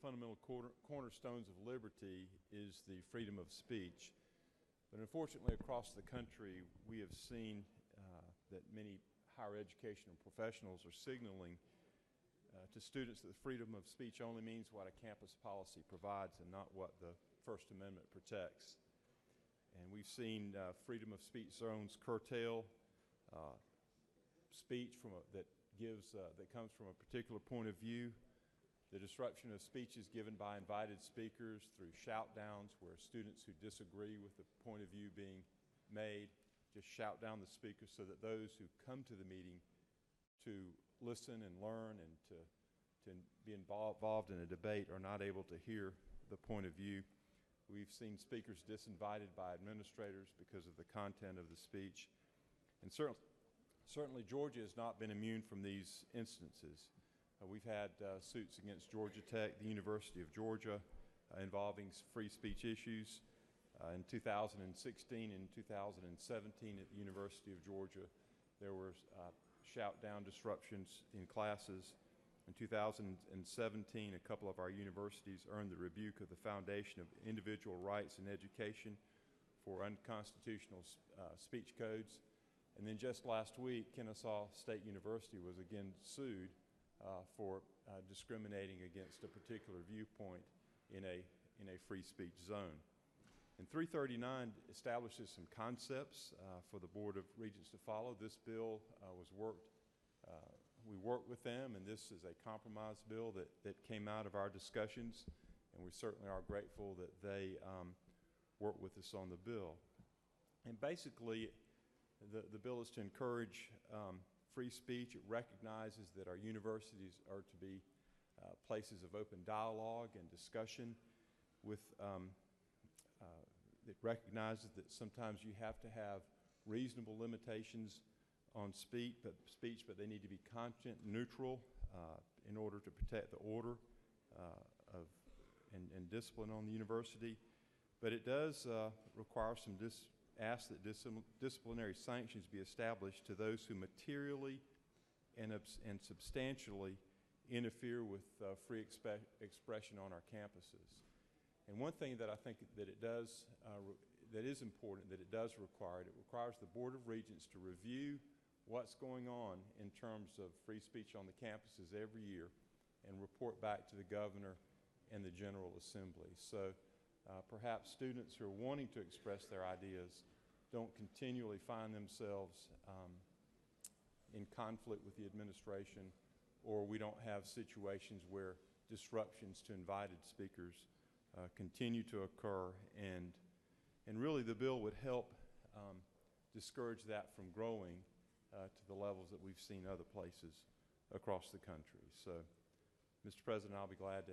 fundamental cornerstones of liberty is the freedom of speech. But unfortunately, across the country, we have seen that many higher educational professionals are signaling to students that the freedom of speech only means what a campus policy provides and not what the First Amendment protects. And we've seen freedom of speech zones curtail speech that comes from a particular point of view. The disruption of speech is given by invited speakers through shout downs, where students who disagree with the point of view being made just shout down the speaker so that those who come to the meeting to listen and learn and to be involved in a debate are not able to hear the point of view. We've seen speakers disinvited by administrators because of the content of the speech. And certainly Georgia has not been immune from these instances. We've had suits against Georgia Tech, the University of Georgia, involving free speech issues. In 2016 and 2017 at the University of Georgia, there were shout-down disruptions in classes. In 2017, a couple of our universities earned the rebuke of the Foundation of Individual Rights in Education for unconstitutional speech codes. And then just last week, Kennesaw State University was again sued for discriminating against a particular viewpoint in a free speech zone. And 339 establishes some concepts for the Board of Regents to follow. This bill we worked with them, and this is a compromise bill that came out of our discussions, and we certainly are grateful that they worked with us on the bill. And basically, the bill is to encourage free speech. It recognizes that our universities are to be places of open dialogue and discussion. It recognizes that sometimes you have to have reasonable limitations on speech, but they need to be content neutral in order to protect the order and discipline on the university. But it does require ask that disciplinary sanctions be established to those who materially and substantially interfere with free expression on our campuses. And one thing that I think that it does, that is important, that it does require, it requires the Board of Regents to review what's going on in terms of free speech on the campuses every year and report back to the governor and the General Assembly. So perhaps students who are wanting to express their ideas don't continually find themselves in conflict with the administration, or we don't have situations where disruptions to invited speakers continue to occur, and really the bill would help discourage that from growing to the levels that we've seen other places across the country. So, Mr. President, I'll be glad to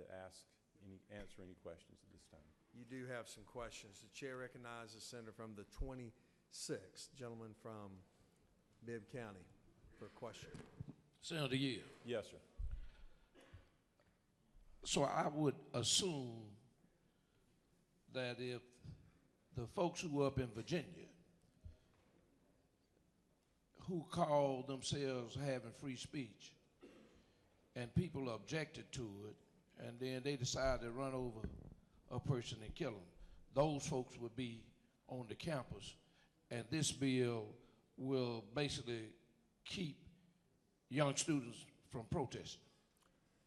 answer any questions at this time. You do have some questions. The chair recognizes the senator from the 26th, gentleman from Bibb County, for a question. Senator Yield. Yes, sir. So I would assume that if the folks who were up in Virginia, who called themselves having free speech, and people objected to it, and then they decided to run over a person and kill them, those folks would be on the campus, and this bill will basically keep young students from protesting.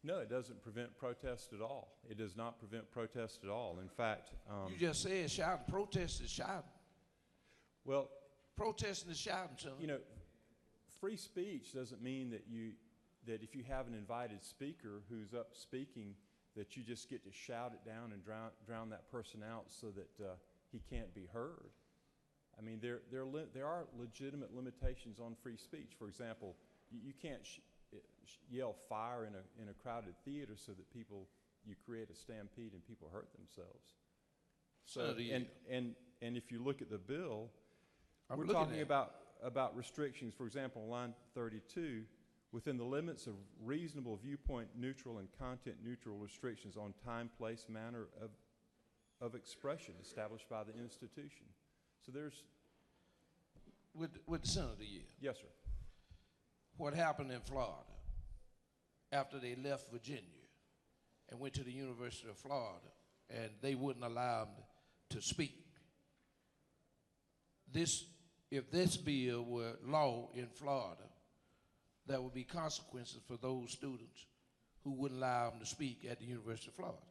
No, it doesn't prevent protest at all. It does not prevent protest at all. In fact, you just said shouting. Protest is shouting. Well, protesting is shouting, son. You know, free speech doesn't mean that if you have an invited speaker who's up speaking, that you just get to shout it down and drown that person out so that he can't be heard. I mean, there are legitimate limitations on free speech. For example, you can't yell fire in a crowded theater so that you create a stampede and people hurt themselves. So, and if you look at the bill, we're talking about restrictions. For example, on line 32, within the limits of reasonable viewpoint neutral and content neutral restrictions on time, place, manner of expression established by the institution. So there's... With the Senator Yield. Yes, sir. What happened in Florida after they left Virginia and went to the University of Florida, and they wouldn't allow them to speak. If this bill were law in Florida, there would be consequences for those students who wouldn't allow them to speak at the University of Florida.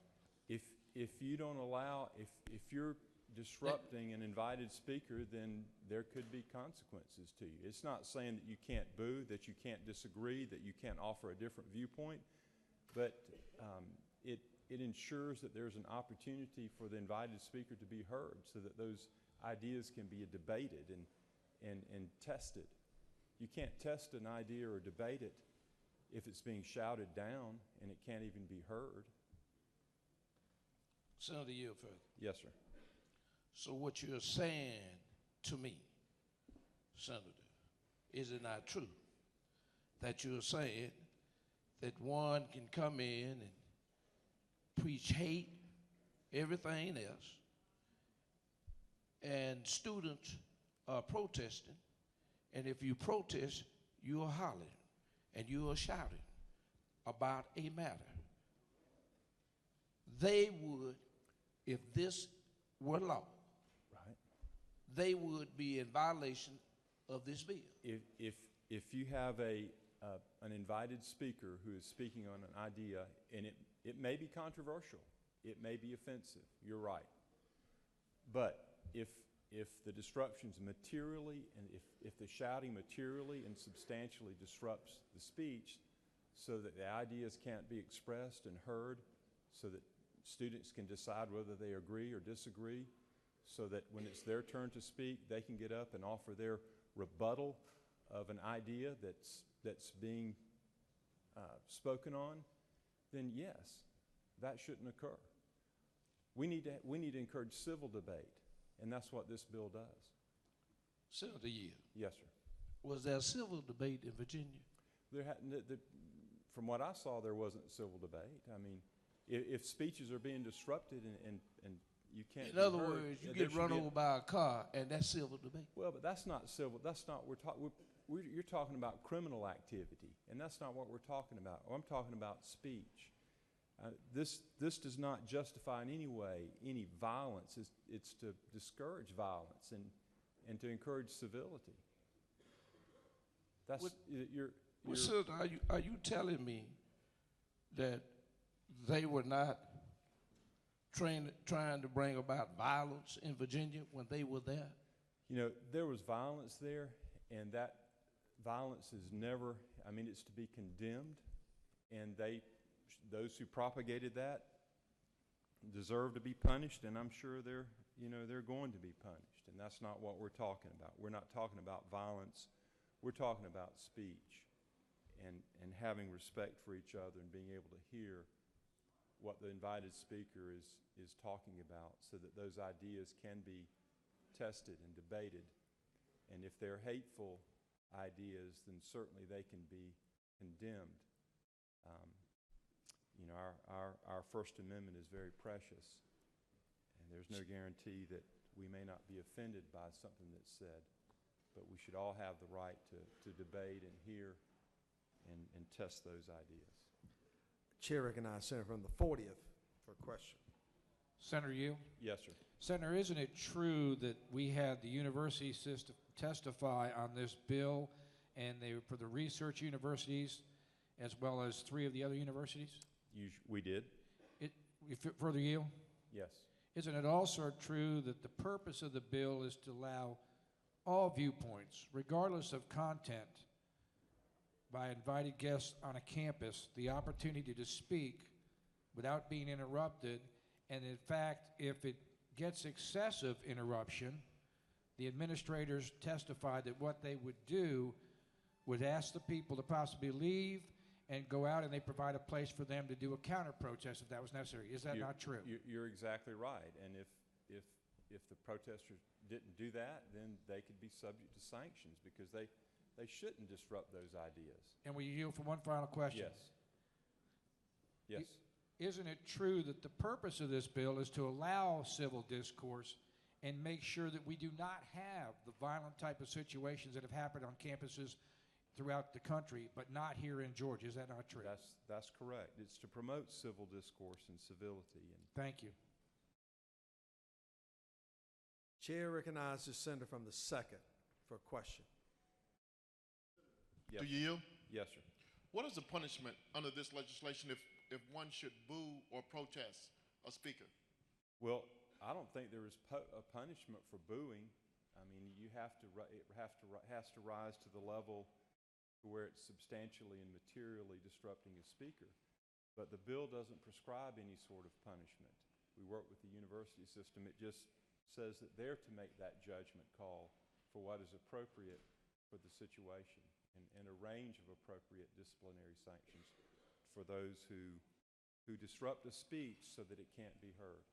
If you don't allow, if you're disrupting an invited speaker, then there could be consequences to you. It's not saying that you can't boo, that you can't disagree, that you can't offer a different viewpoint, but it ensures that there's an opportunity for the invited speaker to be heard so that those ideas can be debated and tested. You can't test an idea or debate it if it's being shouted down and it can't even be heard. Senator Yield. Yes, sir. So what you're saying to me, Senator, is it not true that you're saying that one can come in and preach hate, everything else, and students are protesting, and if you protest, you are hollering and you are shouting about a matter? They would, if this were law, right, they would be in violation of this bill. If you have an invited speaker who is speaking on an idea, and it may be controversial, it may be offensive, you're right. But if the disruptions materially, and if the shouting materially and substantially disrupts the speech so that the ideas can't be expressed and heard, so that students can decide whether they agree or disagree, so that when it's their turn to speak, they can get up and offer their rebuttal of an idea that's being spoken on, then yes, that shouldn't occur. We need to encourage civil debate, and that's what this bill does. Senator Yield. Yes, sir. Was there a civil debate in Virginia? From what I saw, there wasn't civil debate. I mean, if speeches are being disrupted and you can't. In other words, you get run over by a car, and that's civil debate. Well, but that's not civil. That's not what we're talking. You're talking about criminal activity, and that's not what we're talking about. I'm talking about speech. This does not justify in any way any violence. It's to discourage violence and to encourage civility. That's Sir, are you telling me that they were not trying to bring about violence in Virginia when they were there? You know, there was violence there, and that violence is never, I mean, it's to be condemned, and those who propagated that deserve to be punished, and I'm sure they're going to be punished, and that's not what we're talking about. We're not talking about violence. We're talking about speech and having respect for each other and being able to hear what the invited speaker is talking about so that those ideas can be tested and debated. And if they're hateful ideas, then certainly they can be condemned. Our First Amendment is very precious, and there's no guarantee that we may not be offended by something that's said, but we should all have the right to debate and hear and test those ideas. Chair recognizes Senator from the 40th for a question. Senator Yield? Yes, sir. Senator, isn't it true that we had the university system testify on this bill, and they were for the research universities as well as 3 of the other universities? We did. Further Yield? Yes. Isn't it also true that the purpose of the bill is to allow all viewpoints, regardless of content, by invited guests on a campus, the opportunity to speak without being interrupted, and in fact, if it gets excessive interruption, the administrators testified that what they would do would ask the people to possibly leave and go out, and they provide a place for them to do a counter-protest if that was necessary. Is that not true? You're exactly right, and if the protesters didn't do that, then they could be subject to sanctions because they shouldn't disrupt those ideas. And we yield for one final question. Yes. Isn't it true that the purpose of this bill is to allow civil discourse and make sure that we do not have the violent type of situations that have happened on campuses throughout the country, but not here in Georgia? Is that not true? That's correct. It's to promote civil discourse and civility. Thank you. Chair recognizes Senator from the 2nd for a question. Yes. Do you yield? Yes, sir. What is the punishment under this legislation if one should boo or protest a speaker? Well, I don't think there is a punishment for booing. I mean, it has to rise to the level where it's substantially and materially disrupting a speaker. But the bill doesn't prescribe any sort of punishment. We work with the university system. It just says that they're to make that judgment call for what is appropriate for the situation, and a range of appropriate disciplinary sanctions for those who disrupt a speech so that it can't be heard.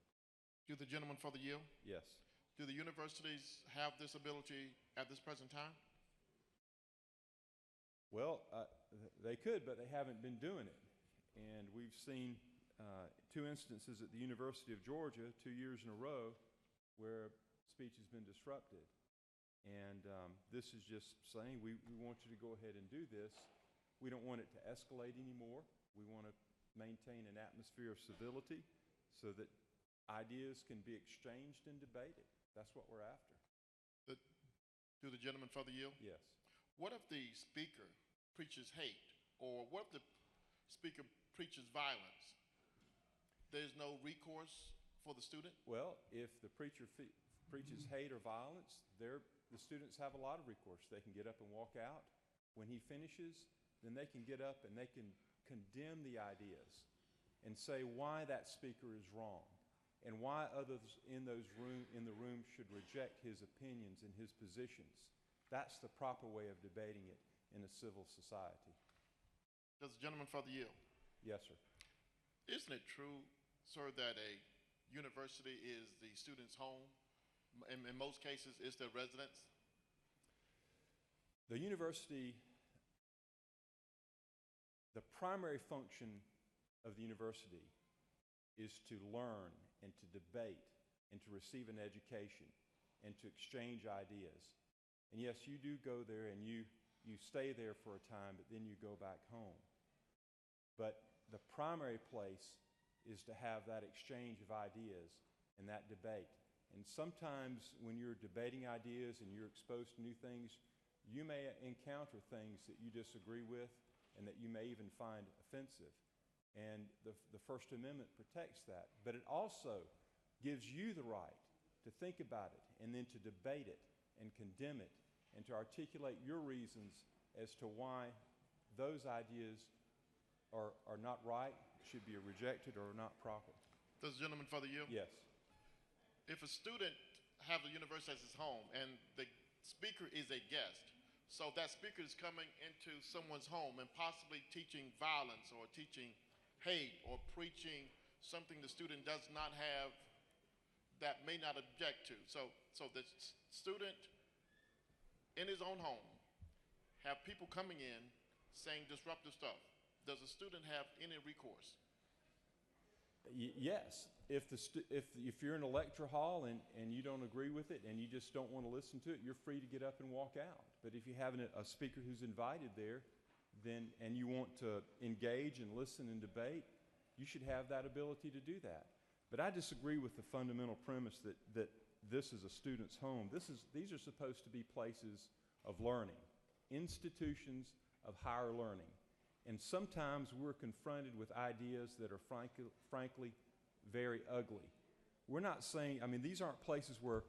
Do the gentleman for the yield? Yes. Do the universities have this ability at this present time? Well, they could, but they haven't been doing it. And we've seen two instances at the University of Georgia 2 years in a row where speech has been disrupted. And this is just saying we want you to go ahead and do this. We don't want it to escalate anymore. We want to maintain an atmosphere of civility so that ideas can be exchanged and debated. That's what we're after. Do the gentleman for the yield? Yes. What if the speaker preaches hate, or what if the speaker preaches violence? There's no recourse for the student? Well, if the preacher preaches hate or violence, the students have a lot of recourse. They can get up and walk out. When he finishes, then they can get up and they can condemn the ideas and say why that speaker is wrong and why others in the room should reject his opinions and his positions. That's the proper way of debating it in a civil society. Does the gentleman for the yield? Yes, sir. Isn't it true, sir, that a university is the student's home? In most cases, it's their residence? The university, the primary function of the university is to learn and to debate and to receive an education and to exchange ideas. And yes, you do go there and you stay there for a time, but then you go back home. But the primary place is to have that exchange of ideas and that debate. And sometimes when you're debating ideas and you're exposed to new things, you may encounter things that you disagree with and that you may even find offensive. And the First Amendment protects that. But it also gives you the right to think about it and then to debate it and condemn it and to articulate your reasons as to why those ideas are not right, should be rejected, or not proper. Does the gentleman for the yield? Yes. If a student has the university as his home and the speaker is a guest, so that speaker is coming into someone's home and possibly teaching violence or teaching hate or preaching something the student does not have, that may not object to. So the student in his own home have people coming in saying disruptive stuff. Does the student have any recourse? Yes. If you're in a lecture hall and you don't agree with it and you just don't want to listen to it, you're free to get up and walk out. But if you have a speaker who's invited there, and you want to engage and listen and debate, you should have that ability to do that. But I disagree with the fundamental premise that this is a student's home. These are supposed to be places of learning, institutions of higher learning. And sometimes we're confronted with ideas that are frankly very ugly. We're not saying, these aren't places where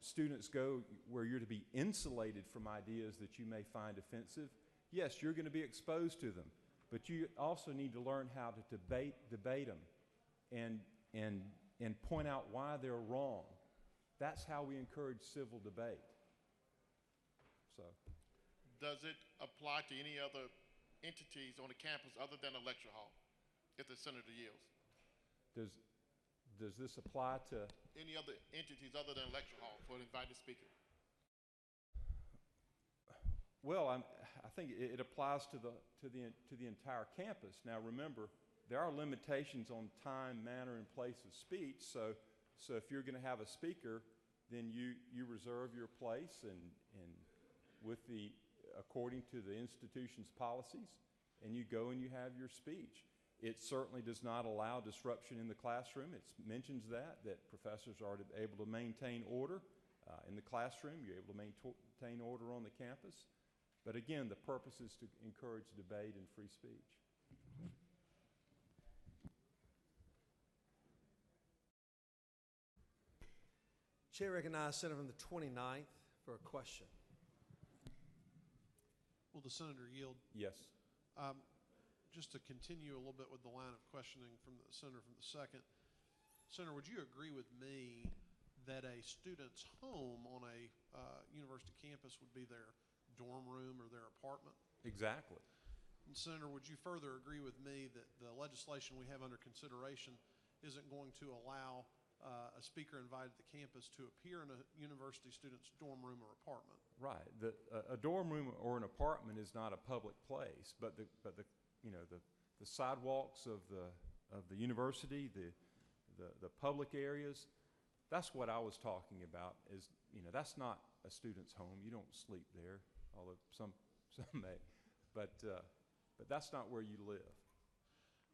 students go where you're to be insulated from ideas that you may find offensive. Yes, you're going to be exposed to them, but you also need to learn how to debate them and point out why they're wrong. That's how we encourage civil debate. So, does it apply to any other entities on the campus other than a lecture hall, if the senator yields? Does this apply to any other entities other than a lecture hall for an invited speaker? Well, I think it applies to the entire campus. Now, remember, there are limitations on time, manner, and place of speech. So if you're going to have a speaker, then you reserve your place and according to the institution's policies, and you go and you have your speech. It certainly does not allow disruption in the classroom. It mentions that professors are able to maintain order in the classroom. You're able to maintain order on the campus. But again, the purpose is to encourage debate and free speech. Chair recognizes Senator from the 29th for a question. Will the senator yield? Yes. just to continue a little bit with the line of questioning from the senator from the second. Senator, would you agree with me that a student's home on a university campus would be their dorm room or their apartment? Exactly. And Senator, would you further agree with me that the legislation we have under consideration isn't going to allow a speaker invited to campus to appear in a university student's dorm room or apartment? Right. A dorm room or an apartment is not a public place, but the sidewalks of the university, the public areas, that's what I was talking about. Is that's not a student's home. You don't sleep there, although some may, but that's not where you live.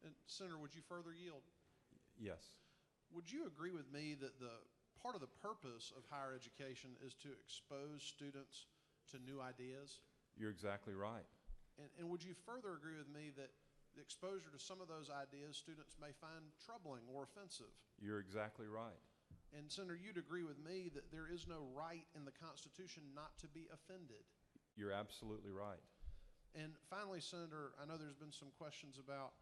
And Senator, would you further yield? Yes. Would you agree with me that the part of the purpose of higher education is to expose students to new ideas? You're exactly right. And would you further agree with me that the exposure to some of those ideas students may find troubling or offensive? You're exactly right. And Senator, you'd agree with me that there is no right in the Constitution not to be offended? You're absolutely right. And finally, Senator, I know there's been some questions about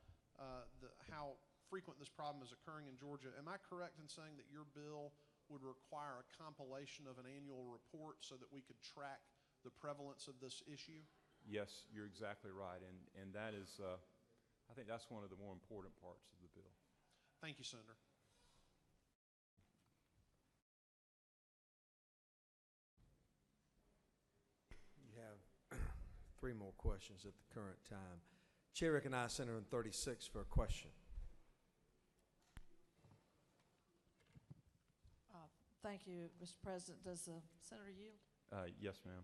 how frequent this problem is occurring in Georgia. Am I correct in saying that your bill would require a compilation of an annual report so that we could track the prevalence of this issue? Yes, you're exactly right. And that is, I think that's one of the more important parts of the bill. Thank you, Senator. You have 3 more questions at the current time. Chair recognizes Senator in 36 for a question. Thank you, Mr. President. Does the senator yield? Yes, ma'am.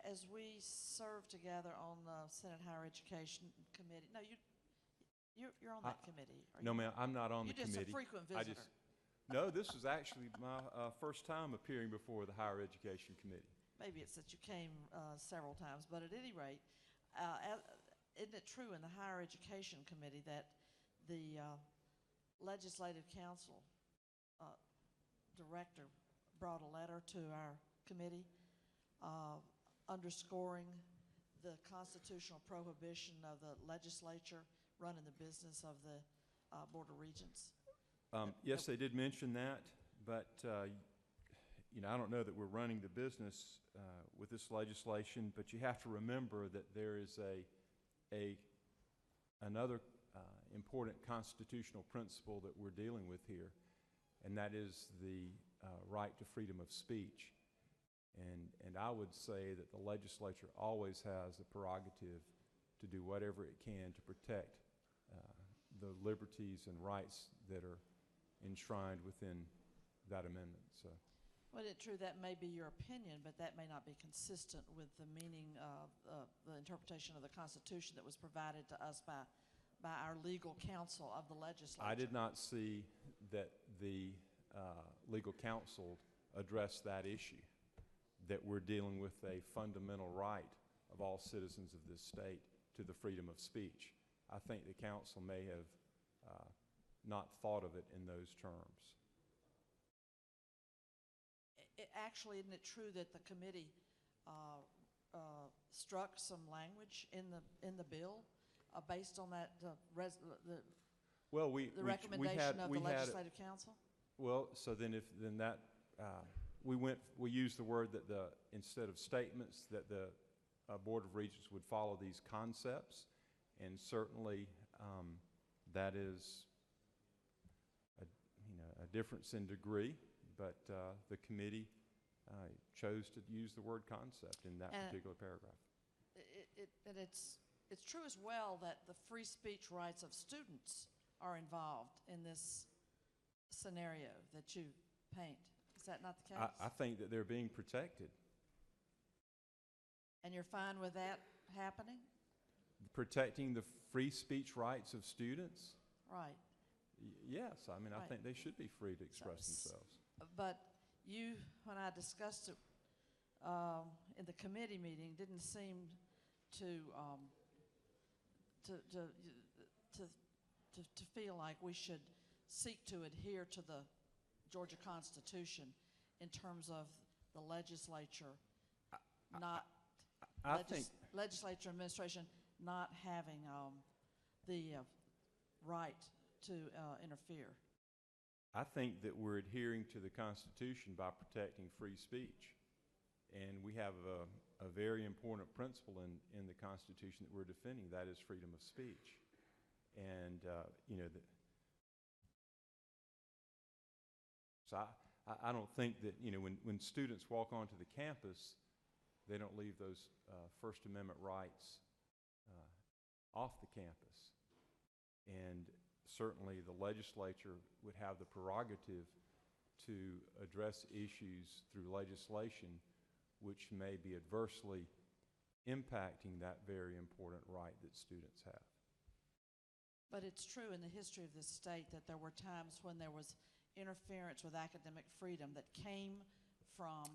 As we serve together on the Senate Higher Education Committee, no, you're on that committee. No, ma'am, I'm not on the You're committee. just a frequent visitor. No, this is actually my first time appearing before the Higher Education Committee. Maybe it's that you came several times, but at any rate, isn't it true in the Higher Education Committee that the Legislative Council director brought a letter to our committee underscoring the constitutional prohibition of the legislature running the business of the Board of Regents? Yes, they did mention that, but I don't know that we're running the business with this legislation, but you have to remember that there is another important constitutional principle that we're dealing with here, and that is the right to freedom of speech. And I would say that the legislature always has the prerogative to do whatever it can to protect the liberties and rights that are enshrined within that amendment. So. Well, it's true that may be your opinion, but that may not be consistent with the meaning of the interpretation of the Constitution that was provided to us by our legal counsel of the legislature. I did not see that the legal counsel addressed that issue, that we're dealing with a fundamental right of all citizens of this state to the freedom of speech. I think the council may have not thought of it in those terms. Actually, isn't it true that the committee struck some language in the bill based on that the recommendation of the Legislative Council? Well, so then we used the word that instead of statements that the Board of Regents would follow these concepts, and certainly that is a difference in degree, but the committee chose to use the word concept in that particular paragraph. And it's true as well that the free speech rights of students are involved in this scenario that you paint. Is that not the case? I think that they're being protected. And you're fine with that happening? Protecting the free speech rights of students? Right. Yes, I mean, Right. I think they should be free to express themselves. But you, when I discussed it in the committee meeting, didn't seem to feel like we should seek to adhere to the Georgia Constitution in terms of the legislature legislature administration not having the right to interfere? I think that we're adhering to the Constitution by protecting free speech. And we have a very important principle in the Constitution that we're defending, that is freedom of speech. And, you know, so I don't think that, you know, when students walk onto the campus, they don't leave those First Amendment rights off the campus. And certainly the legislature would have the prerogative to address issues through legislation which may be adversely impacting that very important right that students have. But it's true in the history of this state that there were times when there was interference with academic freedom that came from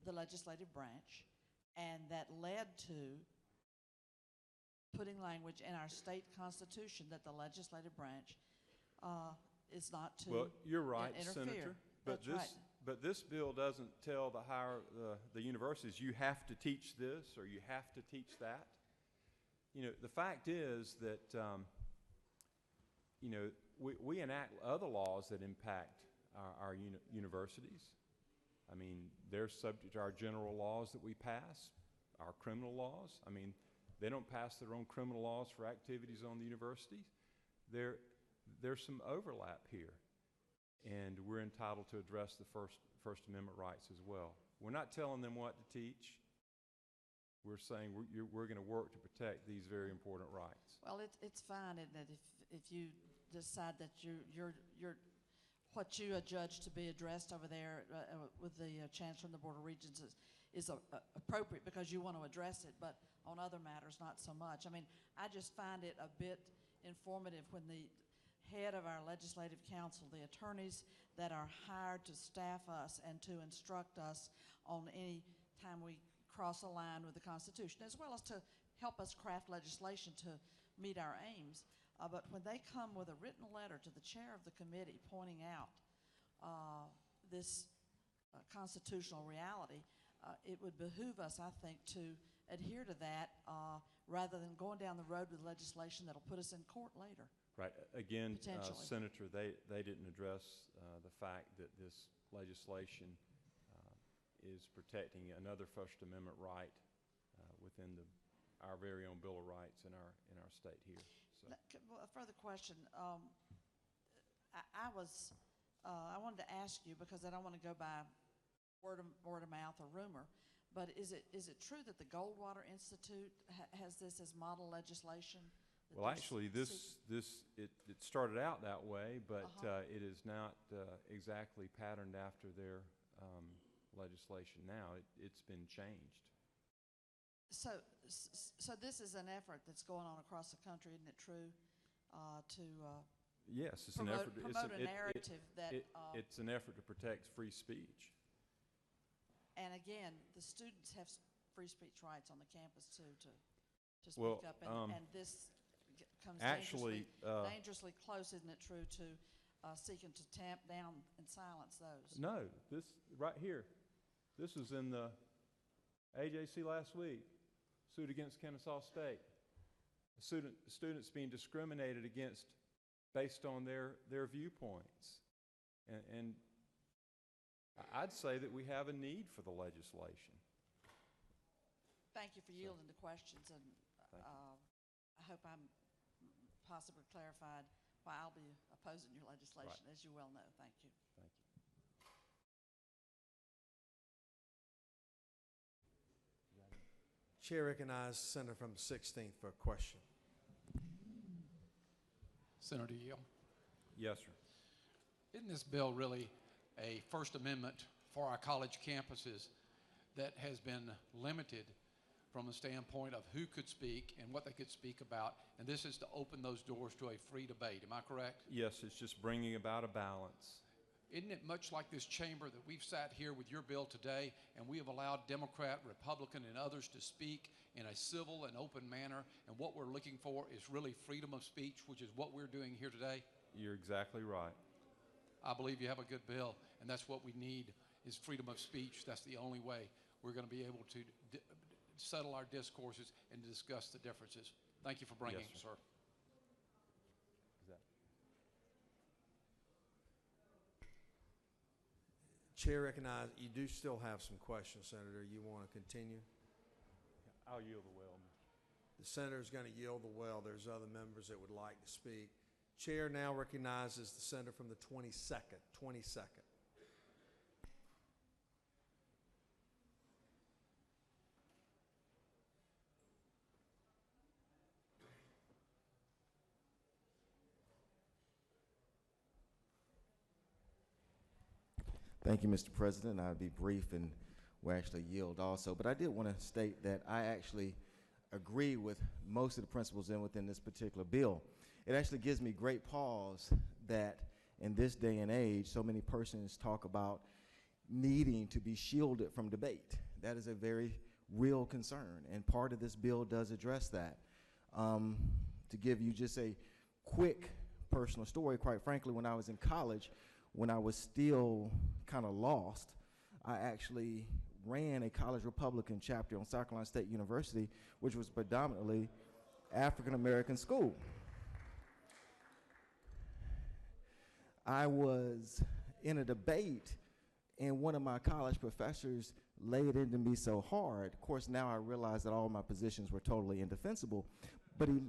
the legislative branch and that led to putting language in our state constitution that the legislative branch is not to well, you're right, interfere. Senator. But That's right. But this bill doesn't tell the universities you have to teach this or you have to teach that. You know, the fact is that you know, we enact other laws that impact our universities. I mean, they're subject to our general laws that we pass, our criminal laws. I mean, they don't pass their own criminal laws for activities on the universities. There's some overlap here. And we're entitled to address the First Amendment rights as well. We're not telling them what to teach. We're saying we're going to work to protect these very important rights. Well, it's fine, isn't it, if you decide that what you adjudge to be addressed over there with the Chancellor and the Board of Regents is appropriate because you want to address it, but on other matters, not so much. I mean, I just find it a bit informative when the head of our legislative council, the attorneys that are hired to staff us and to instruct us on any time we cross a line with the Constitution, as well as to help us craft legislation to meet our aims. But when they come with a written letter to the chair of the committee pointing out this constitutional reality, it would behoove us, I think, to adhere to that rather than going down the road with legislation that'll put us in court later. Right. Again, Potentially. Senator, they didn't address the fact that this legislation is protecting another First Amendment right within our very own Bill of Rights in our state here. So. A further question. I wanted to ask you, because I don't want to go by word of mouth or rumor, but is it true that the Goldwater Institute has this as model legislation? Well, actually, it started out that way, but it is not exactly patterned after their legislation now. It's been changed. So this is an effort that's going on across the country, isn't it true? Yes, it's promote, an effort. Promote a narrative that it's an effort to protect free speech. And again, the students have free speech rights on the campus too to speak well, up, and this comes actually dangerously close, isn't it true, to seeking to tamp down and silence those? No, this right here, this was in the AJC last week, suit against Kennesaw State. Students being discriminated against based on their viewpoints. And I'd say that we have a need for the legislation. Thank you for yielding to questions, and I hope I'm possibly clarified why I'll be opposing your legislation, as you well know. Thank you. Thank you. Chair recognizes Senator from the 16th for a question. Senator Yale. Yes, sir. Isn't this bill really a First Amendment for our college campuses that has been limited from the standpoint of who could speak and what they could speak about, and this is to open those doors to a free debate? Am I correct? Yes, it's just bringing about a balance. Isn't it much like this chamber that we've sat here with your bill today, and we have allowed Democrat, Republican, and others to speak in a civil and open manner, and what we're looking for is really freedom of speech, which is what we're doing here today? You're exactly right. I believe you have a good bill, and that's what we need is freedom of speech. That's the only way we're going to be able to settle our discourses and discuss the differences. Thank you for bringing it, sir. Chair recognizes, you do still have some questions, Senator. You want to continue? I'll yield the well. The senator is going to yield the well. There's other members that would like to speak. Chair now recognizes the senator from the 22nd. 22nd. Thank you, Mr. President. I'll be brief and will actually yield also. But I did want to state that I actually agree with most of the principles within this particular bill. It actually gives me great pause that in this day and age, so many persons talk about needing to be shielded from debate. That is a very real concern, and part of this bill does address that. To give you just a quick personal story, quite frankly, when I was in college, when I was still kind of lost, I actually ran a college Republican chapter on South Carolina State University, which was predominantly African-American school. I was in a debate, and one of my college professors laid into me so hard. Of course, now I realize that all my positions were totally indefensible, but he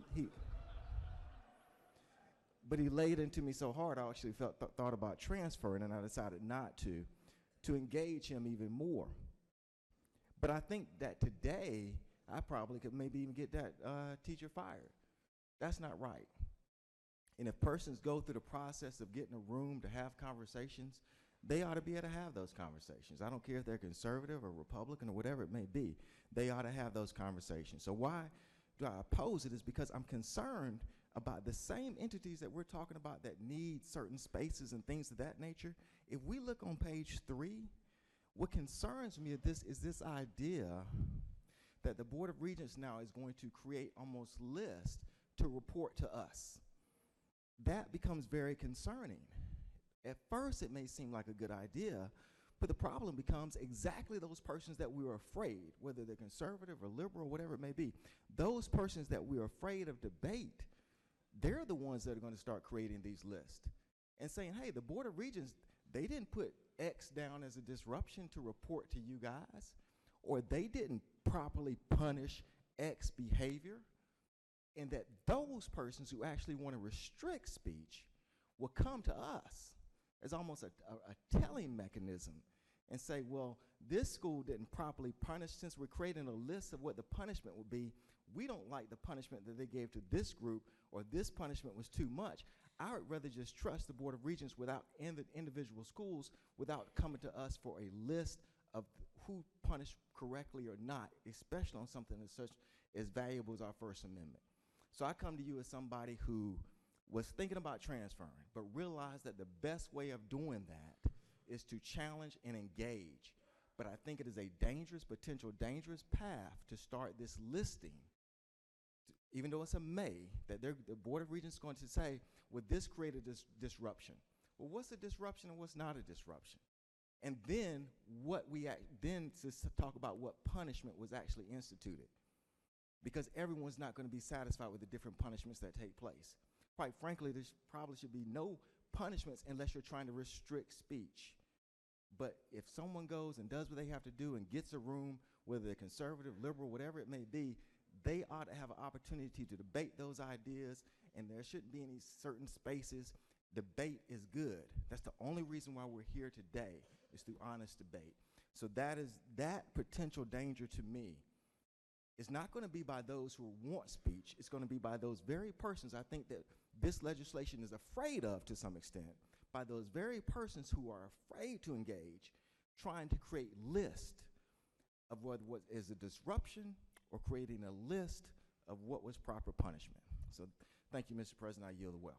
laid into me so hard, I actually thought about transferring, and I decided not to engage him even more. But I think that today, I probably could maybe even get that teacher fired. That's not right. And if persons go through the process of getting a room to have conversations, they ought to be able to have those conversations. I don't care if they're conservative or Republican or whatever it may be. They ought to have those conversations. So why do I oppose it is because I'm concerned about the same entities that we're talking about that need certain spaces and things of that nature. If we look on page 3, what concerns me is this idea that the Board of Regents now is going to create almost lists to report to us. That becomes very concerning. At first, it may seem like a good idea, but the problem becomes exactly those persons that we are afraid, whether they're conservative or liberal, whatever it may be, those persons that we're afraid of debate, they're the ones that are going to start creating these lists and saying, hey, the Board of Regents, they didn't put X down as a disruption to report to you guys, or they didn't properly punish X behavior, and that those persons who actually want to restrict speech will come to us as almost a telling mechanism and say, well, this school didn't properly punish. Since we're creating a list of what the punishment would be, we don't like the punishment that they gave to this group, or this punishment was too much. I would rather just trust the Board of Regents without the individual schools without coming to us for a list of who punished correctly or not, especially on something as such as valuable as our First Amendment. So I come to you as somebody who was thinking about transferring, but realized that the best way of doing that is to challenge and engage. But I think it is a potential dangerous path to start this listing, even though it's a may, that the Board of Regents is going to say, would this create a disruption? Well, what's a disruption and what's not a disruption? And then then to talk about what punishment was actually instituted. Because everyone's not going to be satisfied with the different punishments that take place. Quite frankly, there probably should be no punishments unless you're trying to restrict speech. But if someone goes and does what they have to do and gets a room, whether they're conservative, liberal, whatever it may be, they ought to have an opportunity to debate those ideas, and there shouldn't be any certain spaces. Debate is good. That's the only reason why we're here today, is through honest debate. So that potential danger to me is not going to be by those who want speech. It's going to be by those very persons I think that this legislation is afraid of to some extent, by those very persons who are afraid to engage, trying to create lists of what is a disruption or creating a list of what was proper punishment. So thank you, Mr. President. I yield the well.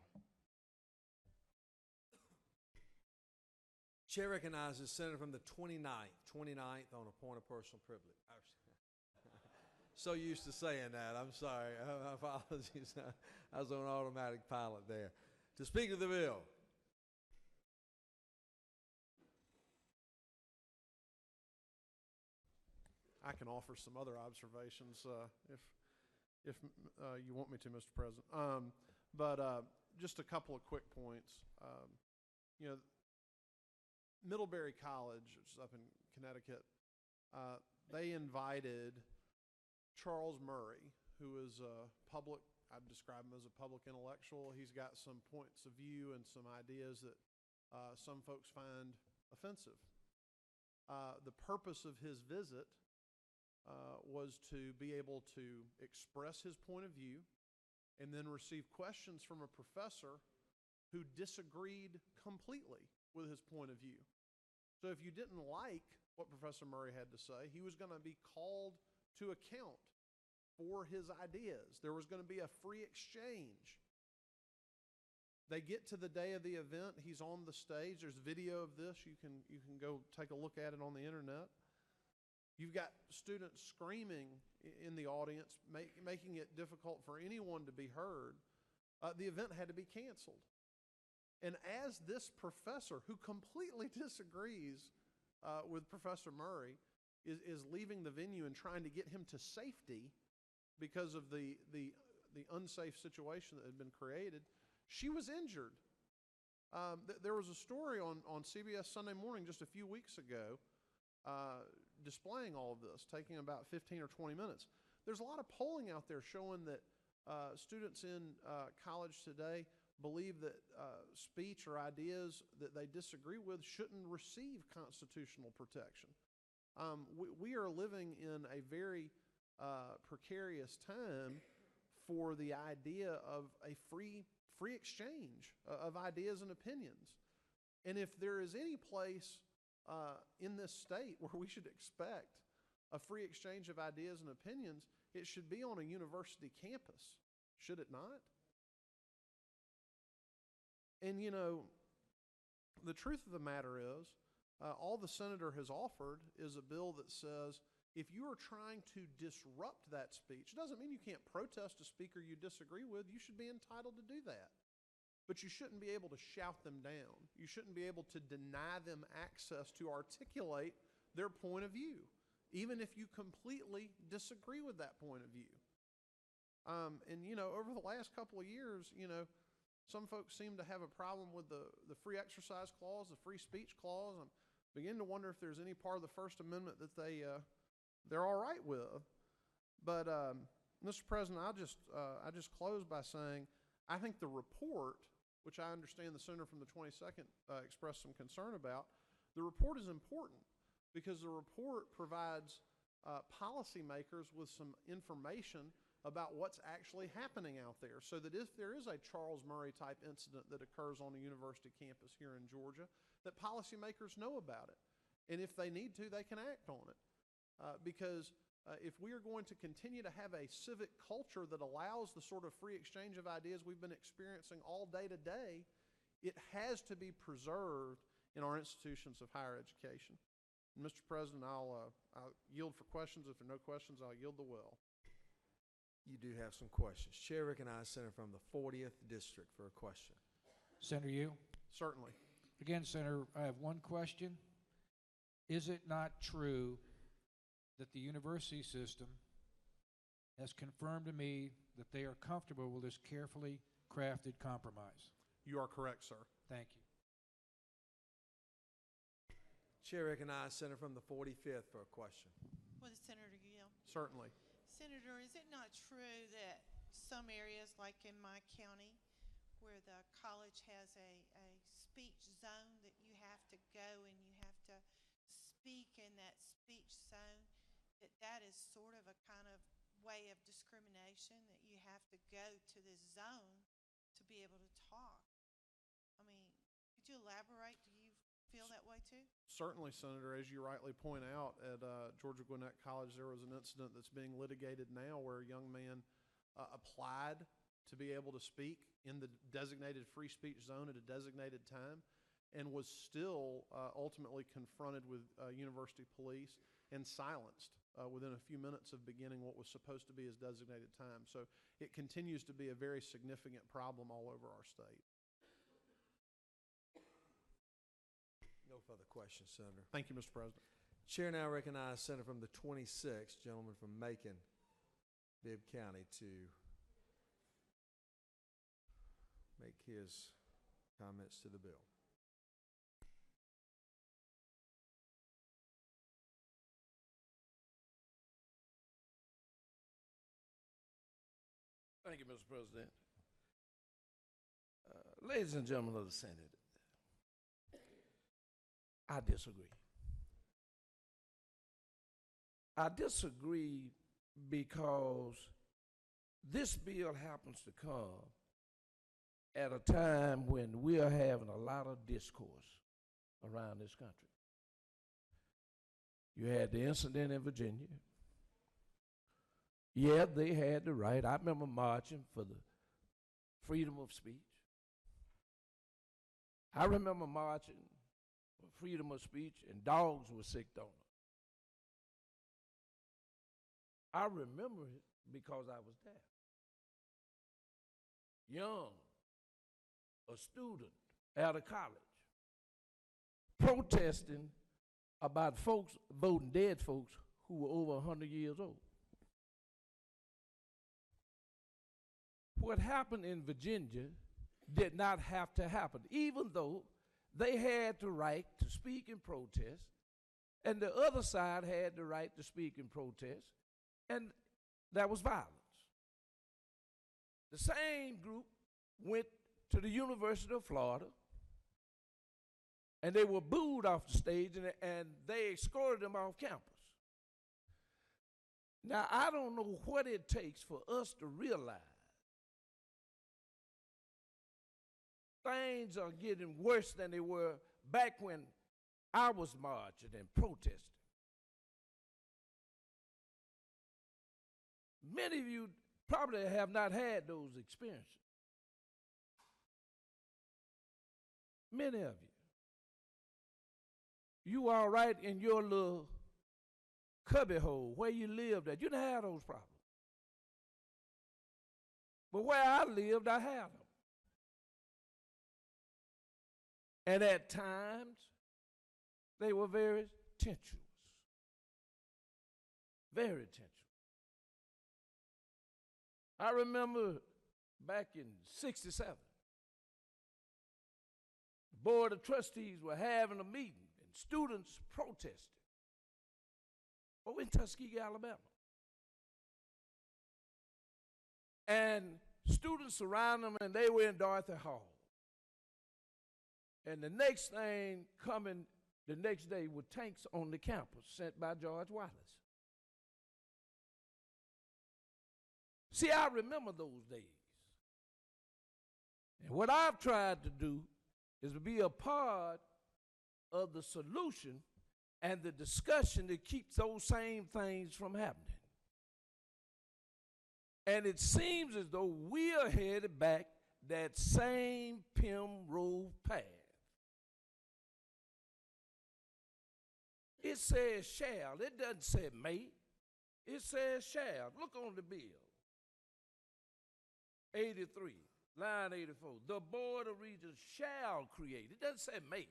Chair recognizes Senator from the 29th on a point of personal privilege. So used to saying that. I'm sorry. My apologies. I was on automatic pilot there. To speak to the bill. I can offer some other observations if you want me to, Mr. President. But just a couple of quick points. Middlebury College, which is up in Connecticut, they invited Charles Murray, who is a public, I'd describe him as a public intellectual. He's got some points of view and some ideas that some folks find offensive. The purpose of his visit was to be able to express his point of view and then receive questions from a professor who disagreed completely with his point of view. So if you didn't like what Professor Murray had to say, he was going to be called to account for his ideas. There was going to be a free exchange. They get to the day of the event. He's on the stage. There's video of this. You can go take a look at it on the internet. You've got students screaming in the audience, making it difficult for anyone to be heard. The event had to be canceled. And as this professor, who completely disagrees with Professor Murray, is leaving the venue and trying to get him to safety because of the unsafe situation that had been created, she was injured. There was a story on CBS Sunday Morning just a few weeks ago displaying all of this, taking about 15 or 20 minutes. There's a lot of polling out there showing that students in college today believe that speech or ideas that they disagree with shouldn't receive constitutional protection. We are living in a very precarious time for the idea of a free exchange of ideas and opinions. And if there is any place in this state where we should expect a free exchange of ideas and opinions, it should be on a university campus, should it not? And you know, the truth of the matter is, all the senator has offered is a bill that says if you are trying to disrupt that speech, it doesn't mean you can't protest a speaker you disagree with. You should be entitled to do that. But you shouldn't be able to shout them down. You shouldn't be able to deny them access to articulate their point of view, even if you completely disagree with that point of view. And you know, over the last couple of years, you know, some folks seem to have a problem with the free exercise clause, the free speech clause. I'm beginning to wonder if there's any part of the First Amendment that they're all right with. But Mr. President, I just close by saying I think the report, which I understand the senator from the 22nd expressed some concern about, the report is important because the report provides policymakers with some information about what's actually happening out there, so that if there is a Charles Murray type incident that occurs on a university campus here in Georgia, that policymakers know about it. And if they need to, they can act on it. Because if we are going to continue to have a civic culture that allows the sort of free exchange of ideas we've been experiencing all day to day, it has to be preserved in our institutions of higher education. And Mr. President, I'll yield for questions. If there are no questions, I'll yield the will. You do have some questions. Chair recognizes Senator from the 40th District for a question. Senator Yu? Certainly. Again, Senator, I have one question. Is it not true that the university system has confirmed to me that they are comfortable with this carefully crafted compromise? You are correct, sir. Thank you. Chair recognizes Senator from the 45th for a question. With Senator Gill. Certainly. Senator, is it not true that some areas, like in my county, where the college has a speech zone that you have to go and you have to speak in that speech zone, that is sort of a kind of way of discrimination, that you have to go to this zone to be able to talk? I mean, could you elaborate? Do you feel that way too? Certainly, Senator. As you rightly point out, at Georgia Gwinnett College, there was an incident that's being litigated now where a young man applied to be able to speak in the designated free speech zone at a designated time and was still ultimately confronted with university police and silenced within a few minutes of beginning what was supposed to be his designated time. So it continues to be a very significant problem all over our state. No further questions, Senator. Thank you, Mr. President. Chair now recognizes Senator from the 26th, gentleman from Macon, Bibb County, to make his comments to the bill. Thank you, Mr. President. Ladies and gentlemen of the Senate, I disagree. I disagree because this bill happens to come at a time when we are having a lot of discourse around this country. You had the incident in Virginia. Yeah, they had the right. I remember marching for the freedom of speech. I remember marching for freedom of speech, and dogs were sicked on them. I remember it because I was there. Young, a student out of college, protesting about folks voting dead folks who were over 100 years old. What happened in Virginia did not have to happen, even though they had the right to speak and protest, and the other side had the right to speak and protest, and that was violence. The same group went to the University of Florida, and they were booed off the stage, and they escorted them off campus. Now, I don't know what it takes for us to realize things are getting worse than they were back when I was marching and protesting. Many of you probably have not had those experiences. Many of you. You all right in your little cubby hole where you lived at. You didn't have those problems. But where I lived, I had them. And at times, they were very tensuous. Very tensuous. I remember back in '67, the Board of Trustees were having a meeting, and students protested. Oh, in Tuskegee, Alabama. And students surrounded them, and they were in Dorothy Hall. And the next thing coming the next day were tanks on the campus sent by George Wallace. See, I remember those days. And what I've tried to do is to be a part of the solution and the discussion that keeps those same things from happening. And it seems as though we are headed back that same Primrose path. It says shall. It doesn't say may. It says shall. Look on the bill. 83, line 84. The Board of Regents shall create. It doesn't say may.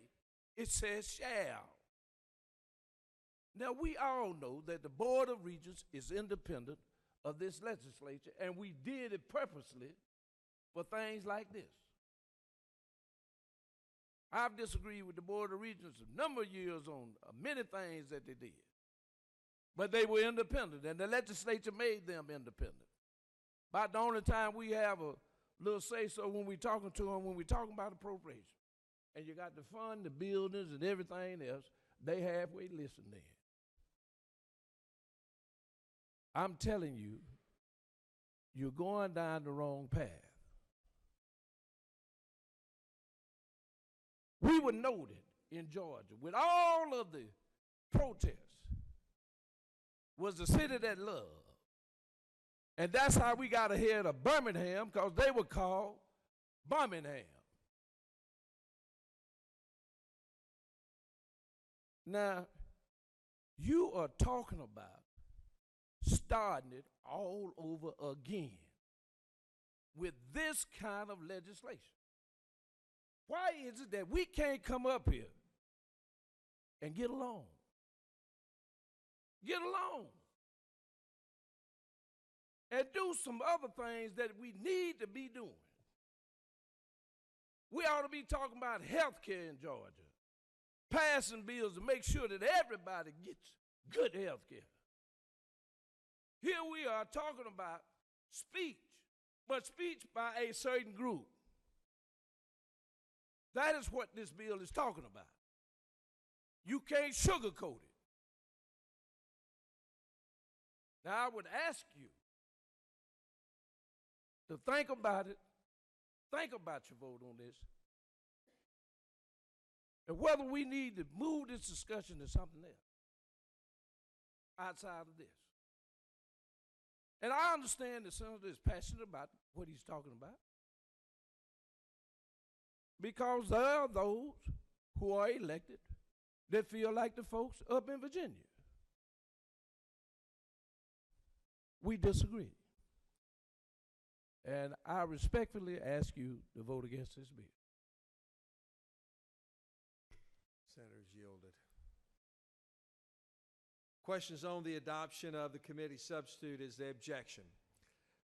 It says shall. Now, we all know that the Board of Regents is independent of this legislature, and we did it purposely for things like this. I've disagreed with the Board of Regents a number of years on many things that they did. But they were independent, and the legislature made them independent. About the only time we have a little say-so when we're talking to them, when we're talking about appropriation. And you got to fund the buildings and everything else, they halfway listen then. I'm telling you, you're going down the wrong path. We were noted in Georgia with all of the protests was the city that loved. And that's how we got ahead of Birmingham, because they were called Birmingham. Now, you are talking about starting it all over again with this kind of legislation. Why is it that we can't come up here and get along? Get along. And do some other things that we need to be doing. We ought to be talking about health care in Georgia, passing bills to make sure that everybody gets good health care. Here we are talking about speech but speech by a certain group. That is what this bill is talking about. You can't sugarcoat it. Now, I would ask you to think about it, think about your vote on this, and whether we need to move this discussion to something else outside of this. And I understand the senator is passionate about what he's talking about, because there are those who are elected that feel like the folks up in Virginia. We disagree. And I respectfully ask you to vote against this bill. Senator's yielded. Questions on the adoption of the committee substitute. Is there objection?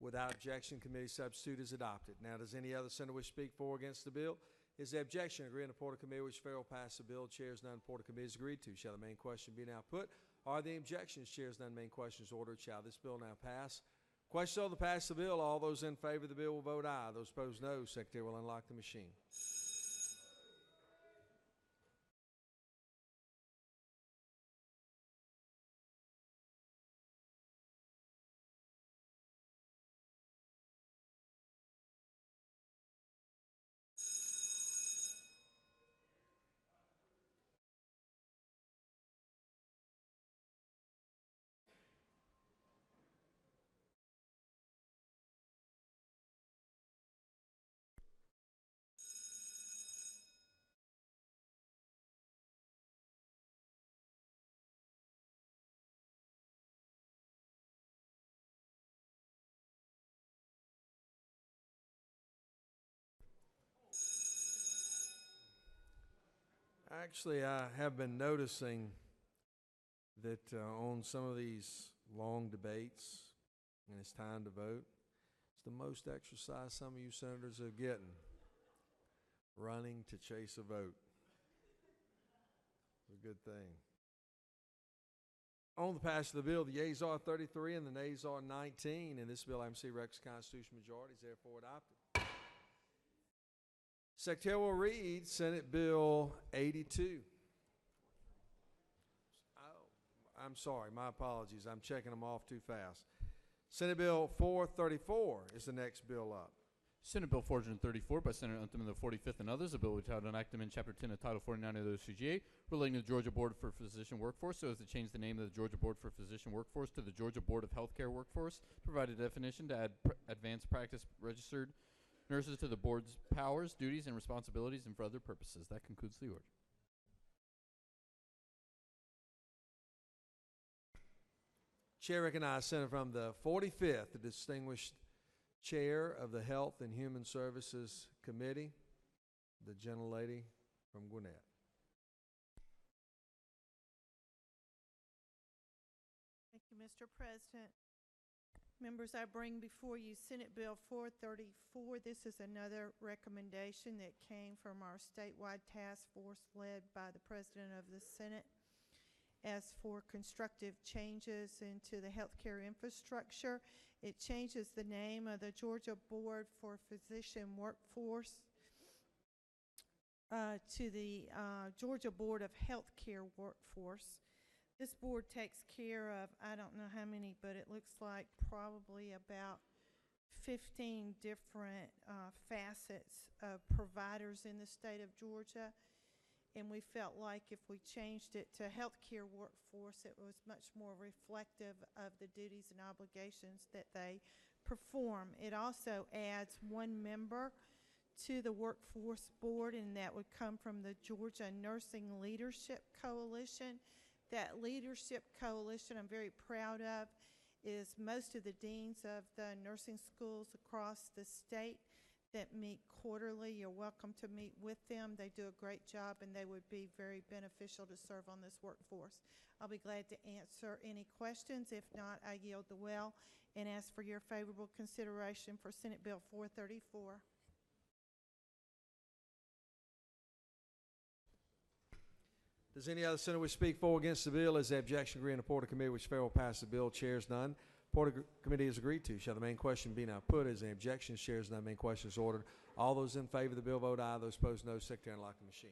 Without objection, committee substitute is adopted. Now, does any other senator wish to speak for or against the bill? Is there objection? Agree in the Porter Committee which fail pass the bill. Chairs none. Porter Committee is agreed to. Shall the main question be now put? Are there objections? Chairs none. Main question is ordered. Shall this bill now pass? Question on the pass of the bill. All those in favor of the bill will vote aye. Those opposed, no. Secretary will unlock the machine. Actually, I have been noticing that on some of these long debates, and it's time to vote, it's the most exercise some of you senators are getting, running to chase a vote. It's a good thing. On the passage of the bill, the yeas are 33 and the nays are 19, and this bill, MC Rex Constitutional Majority, is therefore adopted. Secretary will read Senate Bill 82. Oh, I'm sorry, my apologies. I'm checking them off too fast. Senate Bill 434 is the next bill up. Senate Bill 434 by Senator Untham of the 45th and others, a bill entitled an act amendment Chapter 10 of Title 49 of the OCGA relating to the Georgia Board for Physician Workforce so as to change the name of the Georgia Board for Physician Workforce to the Georgia Board of Healthcare Workforce, provide a definition to add advanced practice registered nurses to the board's powers, duties, and responsibilities, and for other purposes. That concludes the order. Chair recognizes Senator from the 45th, the distinguished Chair of the Health and Human Services Committee, the gentlelady from Gwinnett. Thank you, Mr. President. Members, I bring before you Senate Bill 434. This is another recommendation that came from our statewide task force led by the President of the Senate as for constructive changes into the healthcare infrastructure. It changes the name of the Georgia Board for Physician Workforce to the Georgia Board of Healthcare Workforce. This board takes care of, I don't know how many, but it looks like probably about 15 different facets of providers in the state of Georgia. And we felt like if we changed it to healthcare workforce, it was much more reflective of the duties and obligations that they perform. It also adds one member to the workforce board, and that would come from the Georgia Nursing Leadership Coalition. That leadership coalition I'm very proud of is most of the deans of the nursing schools across the state that meet quarterly. You're welcome to meet with them. They do a great job, and they would be very beneficial to serve on this workforce. I'll be glad to answer any questions. If not, I yield the well and ask for your favorable consideration for Senate Bill 434. Does any other senator wish to speak for or against the bill? Is there objection? Agree in the Porter Committee which fail will pass the bill. Chairs none. Committee has agreed to. Shall the main question be now put? Is any objection? Chair is none. Main question is ordered. All those in favor of the bill vote aye. Those opposed, no. Secretary, unlock the machine.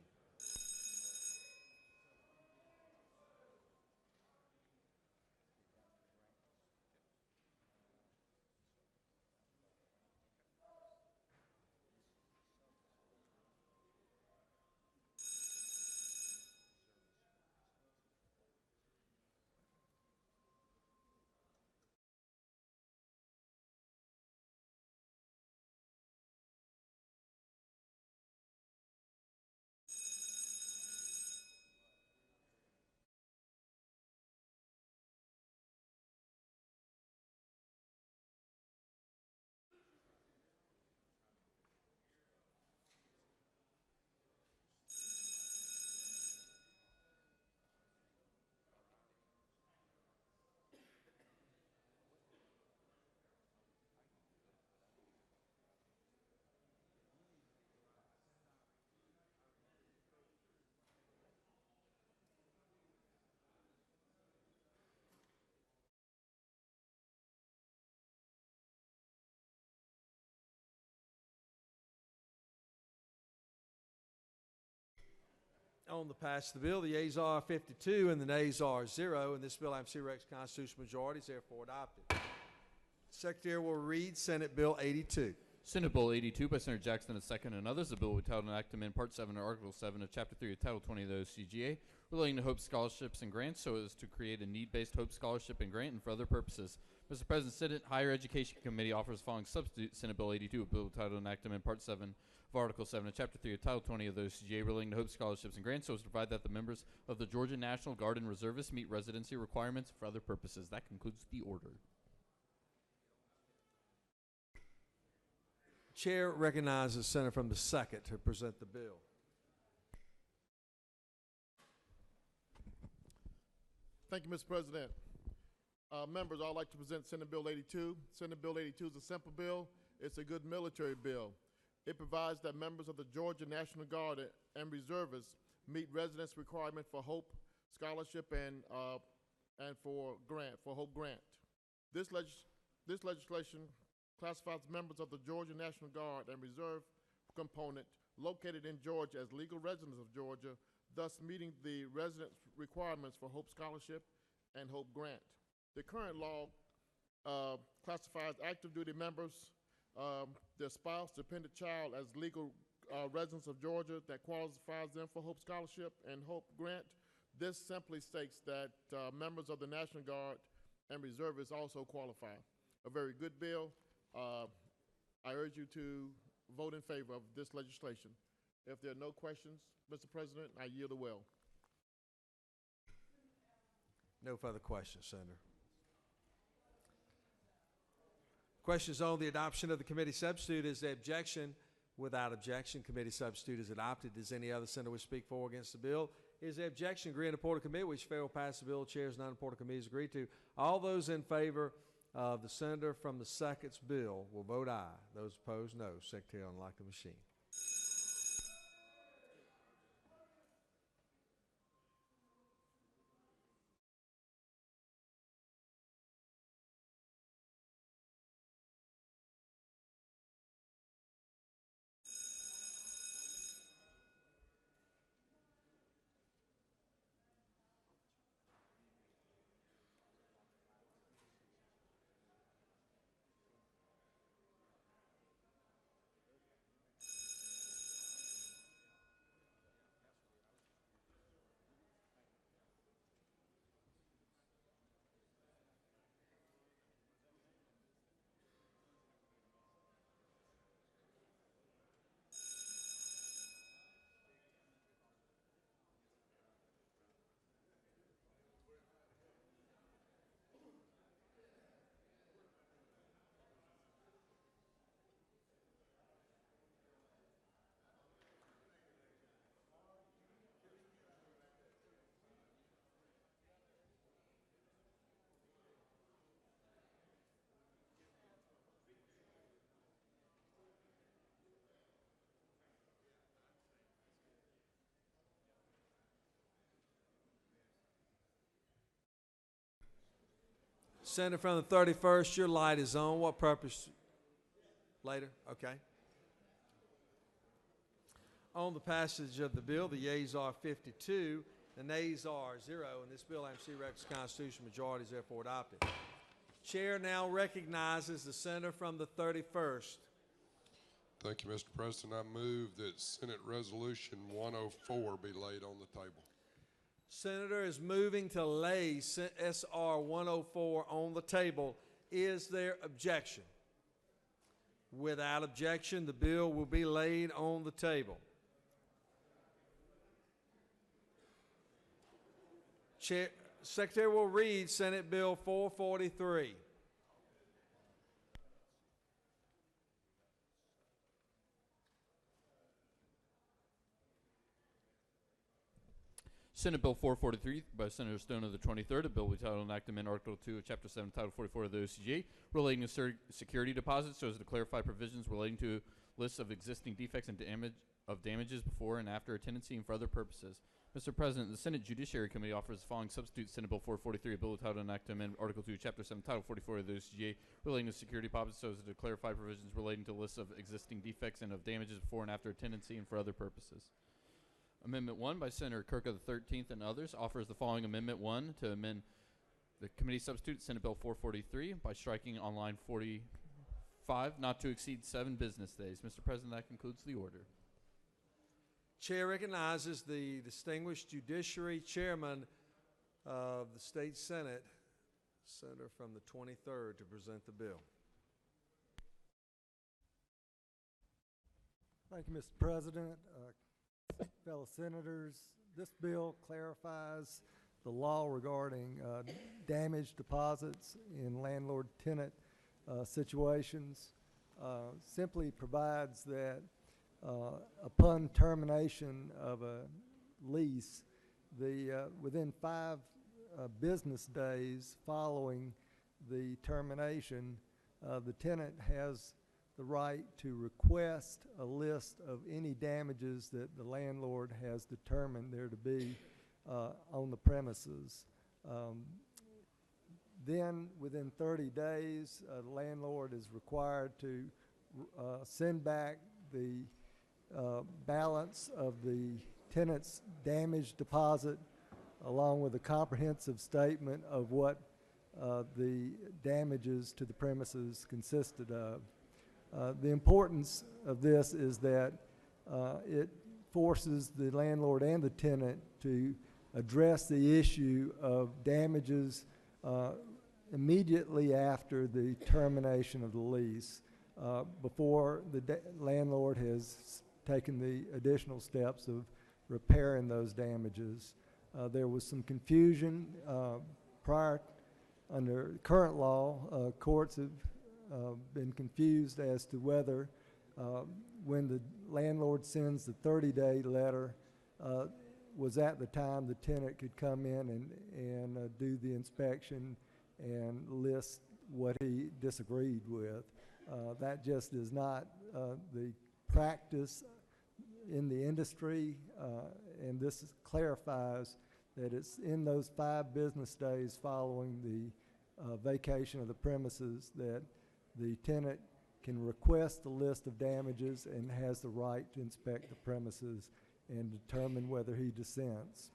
On the pass of the bill, the yeas are 52 and the nays are 0, and this bill having C-Rex constitutional majority is therefore adopted. Secretary will read Senate Bill 82. Senate Bill 82 by Senator Jackson II and others, a bill entitled an act to amend Part 7 of Article 7 of Chapter 3 of Title 20 of the OCGA relating to Hope scholarships and grants so as to create a need-based Hope scholarship and grant and for other purposes. Mr. President, Senate Higher Education Committee offers the following substitute Senate Bill 82, a bill entitled an act to amend Part 7 of Article 7 of Chapter 3 of Title 20 of the OCGA relating to Hope scholarships and grants so as to provide that the members of the Georgia National Guard and Reservists meet residency requirements for other purposes. That concludes the order. Chair recognizes the senator from the 2nd to present the bill. Thank you, Mr. President. Members, I'd like to present Senate Bill 82. Senate Bill 82 is a simple bill. It's a good military bill. It provides that members of the Georgia National Guard and Reservists meet residence requirement for Hope Scholarship and for Hope Grant. This legislation classifies members of the Georgia National Guard and Reserve component located in Georgia as legal residents of Georgia, thus meeting the residence requirements for Hope Scholarship and Hope Grant. The current law classifies active duty members, their spouse, dependent child as legal residents of Georgia that qualifies them for Hope Scholarship and Hope Grant. This simply states that members of the National Guard and Reservists also qualify. A very good bill. I urge you to vote in favor of this legislation. If there are no questions, Mr. President, I yield the will. No further questions, Senator. Questions on the adoption of the committee substitute. Is there objection? Without objection, committee substitute is adopted. Does any other senator wish to speak for or against the bill? Is there objection? Agree in the Porter Committee, which fail pass the bill. Chairs none. Porter Committee is agreed to. All those in favor of the senator from the 2nd's bill will vote aye. Those opposed, no. Secretary, unlock the machine. Senator from the 31st, your light is on. What purpose? Later? Okay. On the passage of the bill, the yeas are 52, the nays are 0, and this bill, MC records constitutional majority is therefore adopted. Chair now recognizes the senator from the 31st. Thank you, Mr. President. I move that Senate Resolution 104 be laid on the table. Senator is moving to lay SR 104 on the table. Is there objection? Without objection, the bill will be laid on the table. Chair, Secretary will read Senate Bill 443. Senate Bill 443 by Senator Stone of the 23rd, a bill we titled an Act amend Article 2 of Chapter 7, Title 44 of the OCGA, relating to security deposits so as to clarify provisions relating to lists of existing defects and damages before and after a tenancy and for other purposes. Mr. President, the Senate Judiciary Committee offers the following substitute Senate Bill 443, a bill titled an Act to amend Article 2, Chapter 7, Title 44 of the OCGA, relating to security deposits so as to clarify provisions relating to lists of existing defects and of damages before and after a tenancy and for other purposes. Amendment 1 by Senator Kirk of the 13th and others offers the following Amendment 1 to amend the committee substitute Senate Bill 443 by striking on line 45, not to exceed 7 business days. Mr. President, that concludes the order. Chair recognizes the distinguished Judiciary Chairman of the State Senate, Senator from the 23rd, to present the bill. Thank you, Mr. President. Fellow senators, this bill clarifies the law regarding damaged deposits in landlord-tenant situations. Simply provides that upon termination of a lease, within 5 business days following the termination, the tenant has the right to request a list of any damages that the landlord has determined there to be on the premises. Then within 30 days, the landlord is required to send back the balance of the tenant's damage deposit along with a comprehensive statement of what the damages to the premises consisted of. The importance of this is that it forces the landlord and the tenant to address the issue of damages immediately after the termination of the lease, before the landlord has taken the additional steps of repairing those damages. There was some confusion prior under current law. Courts have been confused as to whether when the landlord sends the 30-day letter was at the time the tenant could come in and do the inspection and list what he disagreed with. That just is not the practice in the industry, and this clarifies that it's in those 5 business days following the vacation of the premises that the tenant can request the list of damages and has the right to inspect the premises and determine whether he dissents.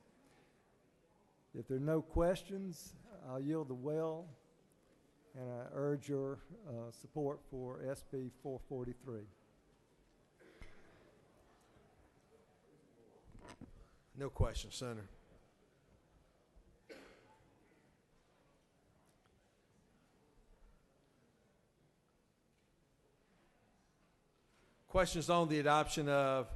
If there are no questions, I'll yield the well, and I urge your support for SB 443. No questions, Senator. Questions on the adoption of,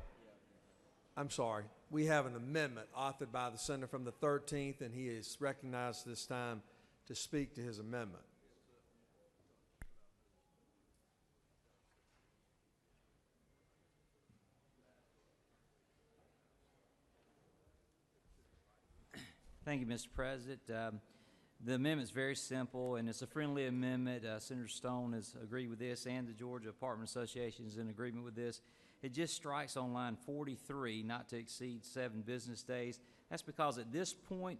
I'm sorry, we have an amendment authored by the senator from the 13th, and he is recognized this time to speak to his amendment. Thank you, Mr. President. The amendment is very simple, and it's a friendly amendment. Senator Stone has agreed with this, and the Georgia Apartment Association is in agreement with this. It just strikes on line 43, not to exceed 7 business days. That's because at this point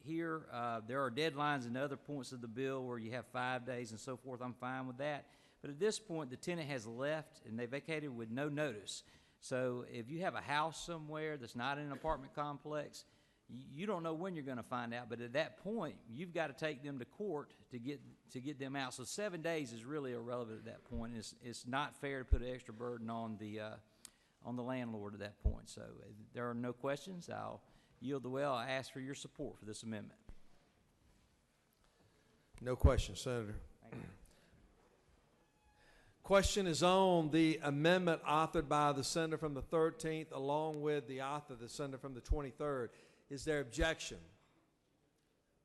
here, there are deadlines in other points of the bill where you have 5 days and so forth. I'm fine with that. But at this point, the tenant has left and they vacated with no notice. So if you have a house somewhere that's not in an apartment complex, you don't know when you're going to find out. But at that point, you've got to take them to court to get them out. So 7 days is really irrelevant at that point. It's not fair to put an extra burden on the landlord at that point. So there are no questions. I'll yield the well. I ask for your support for this amendment. No questions, Senator. Question is on the amendment authored by the senator from the 13th along with the author, the senator from the 23rd. Is there objection?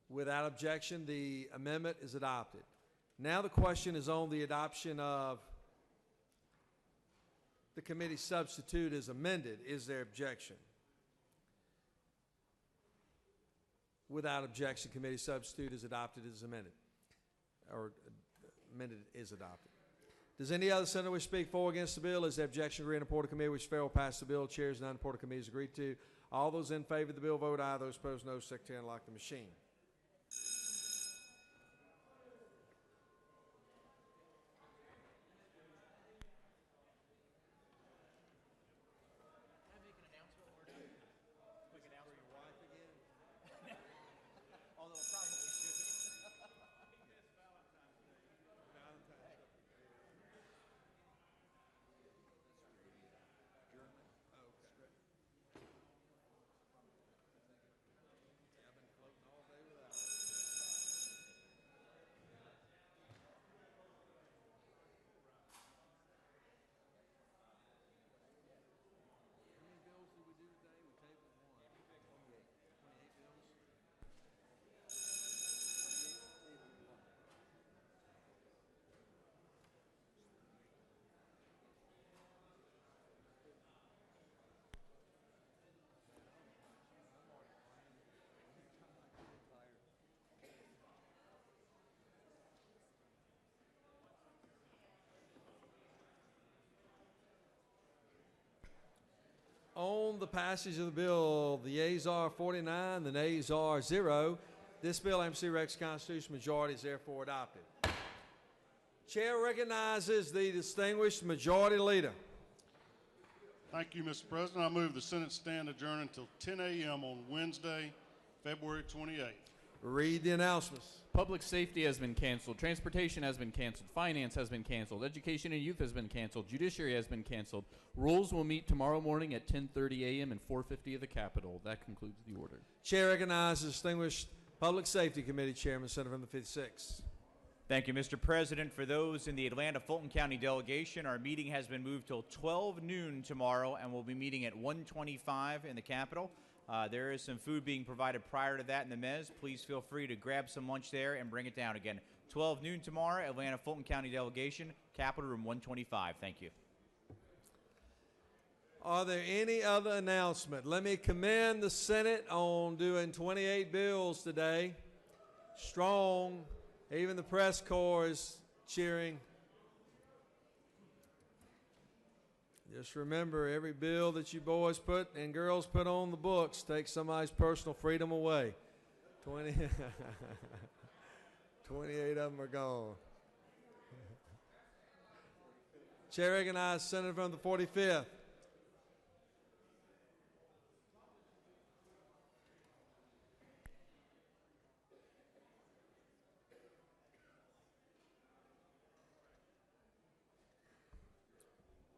Without objection, the amendment is adopted. Now the question is on the adoption of the committee substitute as amended. Is there objection? Without objection, committee substitute is adopted as amended, or amended is adopted. Does any other senator wish to speak for or against the bill? Is there objection agreed and report of committee which fail will pass the bill? Chairs none. Report of committee is agreed to. All those in favor of the bill vote aye. Those opposed no. Secretary unlock the machine. On the passage of the bill, the yeas are 49, the nays are 0. This bill, MC Rex Constitutional Majority, is therefore adopted. Chair recognizes the distinguished Majority Leader. Thank you, Mr. President. I move the Senate stand adjourned until 10 a.m. on Wednesday, February 28th. Read the announcements. Public safety has been canceled. Transportation has been canceled. Finance has been canceled. Education and youth has been canceled. Judiciary has been canceled. Rules will meet tomorrow morning at 10:30 a.m. in 450 of the Capitol. That concludes the order. Chair recognizes distinguished Public Safety Committee Chairman, Senator from the 56th. Thank you, Mr. President. For those in the Atlanta-Fulton County delegation, our meeting has been moved till 12 noon tomorrow, and we'll be meeting at 125 in the Capitol. There is some food being provided prior to that in the mezz. Please feel free to grab some lunch there and bring it down again. 12 noon tomorrow, Atlanta-Fulton County delegation, Capitol Room 125. Thank you. Are there any other announcement? Let me commend the Senate on doing 28 bills today. Strong. Even the press corps is cheering. Just remember, every bill that you boys put and girls put on the books takes somebody's personal freedom away. 28 of them are gone. Chair recognizes Senator from the 45th.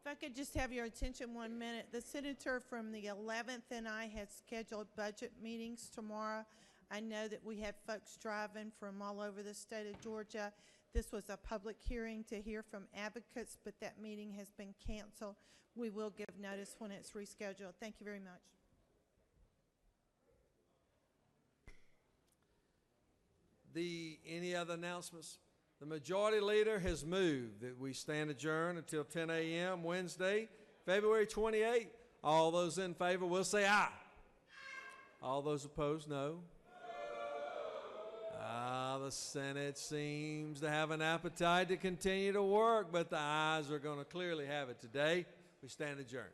If I could just have your attention 1 minute. The senator from the 11th and I had scheduled budget meetings tomorrow. I know that we had folks driving from all over the state of Georgia. This was a public hearing to hear from advocates, but that meeting has been canceled. We will give notice when it's rescheduled. Thank you very much. Any other announcements? The Majority Leader has moved that we stand adjourned until 10 a.m. Wednesday, February 28th. All those in favor will say aye. All those opposed, no. The Senate seems to have an appetite to continue to work, but the ayes are going to clearly have it today. We stand adjourned.